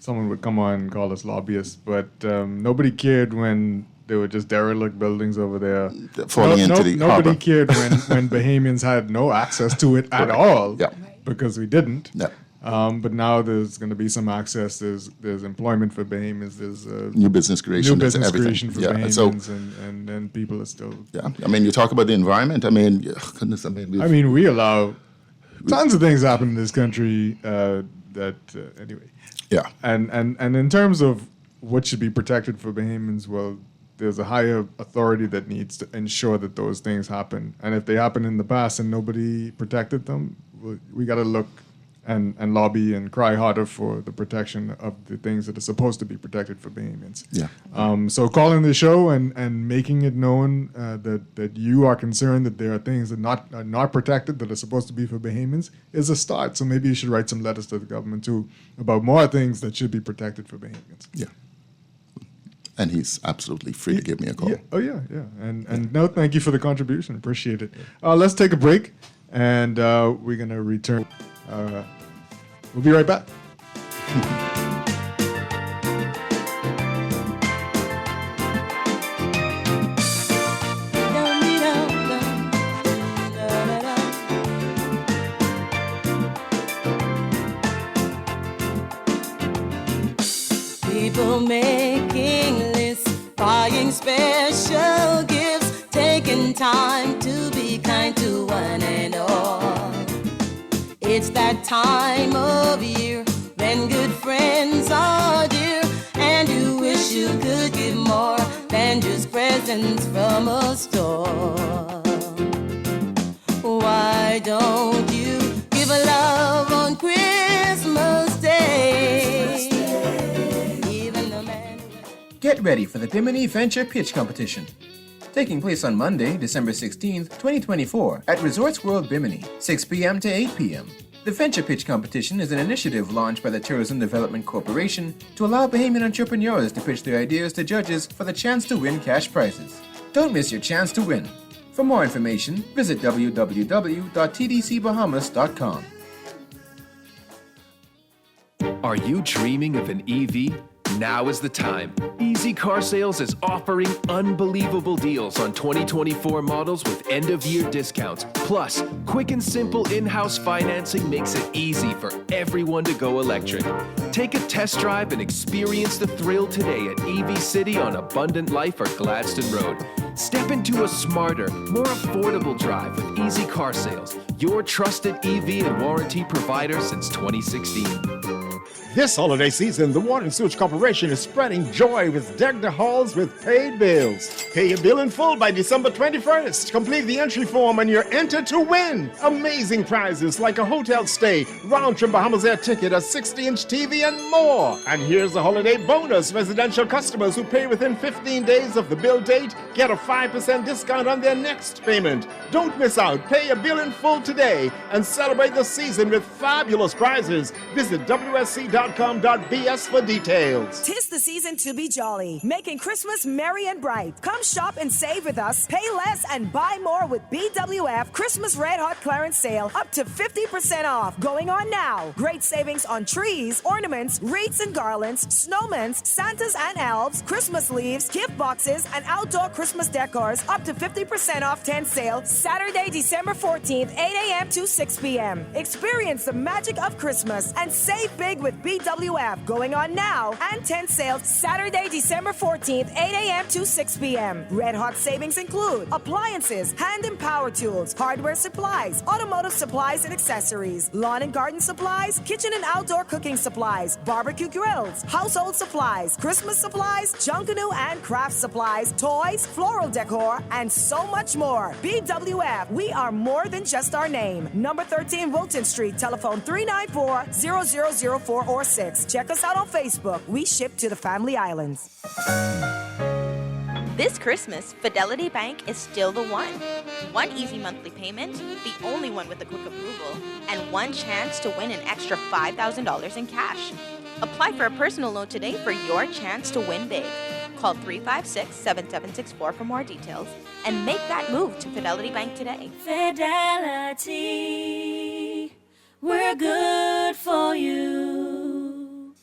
someone would come on and call us lobbyists, but nobody cared when there were just derelict buildings over there. Falling into the nobody harbor. cared when Bahamians had no access to it at all, because we didn't. Yeah. But now there's going to be some access. There's employment for Bahamians. There's new business creation. New business everything. creation for Yeah. Bahamians, So and then people are still. Yeah, I mean, you talk about the environment. I mean, goodness, I mean, we allow tons of things happen in this country anyway. Yeah. And in terms of what should be protected for Bahamians, well, there's a higher authority that needs to ensure that those things happen. And if they happen in the past and nobody protected them, we got to look and lobby and cry harder for the protection of the things that are supposed to be protected for Bahamians. Yeah. So calling the show and making it known that you are concerned that there are things that are not protected that are supposed to be for Bahamians is a start. So maybe you should write some letters to the government too about more things that should be protected for Bahamians. Yeah. And he's absolutely free to give me a call. Yeah. Oh, yeah. And no, thank you for the contribution. Appreciate it. Let's take a break, and we're going to return. We'll be right back. People making lists, buying special gifts, taking time to be kind to one and all. It's that time of year when good friends are dear, and you wish you could give more than just presents from a store. Why don't you give a love on Christmas Day? Get ready for the Bimini Venture Pitch Competition. Taking place on Monday, December 16th, 2024 at Resorts World Bimini, 6 p.m. to 8 p.m. The Venture Pitch Competition is an initiative launched by the Tourism Development Corporation to allow Bahamian entrepreneurs to pitch their ideas to judges for the chance to win cash prizes. Don't miss your chance to win. For more information, visit www.tdcbahamas.com. Are you dreaming of an EV? Now is the time. Easy Car Sales is offering unbelievable deals on 2024 models with end-of-year discounts. Plus, quick and simple in-house financing makes it easy for everyone to go electric. Take a test drive and experience the thrill today at EV City on Abundant Life or Gladstone Road. Step into a smarter, more affordable drive with Easy Car Sales, your trusted EV and warranty provider since 2016. This holiday season, the Water and Sewage Corporation is spreading joy with deck the halls with paid bills. Pay your bill in full by December 21st. Complete the entry form and you're entered to win amazing prizes like a hotel stay, round-trip Bahamas Air ticket, a 60-inch TV, and more. And here's a holiday bonus. Residential customers who pay within 15 days of the bill date get a 5% discount on their next payment. Don't miss out. Pay your bill in full today and celebrate the season with fabulous prizes. Visit WSC.com.bs for details. 'Tis the season to be jolly, making Christmas merry and bright. Come shop and save with us. Pay less and buy more with BWF Christmas Red Hot Clearance Sale, up to 50% off. Going on now. Great savings on trees, ornaments, wreaths and garlands, snowmen, Santas and elves, Christmas leaves, gift boxes, and outdoor Christmas decors, up to 50% off tent sale, Saturday, December 14th, 8 a.m. to 6 p.m. Experience the magic of Christmas and save big with BWF. Going on now. And tent sales Saturday, December 14th, 8 a.m. to 6 p.m. Red Hot savings include appliances, hand and power tools, hardware supplies, automotive supplies and accessories, lawn and garden supplies, kitchen and outdoor cooking supplies, barbecue grills, household supplies, Christmas supplies, Junkanoo and craft supplies, toys, floral decor, and so much more. BWF, we are more than just our name. Number 13 Wilton Street, telephone 394-0004 or 6. Check us out on Facebook. We ship to the Family Islands. This Christmas, Fidelity Bank is still the one. One easy monthly payment, the only one with a quick approval, and one chance to win an extra $5,000 in cash. Apply for a personal loan today for your chance to win big. Call 356-7764 for more details and make that move to Fidelity Bank today. Fidelity, we're good for you.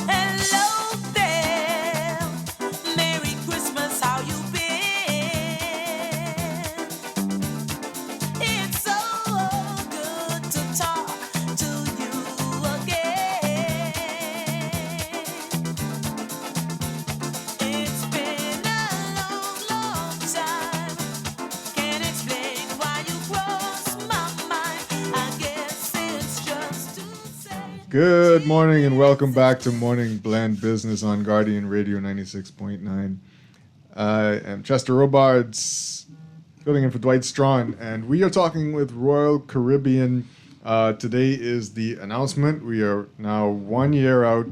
Hello there, Merry Christmas, how you been? It's so Good morning and welcome back to Morning Blend Business on Guardian Radio 96.9. I'm Chester Robards, filling in for Dwight Strachan, and we are talking with Royal Caribbean. Today is the announcement. We are now 1 year out,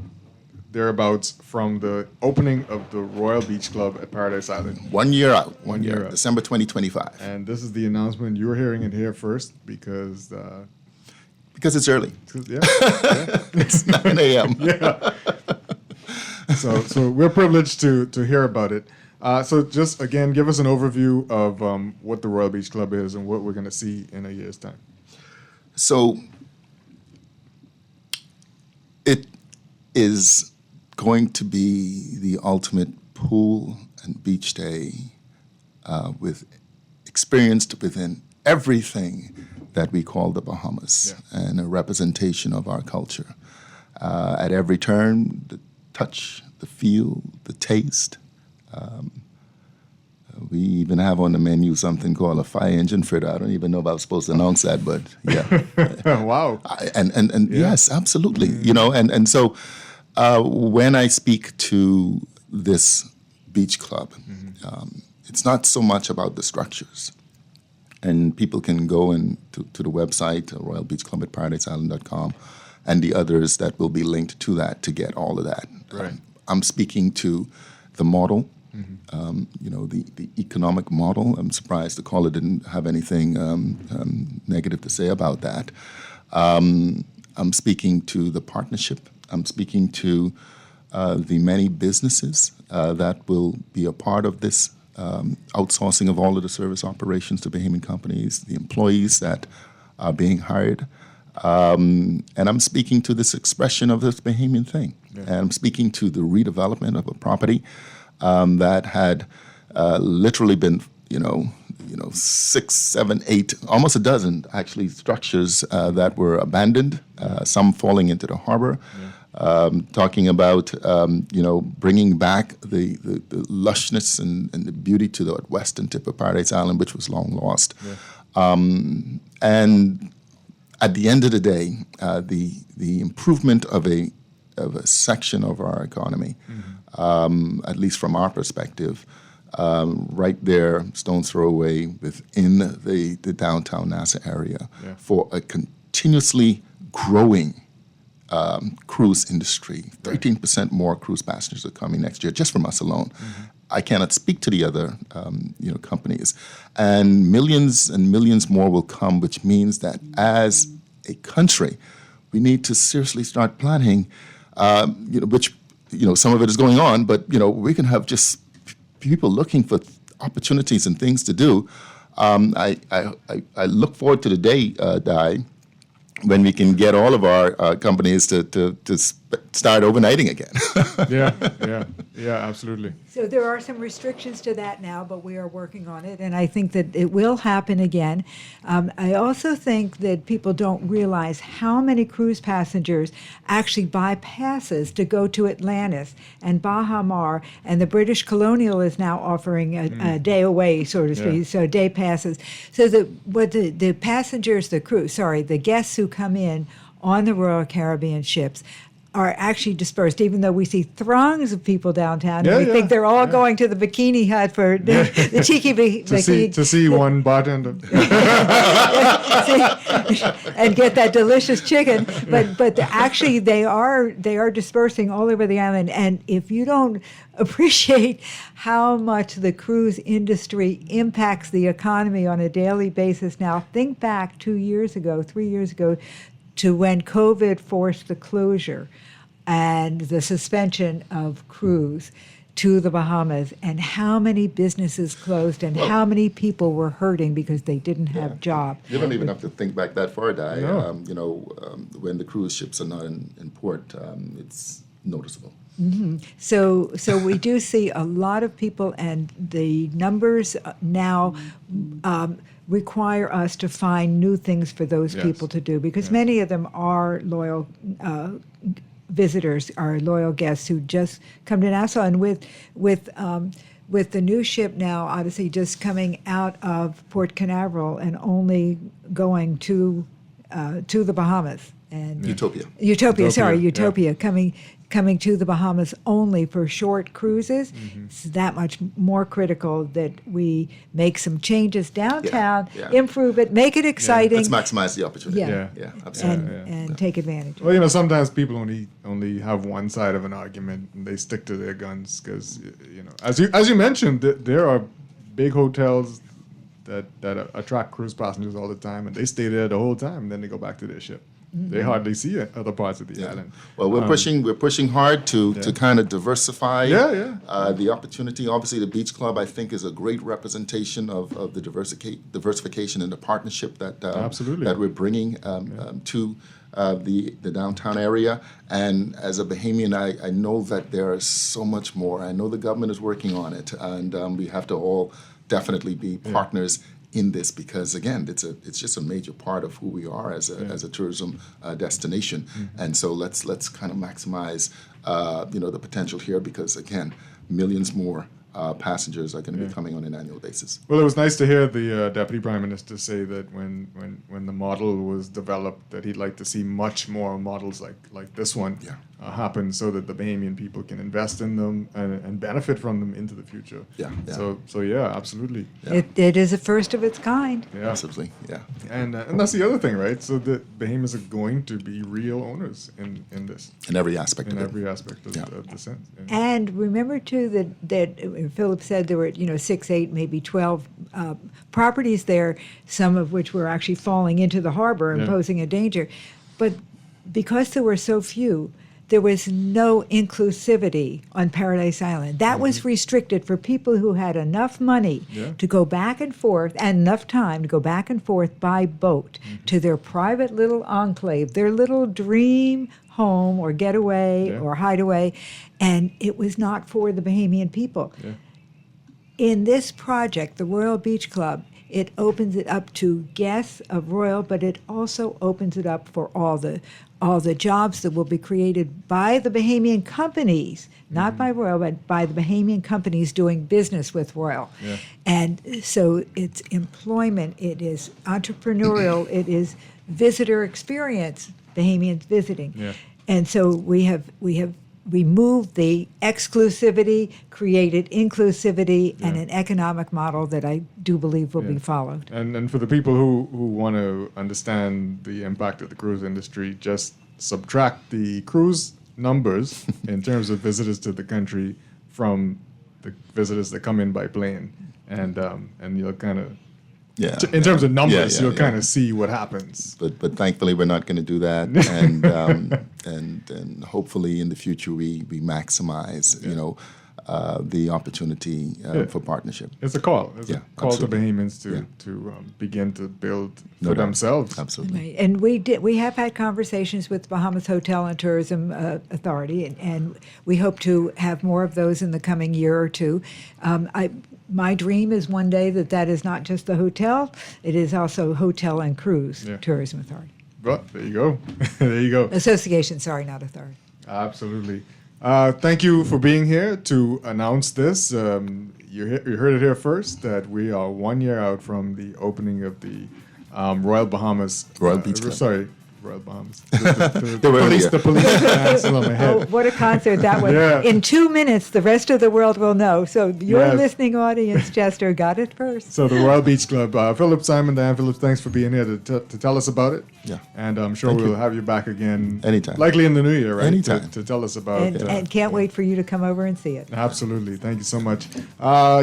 thereabouts, from the opening of the Royal Beach Club at Paradise Island. 1 year out. 1 year out. December 2025. And this is the announcement. You're hearing it here first because it's early. Yeah. It's 9 a.m. Yeah. So we're privileged to hear about it. So just, again, give us an overview of what the Royal Beach Club is and what we're going to see in a year's time. So it is going to be the ultimate pool and beach day with experienced within everything that we call the Bahamas, and a representation of our culture. At every turn, the touch, the feel, the taste. We even have on the menu something called a fire engine fritter. I don't even know if I was supposed to announce that, but yeah. Wow. And yes, absolutely. You know, and so when I speak to this beach club, it's not so much about the structures. And people can go to the website, Royal Beach Club at ParadiseIsland.com, and the others that will be linked to that to get all of that. Right. I'm speaking to the model, the economic model. I'm surprised the caller didn't have anything negative to say about that. I'm speaking to the partnership. I'm speaking to the many businesses that will be a part of this outsourcing of all of the service operations to Bahamian companies, the employees that are being hired. And I'm speaking to this expression of this Bahamian thing. Yeah. And I'm speaking to the redevelopment of a property that had literally been, 6, 7, 8, almost a dozen, actually, structures that were abandoned, some falling into the harbor. Yeah. Talking about, bringing back the lushness and the beauty to the western tip of Paradise Island, which was long lost. Yeah. And at the end of the day, the improvement of a section of our economy, at least from our perspective, right there, stone's throw away within the downtown NASA area, for a continuously growing cruise industry. 13% more cruise passengers are coming next year, just from us alone. I cannot speak to the other companies. And millions more will come, which means that as a country, we need to seriously start planning, which some of it is going on, but we can have just people looking for opportunities and things to do. I look forward to the day, Di, when we can get all of our companies to start overnighting again. Yeah, absolutely. So there are some restrictions to that now, but we are working on it, and I think that it will happen again. I also think that people don't realize how many cruise passengers actually buy passes to go to Atlantis and Baha Mar, and the British Colonial is now offering a day away, so to speak, so day passes. So the passengers, the guests who come in on the Royal Caribbean ships are actually dispersed, even though we see throngs of people downtown, and we think they're all going to the bikini hut for the cheeky bikini. To see one bartender. And get that delicious chicken. But actually they are dispersing all over the island. And if you don't appreciate how much the cruise industry impacts the economy on a daily basis now, think back 3 years ago, to when COVID forced the closure and the suspension of cruise to the Bahamas, and how many businesses closed and how many people were hurting because they didn't have jobs. You don't even have to think back that far, Di. No. When the cruise ships are not in port, it's noticeable. Mm-hmm. So we do see a lot of people, and the numbers now require us to find new things for those people to do, because many of them are loyal visitors, are loyal guests who just come to Nassau. And with the new ship now, obviously just coming out of Port Canaveral and only going to the Bahamas, and Utopia. Utopia coming to the Bahamas only for short cruises. It's that much more critical that we make some changes downtown, improve it, make it exciting. Let's maximize the opportunity. Yeah. Absolutely. And take advantage. Well, sometimes people only have one side of an argument, and they stick to their guns because, as you mentioned, there are big hotels that attract cruise passengers all the time, and they stay there the whole time, and then they go back to their ship. They hardly see other parts of the island. Well, we're pushing hard to kind of diversify the opportunity. Obviously, the Beach Club, I think, is a great representation of the diversification and the partnership that that we're bringing to the downtown area. And as a Bahamian, I know that there is so much more. I know the government is working on it, and we have to all definitely be partners in this, because again, it's just a major part of who we are as a tourism destination, and so let's kind of maximize the potential here, because again, millions more passengers are going to be coming on an annual basis. Well, it was nice to hear the Deputy Prime Minister say that when the model was developed, that he'd like to see much more models like this one happen, so that the Bahamian people can invest in them and benefit from them into the future. So yeah, absolutely. It is a first of its kind. Yeah. Absolutely. Yeah. And that's the other thing, right? So the Bahamas are going to be real owners in this. In every aspect of the sense. Yeah. And remember too that Philip said there were 6, 8, maybe 12 properties there, some of which were actually falling into the harbor and posing a danger. But because there were so few, there was no inclusivity on Paradise Island. That was restricted for people who had enough money to go back and forth, and enough time to go back and forth by boat to their private little enclave, their little dream home or getaway or hideaway, and it was not for the Bahamian people. In this project, the Royal Beach Club, it opens it up to guests of Royal, but it also opens it up for all the jobs that will be created by the Bahamian companies, not by Royal, but by the Bahamian companies doing business with Royal. And so it's employment, it is entrepreneurial, it is visitor experience, Bahamians visiting. And so we have removed the exclusivity, created inclusivity, and an economic model that I do believe will be followed. And for the people who want to understand the impact of the cruise industry, just subtract the cruise numbers in terms of visitors to the country from the visitors that come in by plane, and you'll kind of in terms of numbers, you'll kind of see what happens. But thankfully, we're not going to do that, and hopefully in the future we maximize the opportunity for partnership. It's a call. It's a call to Bahamians to begin to build for themselves. Absolutely. And we have had conversations with Bahamas Hotel and Tourism Authority, and we hope to have more of those in the coming year or two. My dream is one day that is not just the hotel, it is also Hotel and Cruise Tourism Authority. Well, there you go. There you go. Association, sorry, not authority. Absolutely. Thank you for being here to announce this. You heard it here first, that we are 1 year out from the opening of the Royal Bahamas. Royal Beach Club. Sorry, Royal Bahamas. The police cancel on my head. Oh, what a concert that was. In 2 minutes, the rest of the world will know. So your listening audience, Chester, got it first. So the Royal Beach Club. Philip, Simon, Diane Phillips, thanks for being here to tell us about it. Yeah. And I'm sure we'll have you back again. Anytime. Likely in the new year, right? Anytime. To tell us about it. And can't wait for you to come over and see it. Absolutely. Thank you so much.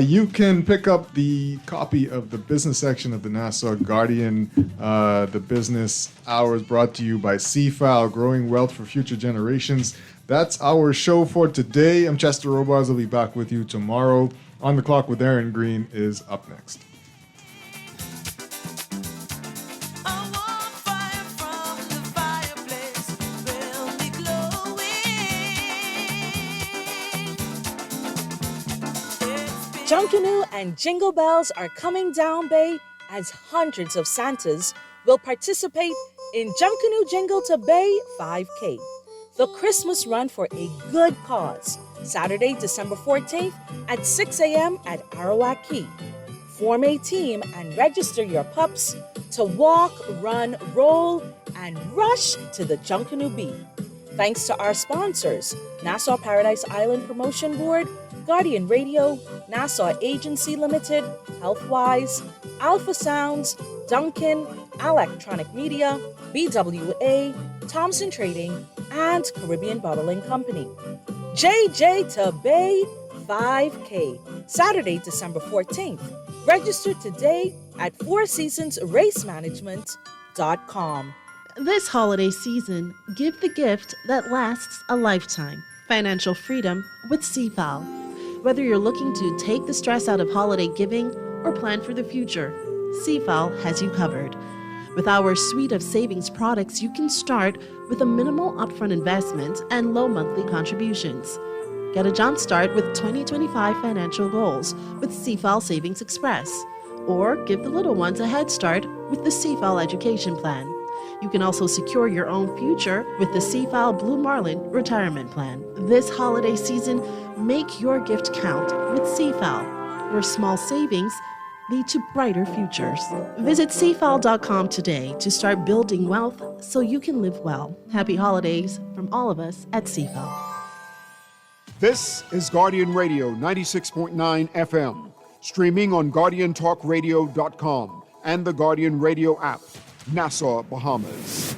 You can pick up the copy of the business section of the Nassau Guardian, the business hours brought to you by CFAL, Growing Wealth for Future Generations. That's our show for today. I'm Chester Robards. I'll be back with you tomorrow. On the Clock with Aaron Green is up next. Junkanoo and Jingle Bells are coming down, Bay, as hundreds of Santas will participate in Junkanoo Jingle to Bay 5K, the Christmas run for a good cause, Saturday, December 14th at 6 a.m. at Arawak Key. Form a team and register your pups to walk, run, roll, and rush to the Junkanoo Bee. Thanks to our sponsors, Nassau Paradise Island Promotion Board, Guardian Radio, Nassau Agency Limited, Healthwise, Alpha Sounds, Duncan, Electronic Media, BWA, Thompson Trading, and Caribbean Bottling Company. JJ to Bay 5K, Saturday, December 14th. Register today at fourseasonsracemanagement.com. This holiday season, give the gift that lasts a lifetime. Financial freedom with CFAL. Whether you're looking to take the stress out of holiday giving or plan for the future, CFAL has you covered. With our suite of savings products, you can start with a minimal upfront investment and low monthly contributions. Get a jump start with 2025 financial goals with CFAL Savings Express. Or give the little ones a head start with the CFAL Education Plan. You can also secure your own future with the CFAL Blue Marlin Retirement Plan. This holiday season, make your gift count with CFAL, where small savings lead to brighter futures. Visit CFAL.com today to start building wealth so you can live well. Happy holidays from all of us at CFAL. This is Guardian Radio 96.9 FM, streaming on GuardianTalkRadio.com and the Guardian Radio app, Nassau, Bahamas.